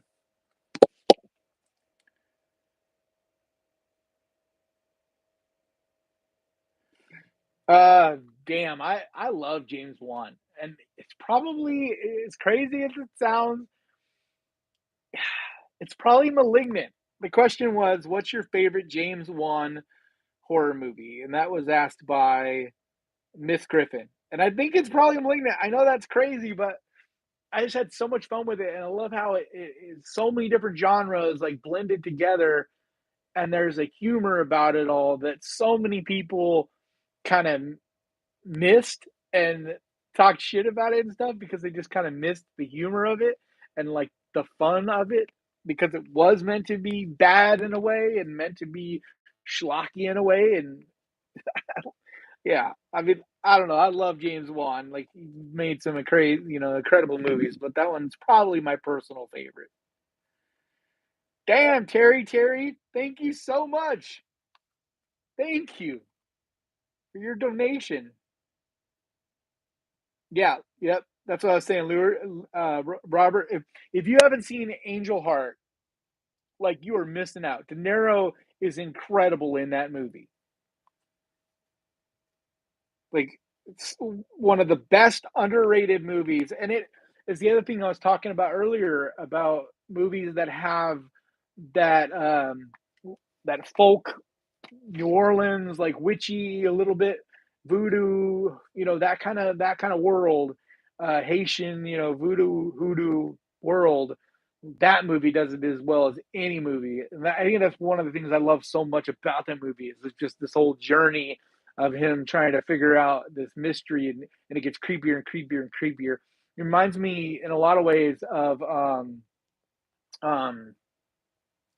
Uh, damn, I love James Wan, and it's crazy as it sounds. It's probably Malignant. The question was, what's your favorite James Wan horror movie? And that was asked by Miss Griffin. And I think it's probably Malignant. I know that's crazy, but I just had so much fun with it, and I love how it's so many different genres like blended together, and there's a humor about it all that so many people kind of missed and talked shit about it and stuff because they just kind of missed the humor of it and like the fun of it because it was meant to be bad in a way and meant to be schlocky in a way. And yeah, I mean, I don't know. I love James Wan. Like he made some crazy, incredible movies, but that one's probably my personal favorite. Damn, Terry, thank you so much. Thank you for your donation. Yeah, yep. That's what I was saying, Lure. Robert, if you haven't seen Angel Heart, like you are missing out. De Niro is incredible in that movie. Like it's one of the best underrated movies, and it is the other thing I was talking about earlier about movies that have that that folk New Orleans, like witchy, a little bit voodoo, that kind of world, Haitian, voodoo hoodoo world. That movie does it as well as any movie. And I think that's one of the things I love so much about that movie is it's just this whole journey of him trying to figure out this mystery, and it gets creepier and creepier and creepier. It reminds me in a lot of ways of um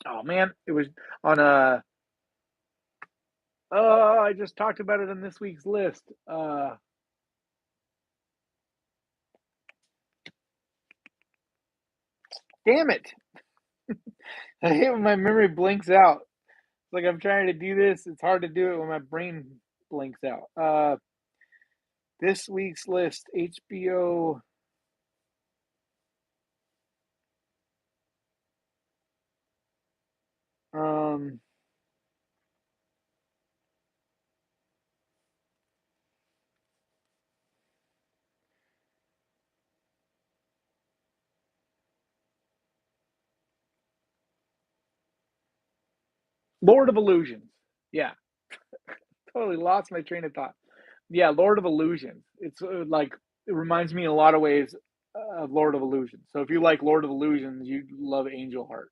oh man, it was on a oh, I just talked about it on this week's list. Damn it. I hate when my memory blinks out. It's like I'm trying to do this. It's hard to do it when my brain blinks out. This week's list, HBO, um, Lord of Illusions. Yeah, totally lost my train of thought. Yeah, Lord of Illusions. It's like it reminds me in a lot of ways of Lord of Illusions. So if you like Lord of Illusions, you love Angel Heart.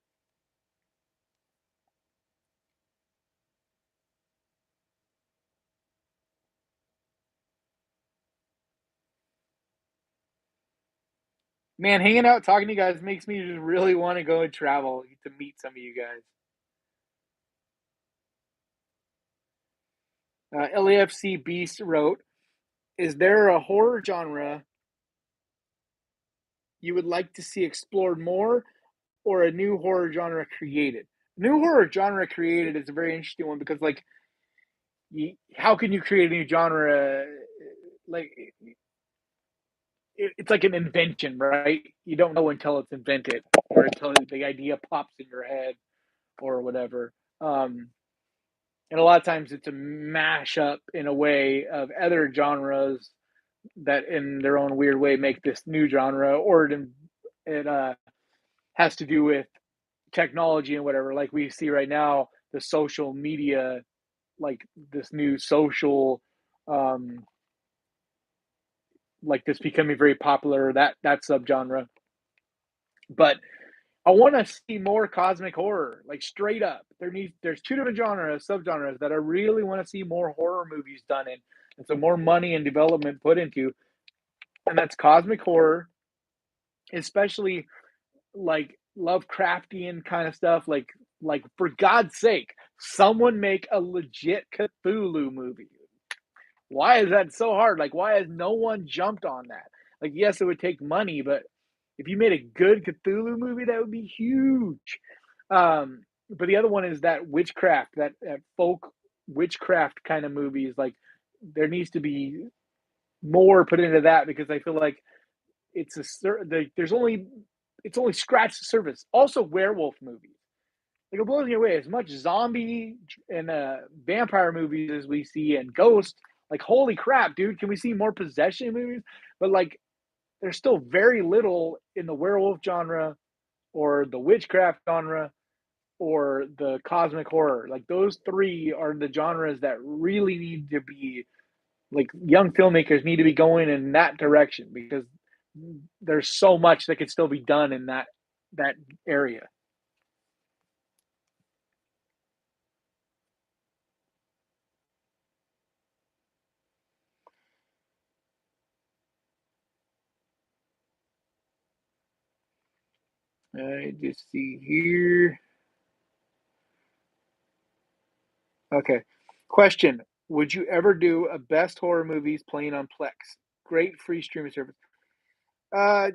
Man, hanging out talking to you guys makes me just really want to go and travel to meet some of you guys. LAFC Beast wrote, "Is there a horror genre you would like to see explored more, or a new horror genre created?" New horror genre created is a very interesting one because, like, how can you create a new genre? Like, it's like an invention, right? You don't know until it's invented or until the idea pops in your head or whatever. Um, and a lot of times it's a mashup in a way of other genres that in their own weird way make this new genre, or it has to do with technology and whatever, like we see right now, the social media like this new social, um, like this becoming very popular, that subgenre. But I want to see more cosmic horror, like straight up. There's two different genres, subgenres that I really want to see more horror movies done in, and so more money and development put into, and that's cosmic horror, especially like Lovecraftian kind of stuff. Like for God's sake, someone make a legit Cthulhu movie. Why is that so hard? Like, why has no one jumped on that? Like, yes, it would take money, but if you made a good Cthulhu movie, that would be huge. But the other one is that witchcraft, that folk witchcraft kind of movies. Like, there needs to be more put into that because I feel like it's there's only it's only scratched the surface. Also, werewolf movies. Like it blows me away. As much zombie and vampire movies as we see and ghost, like holy crap, dude, can we see more possession movies? But like there's still very little in the werewolf genre or the witchcraft genre or the cosmic horror. Like those three are the genres that really need to be like young filmmakers need to be going in that direction because there's so much that could still be done in that area. I just see here. Okay. Question. Would you ever do a best horror movies playing on Plex? Great free streaming service.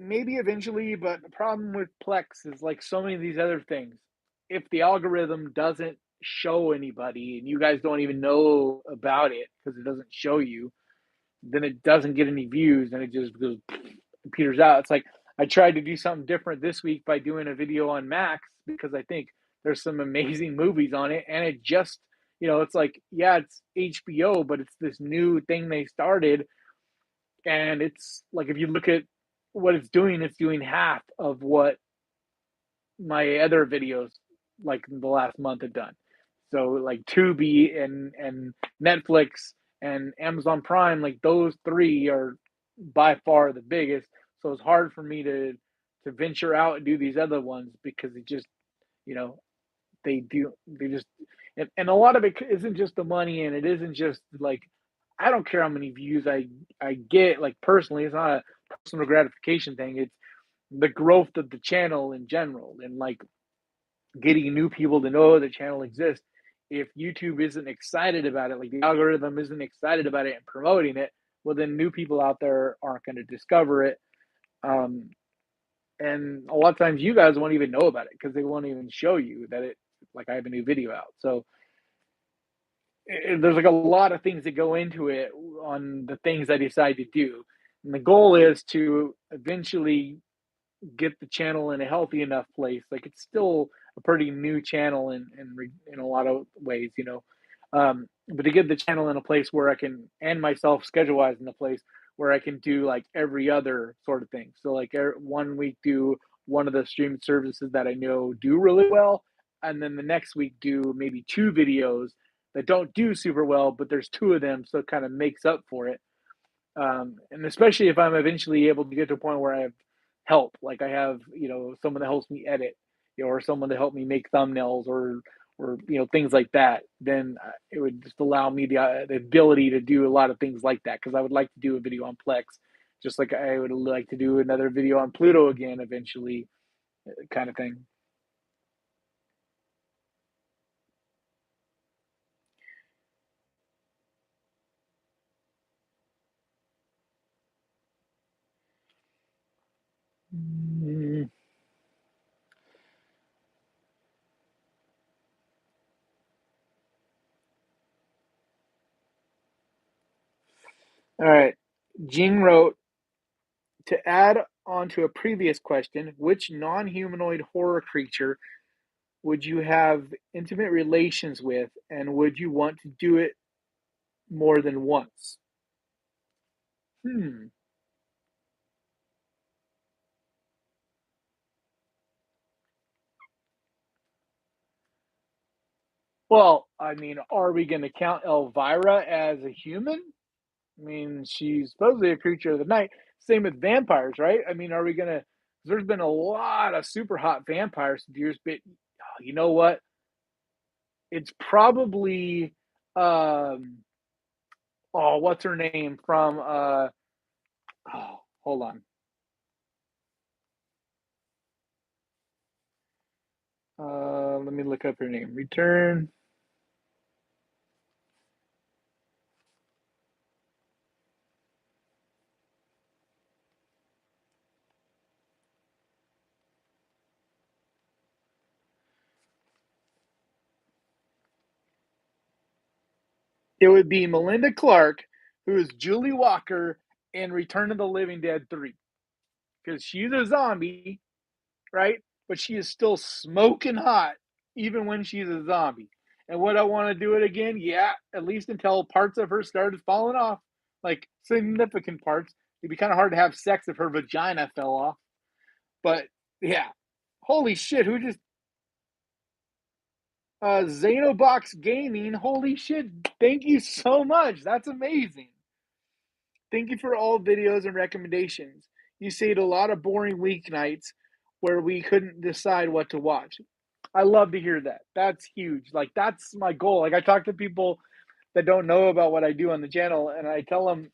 Maybe eventually, but the problem with Plex is like so many of these other things. If the algorithm doesn't show anybody and you guys don't even know about it because it doesn't show you, then it doesn't get any views and it just goes peters out. It's like I tried to do something different this week by doing a video on Max because I think there's some amazing movies on it, and it just it's like yeah, it's HBO, but it's this new thing they started, and it's like if you look at what it's doing half of what my other videos like the last month have done. So like Tubi and Netflix and Amazon Prime, like those three are by far the biggest. So it's hard for me to venture out and do these other ones because it just you know they just and a lot of it isn't just the money and it isn't just like I don't care how many views I get like personally. It's not a personal gratification thing. It's the growth of the channel in general and like getting new people to know the channel exists. If YouTube isn't excited about it, like the algorithm isn't excited about it and promoting it, well, then new people out there aren't going to discover it. Um, and a lot of times you guys won't even know about it because they won't even show you that it, like I have a new video out. So there's like a lot of things that go into it on the things I decide to do. And the goal is to eventually get the channel in a healthy enough place. Like it's still a pretty new channel in a lot of ways, but to get the channel in a place where I can and myself schedule wise in a place where I can do like every other sort of thing. So like 1 week do one of the stream services that I know do really well, and then the next week do maybe two videos that don't do super well, but there's two of them, so it kind of makes up for it. And especially if I'm eventually able to get to a point where I have help, like I have, someone that helps me edit, or someone to help me make thumbnails or things like that, then it would just allow me the ability to do a lot of things like that because I would like to do a video on Plex, just like I would like to do another video on Pluto again eventually, kind of thing. Mm. All right. Jing wrote to add on to a previous question, which non-humanoid horror creature would you have intimate relations with, and would you want to do it more than once? Hmm. Well, I mean, are we gonna count Elvira as a human? I mean, she's supposedly a creature of the night. Same with vampires, right? I mean, are we gonna? There's been a lot of super hot vampires through the years, but you know what? It's probably oh, what's her name from oh, hold on. Let me look up her name. Return. It would be Melinda Clark, who is Julie Walker in Return of the Living Dead 3. Because she's a zombie, right? But she is still smoking hot, even when she's a zombie. And would I want to do it again? Yeah, at least until parts of her started falling off, like significant parts. It'd be kind of hard to have sex if her vagina fell off. But yeah, holy shit, who just Xenobox Gaming? Holy shit, thank you so much. That's amazing. Thank you for all videos and recommendations. You saved a lot of boring weeknights where we couldn't decide what to watch. I love to hear that. That's huge. Like that's my goal. Like I talk to people that don't know about what I do on the channel and I tell them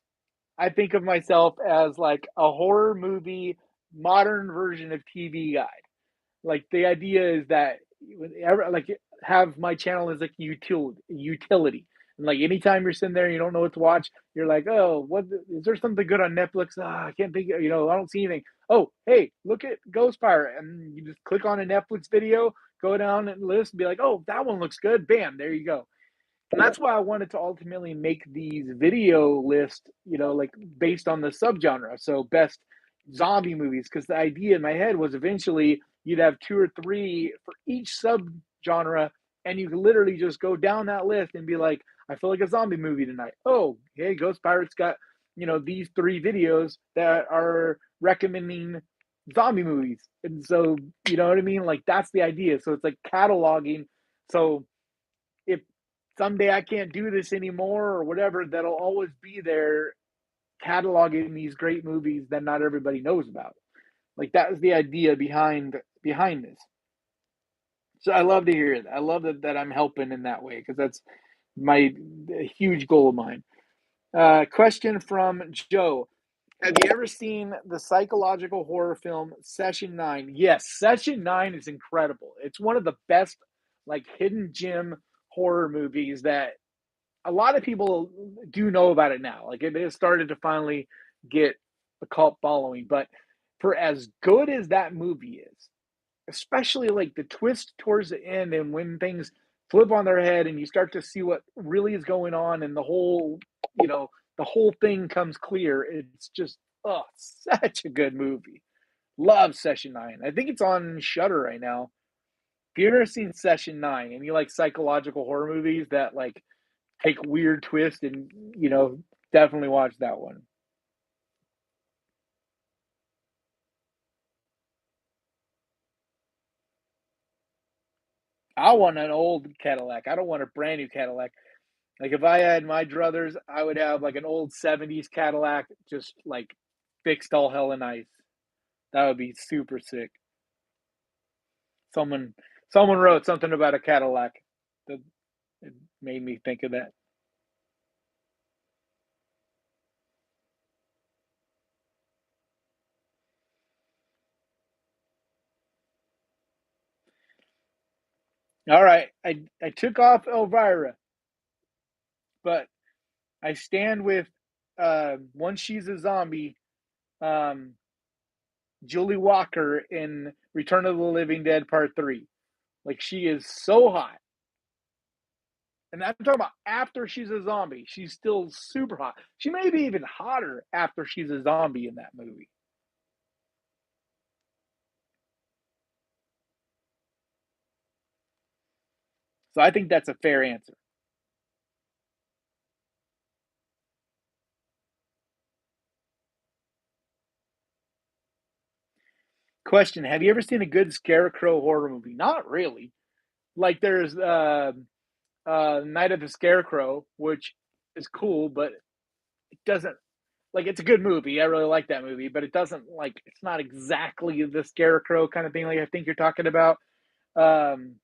I think of myself as like a horror movie modern version of TV guide. Like the idea is that like have my channel as like utility. And like anytime you're sitting there and you don't know what to watch, you're like, oh, what is there something good on Netflix? I can't think. I don't see anything. Oh, hey, look at Ghost Pirate, and you just click on a Netflix video, go down and list, and be like, oh, that one looks good. Bam, there you go. And that's why I wanted to ultimately make these video lists, like based on the subgenre. So best zombie movies, because the idea in my head was eventually you'd have two or three for each subgenre, and you could literally just go down that list and be like, I feel like a zombie movie tonight. Oh, hey, Ghost Pirates got these three videos that are recommending zombie movies, and so you know what I mean. Like that's the idea. So it's like cataloging. So if someday I can't do this anymore or whatever, that'll always be there cataloging these great movies that not everybody knows about. Like that was the idea behind this. So I love to hear it. I love that I'm helping in that way because that's my a huge goal of mine. Question from Joe. Have you ever seen the psychological horror film Session 9? Yes, Session 9 is incredible. It's one of the best like hidden gem horror movies that a lot of people do know about it now. Like it has started to finally get a cult following. But for as good as that movie is, especially like the twist towards the end and when things flip on their head and you start to see what really is going on and you know, the whole thing comes clear. It's just such a good movie. Love Session 9. I think it's on Shutter right now. If you've ever seen Session 9 and you like psychological horror movies that like take weird twist and definitely watch that one. I want an old Cadillac. I don't want a brand new Cadillac. Like if I had my druthers, I would have like an old 70s Cadillac just like fixed all hell and nice. That would be super sick. Someone wrote something about a Cadillac that it made me think of that. All right, I took off Elvira, but I stand with once she's a zombie, um, Julie Walker in Return of the Living Dead Part 3. Like she is so hot. And I'm talking about after she's a zombie. She's still super hot. She may be even hotter after she's a zombie in that movie. So I think that's a fair answer. Question: have you ever seen a good scarecrow horror movie? Not really. Like there's Night of the Scarecrow, which is cool, but it doesn't like it's a good movie. I really like that movie, but it doesn't like it's not exactly the Scarecrow kind of thing like I think you're talking about. Um,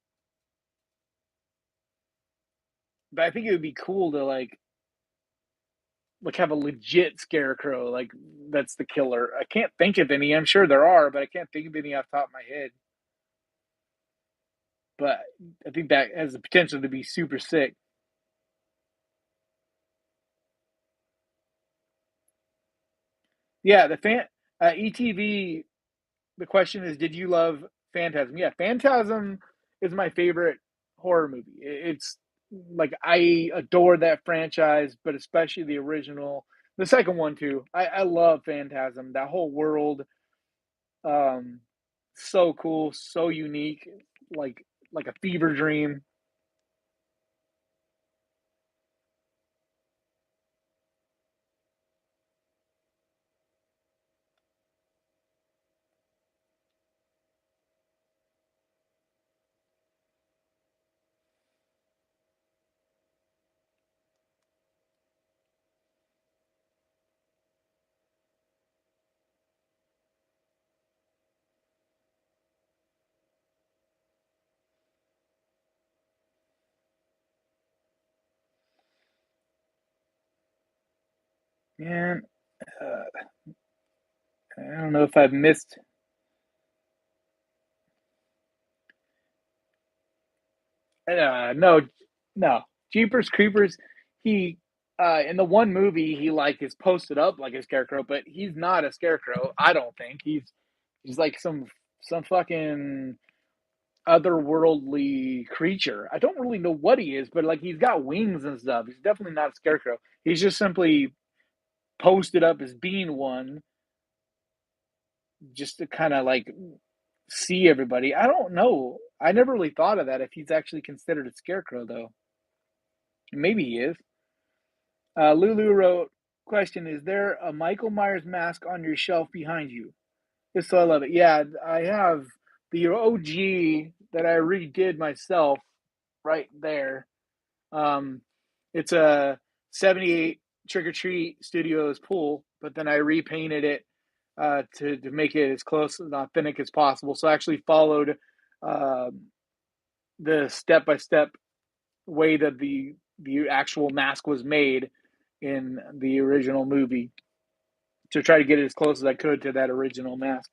but I think it would be cool to like have a legit Scarecrow like that's the killer. I can't think of any. I'm sure there are, but I can't think of any off the top of my head. But I think that has the potential to be super sick. Yeah, the ETV. The question is, did you love Phantasm? Yeah, Phantasm is my favorite horror movie. It's like I adore that franchise, but especially the original, the second one too. I love Phantasm. That whole world, um, so cool, so unique, like like a fever dream. Man, uh, I don't know if I've missed. No, no. Jeepers Creepers. He in the one movie he like is posted up like a scarecrow, but he's not a scarecrow. I don't think he's like some fucking otherworldly creature. I don't really know what he is, but like he's got wings and stuff. He's definitely not a scarecrow. He's just simply posted up as being one, just to kind of like see everybody. I don't know. I never really thought of that if he's actually considered a scarecrow though. Maybe he is. Lulu wrote, question, is there a Michael Myers mask on your shelf behind you? Yes, so I love it. Yeah, I have the OG that I redid myself right there. Um, it's a 78 Trick or Treat Studios pool, but then I repainted it to make it as close and authentic as possible. So I actually followed um the step by step way that the actual mask was made in the original movie to try to get it as close as I could to that original mask.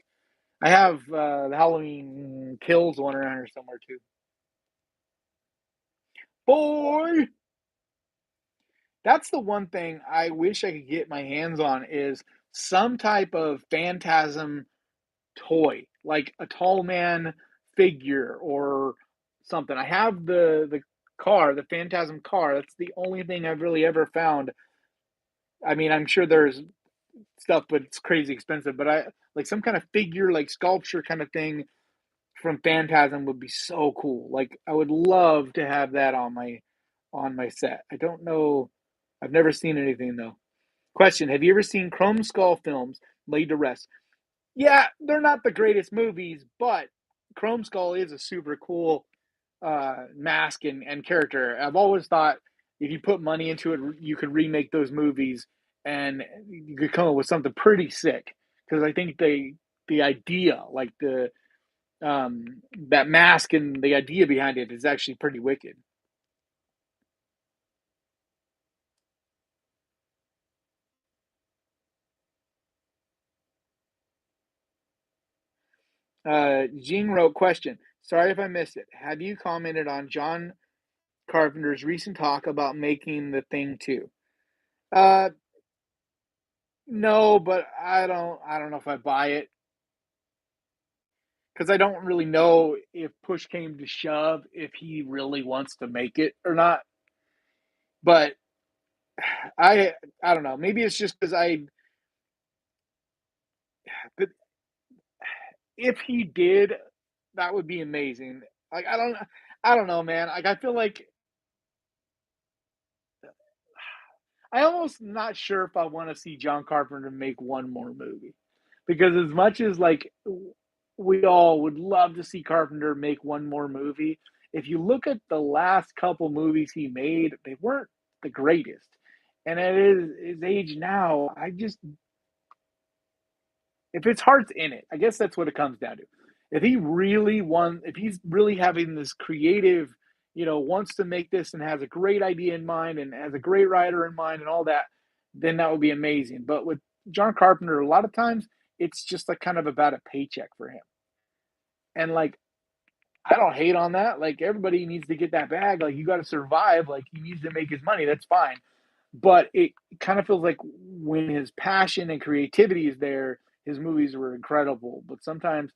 I have the Halloween Kills one around here somewhere too. Boy, that's the one thing I wish I could get my hands on is some type of Phantasm toy, like a tall man figure or something. I have the car, the Phantasm car. That's the only thing I've really ever found. I mean, I'm sure there's stuff, but it's crazy expensive. But I like some kind of figure, like sculpture kind of thing from Phantasm would be so cool. Like I would love to have that on my set. I don't know. I've never seen anything though. Question: have you ever seen Chrome Skull films laid to rest? Yeah, they're not the greatest movies, but Chrome Skull is a super cool mask and character. I've always thought if you put money into it, you could remake those movies and you could come up with something pretty sick. Because I think the idea, like the that mask and the idea behind it is actually pretty wicked. Jean wrote question. Sorry if I missed it. Have you commented on John Carpenter's recent talk about making the thing too? Uh, no, but I don't know if I buy it because I don't really know if push came to shove if he really wants to make it or not. But I don't know. Maybe it's just because I if he did, that would be amazing. Like I don't know, man. Like I feel like I almost not sure if I want to see John Carpenter make one more movie because as much as like we all would love to see Carpenter make one more movie, if you look at the last couple movies he made, they weren't the greatest. And at his age now, if his heart's in it, I guess that's what it comes down to. If he's really having this creative, wants to make this and has a great idea in mind and has a great writer in mind and all that, then that would be amazing. But with John Carpenter, a lot of times it's just like kind of about a paycheck for him. And like, I don't hate on that. Like, everybody needs to get that bag. Like, you got to survive. Like, he needs to make his money. That's fine. But it kind of feels like when his passion and creativity is there, his movies were incredible. But sometimes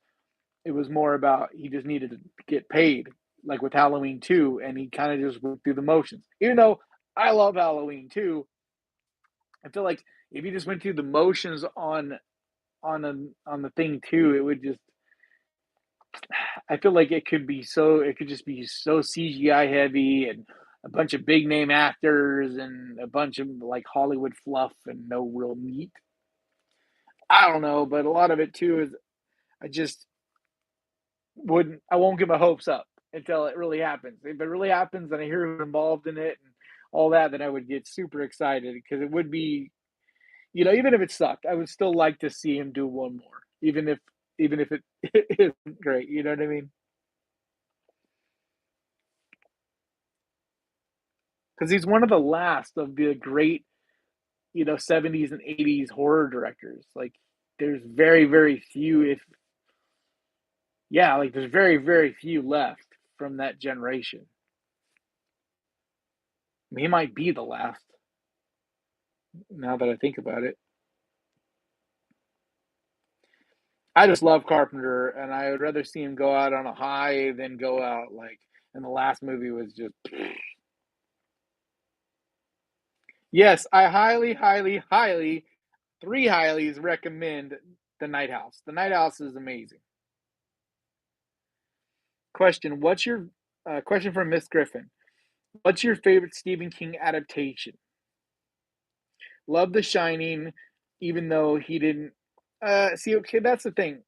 it was more about he just needed to get paid, like with Halloween 2, and he kind of just went through the motions. Even though I love Halloween 2, I feel like if he just went through the motions on the thing too, it would just I feel like it could just be so CGI heavy and a bunch of big name actors and a bunch of like Hollywood fluff and no real meat. I don't know, but a lot of it too is I just I won't get my hopes up until it really happens. If it really happens and I hear who's involved in it and all that, then I would get super excited because it would be, even if it sucked, I would still like to see him do one more, even if it isn't great. You know what I mean? Because he's one of the last of the great, 70s and 80s horror directors. Like, there's very, very few, if yeah, like there's very, very few left from that generation. I mean, he might be the last now that I think about it. I just love Carpenter, and I would rather see him go out on a high than go out like. And the last movie was just. Yes, I highly, highly, highly, three highlies recommend The Night House. The Night House is amazing. Question from Miss Griffin? What's your favorite Stephen King adaptation? Love The Shining, even though he didn't. See, okay, that's the thing.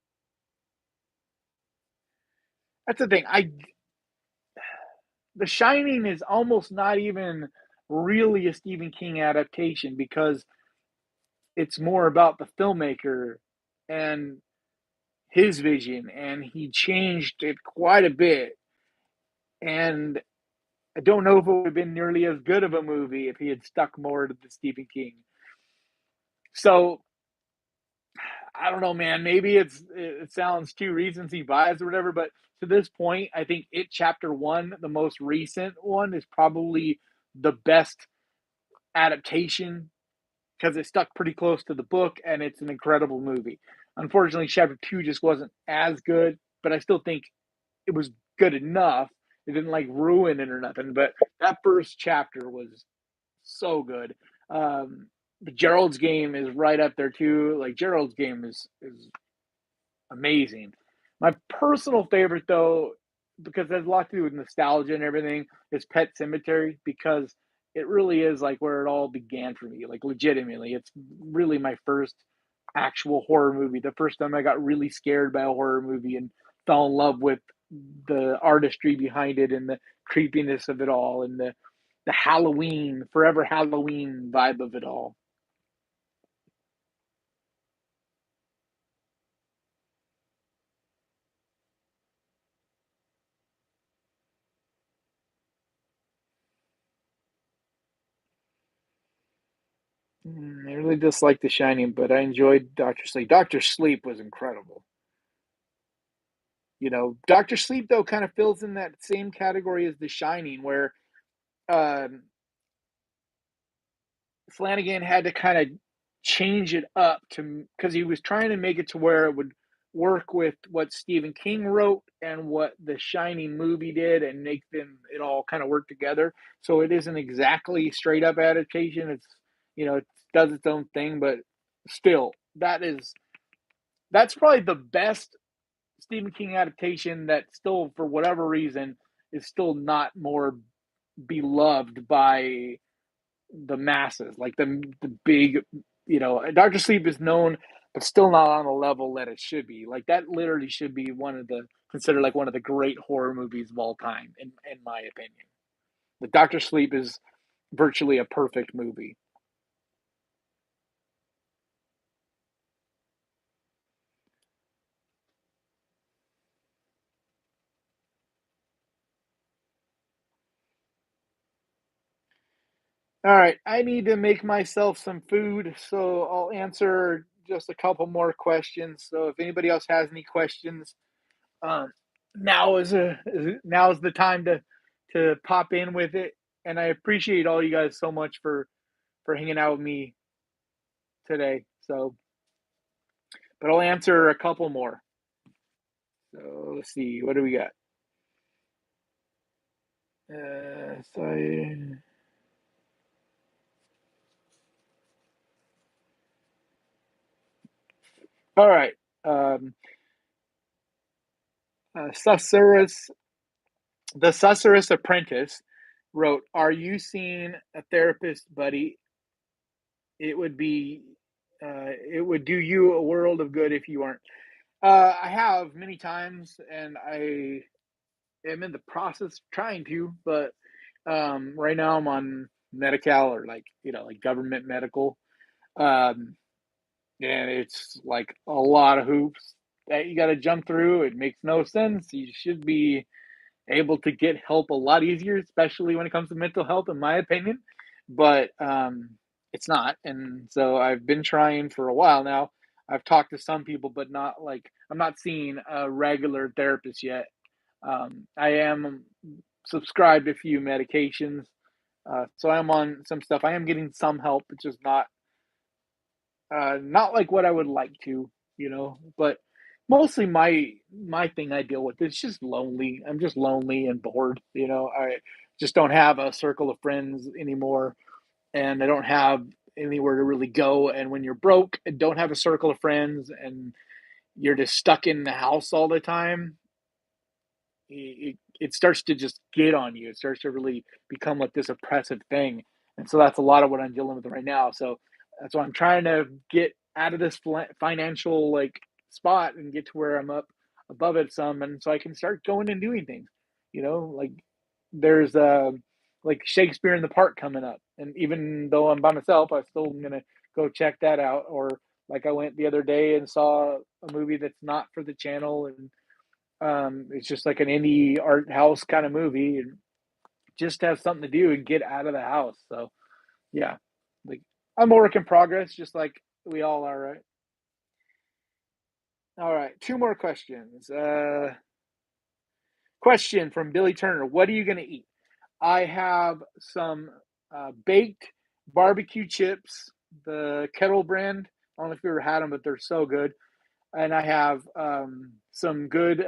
That's the thing. The Shining is almost not even really a Stephen King adaptation because it's more about the filmmaker and his vision, and he changed it quite a bit. And I don't know if it would have been nearly as good of a movie if he had stuck more to the Stephen King. So I don't know, man. Maybe it sounds too recency biased or whatever, but to this point, I think It Chapter One, the most recent one, is probably the best adaptation because it stuck pretty close to the book and it's an incredible movie. Unfortunately, Chapter Two just wasn't as good, but I still think it was good enough. It didn't like ruin it or nothing, but that first chapter was so good. But Gerald's Game is right up there too. Like, Gerald's Game is amazing. My personal favorite, though, because it has a lot to do with nostalgia and everything, is Pet Cemetery because it really is like where it all began for me. Like, legitimately, it's really my first actual horror movie. The first time I got really scared by a horror movie and fell in love with the artistry behind it and the creepiness of it all and the Halloween, forever Halloween vibe of it all. I really disliked The Shining, but I enjoyed Doctor Sleep. Doctor Sleep was incredible. Doctor Sleep though kind of fills in that same category as The Shining, where um, Flanagan had to kind of change it up to because he was trying to make it to where it would work with what Stephen King wrote and what the Shining movie did, and make them it all kind of work together. So it isn't exactly straight up adaptation. It does its own thing, but still, that's probably the best Stephen King adaptation that still, for whatever reason, is still not more beloved by the masses, like the big, Doctor Sleep is known, but still not on the level that it should be. Like, that literally should be one of the considered like one of the great horror movies of all time, in my opinion. The Doctor Sleep is virtually a perfect movie. All right, I need to make myself some food, so I'll answer just a couple more questions. So if anybody else has any questions, um, now is the time to pop in with it. And I appreciate all you guys so much for hanging out with me today. So, but I'll answer a couple more. So let's see, what do we got? So all right. Um, Susurrus, the Susurrus Apprentice wrote, "Are you seeing a therapist, buddy? It would be, it would do you a world of good if you aren't." I have many times, and I am in the process of trying to, but right now I'm on Medi-Cal, or like like government medical, um, and it's like a lot of hoops that you got to jump through. It makes no sense. You should be able to get help a lot easier, especially when it comes to mental health, in my opinion. But it's not, and so I've been trying for a while now. I've talked to some people, but not like I'm not seeing a regular therapist yet. I am subscribed to a few medications, so I'm on some stuff. I am getting some help. It's just not like what I would like to, But mostly my thing I deal with is just lonely. I'm just lonely and bored. I just don't have a circle of friends anymore, and I don't have anywhere to really go. And when you're broke and don't have a circle of friends, and you're just stuck in the house all the time, it starts to just get on you. It starts to really become like this oppressive thing. And so that's a lot of what I'm dealing with right now. So that's why I'm trying to get out of this financial like spot and get to where I'm up above it some, and so I can start going and doing things. Like there's like Shakespeare in the Park coming up, and even though I'm by myself, I still am gonna go check that out. Or like I went the other day and saw a movie that's not for the channel, and it's just like an indie art house kind of movie, and just have something to do and get out of the house. So yeah, like I'm a work in progress, just like we all are, right? All right, two more questions. Question from Billy Turner: what are you gonna eat? I have some baked barbecue chips, the Kettle brand. I don't know if you ever had them, but they're so good. And I have some good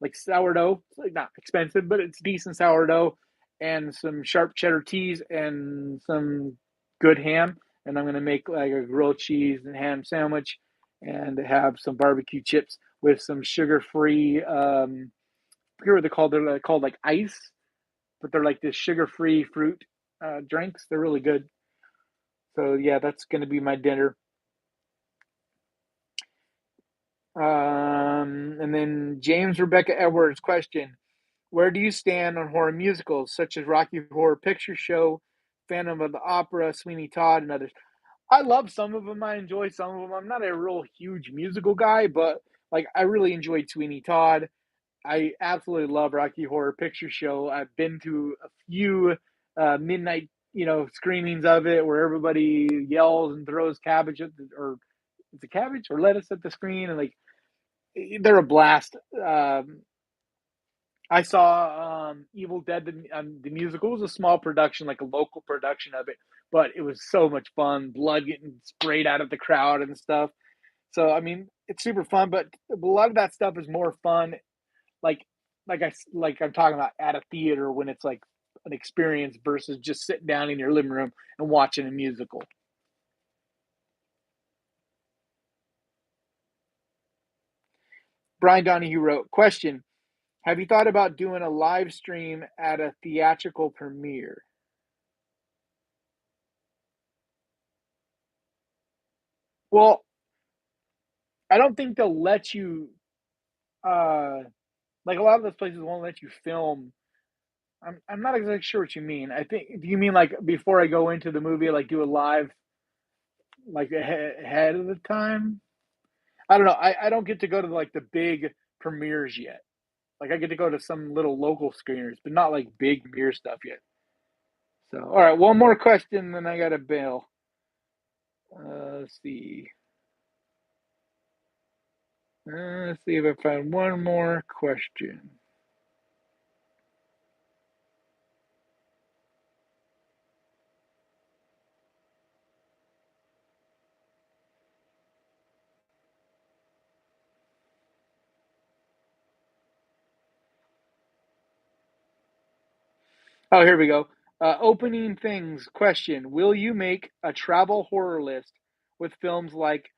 like sourdough. It's like not expensive, but it's decent sourdough, and some sharp cheddar cheese and some good ham. And I'm gonna make like a grilled cheese and ham sandwich, and have some barbecue chips with some sugar-free. I forget what they're called. They're called like ice, but they're like this sugar-free fruit drinks. They're really good. So yeah, that's gonna be my dinner. And then James Rebecca Edwards question: where do you stand on horror musicals such as Rocky Horror Picture Show, Phantom of the Opera, Sweeney Todd, and others? I love some of them. I enjoy some of them. I'm not a real huge musical guy, but like I really enjoyed Sweeney Todd. I absolutely love Rocky Horror Picture Show. I've been to a few midnight, screenings of it where everybody yells and throws cabbage or is it cabbage or lettuce at the screen, and like they're a blast. I saw Evil Dead the musical. It was a small production, like a local production of it, but it was so much fun. Blood getting sprayed out of the crowd and stuff. So I mean, it's super fun, but a lot of that stuff is more fun. Like like I'm talking about at a theater when it's like an experience versus just sitting down in your living room and watching a musical. Brian Donahue wrote, question: have you thought about doing a live stream at a theatrical premiere? Well, I don't think they'll let you. uh, like a lot of those places won't let you film. I'm not exactly sure what you mean. I think do you mean like before I go into the movie, like do a live like ahead of the time? I don't know. I don't get to go to like the big premieres yet. Like I get to go to some little local screeners, but not like big premiere stuff yet. So all right, one more question, then I got to bail. Let's see. Let's see if I find one more question. Oh, here we go. Opening things question: will you make a travel horror list with films like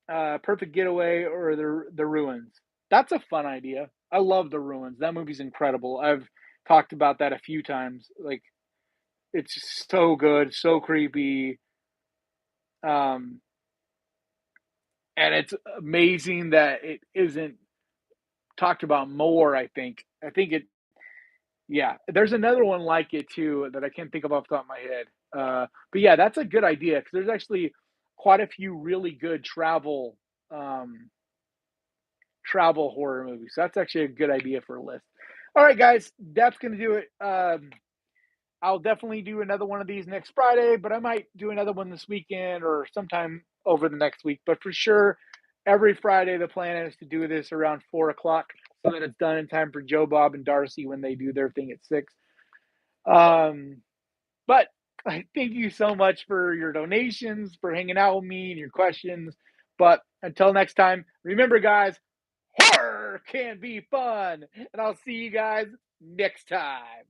Perfect Getaway or the Ruins? That's a fun idea. I love the Ruins. That movie's incredible. I've talked about that a few times. Like it's so good, so creepy, um, and it's amazing that it isn't talked about more. I think it. Yeah, there's another one like it too that I can't think of off the top of my head. But yeah, that's a good idea because there's actually quite a few really good um, travel horror movies. So that's actually a good idea for a list. All right, guys, that's gonna do it. I'll definitely do another one of these next Friday, but I might do another one this weekend or sometime over the next week. But for sure, every Friday the plan is to do this around 4 o'clock so that it's done in time for Joe Bob and Darcy when they do their thing at 6. Um, but I thank you so much for your donations, for hanging out with me and your questions. But until next time, remember, guys, horror can be fun. And I'll see you guys next time.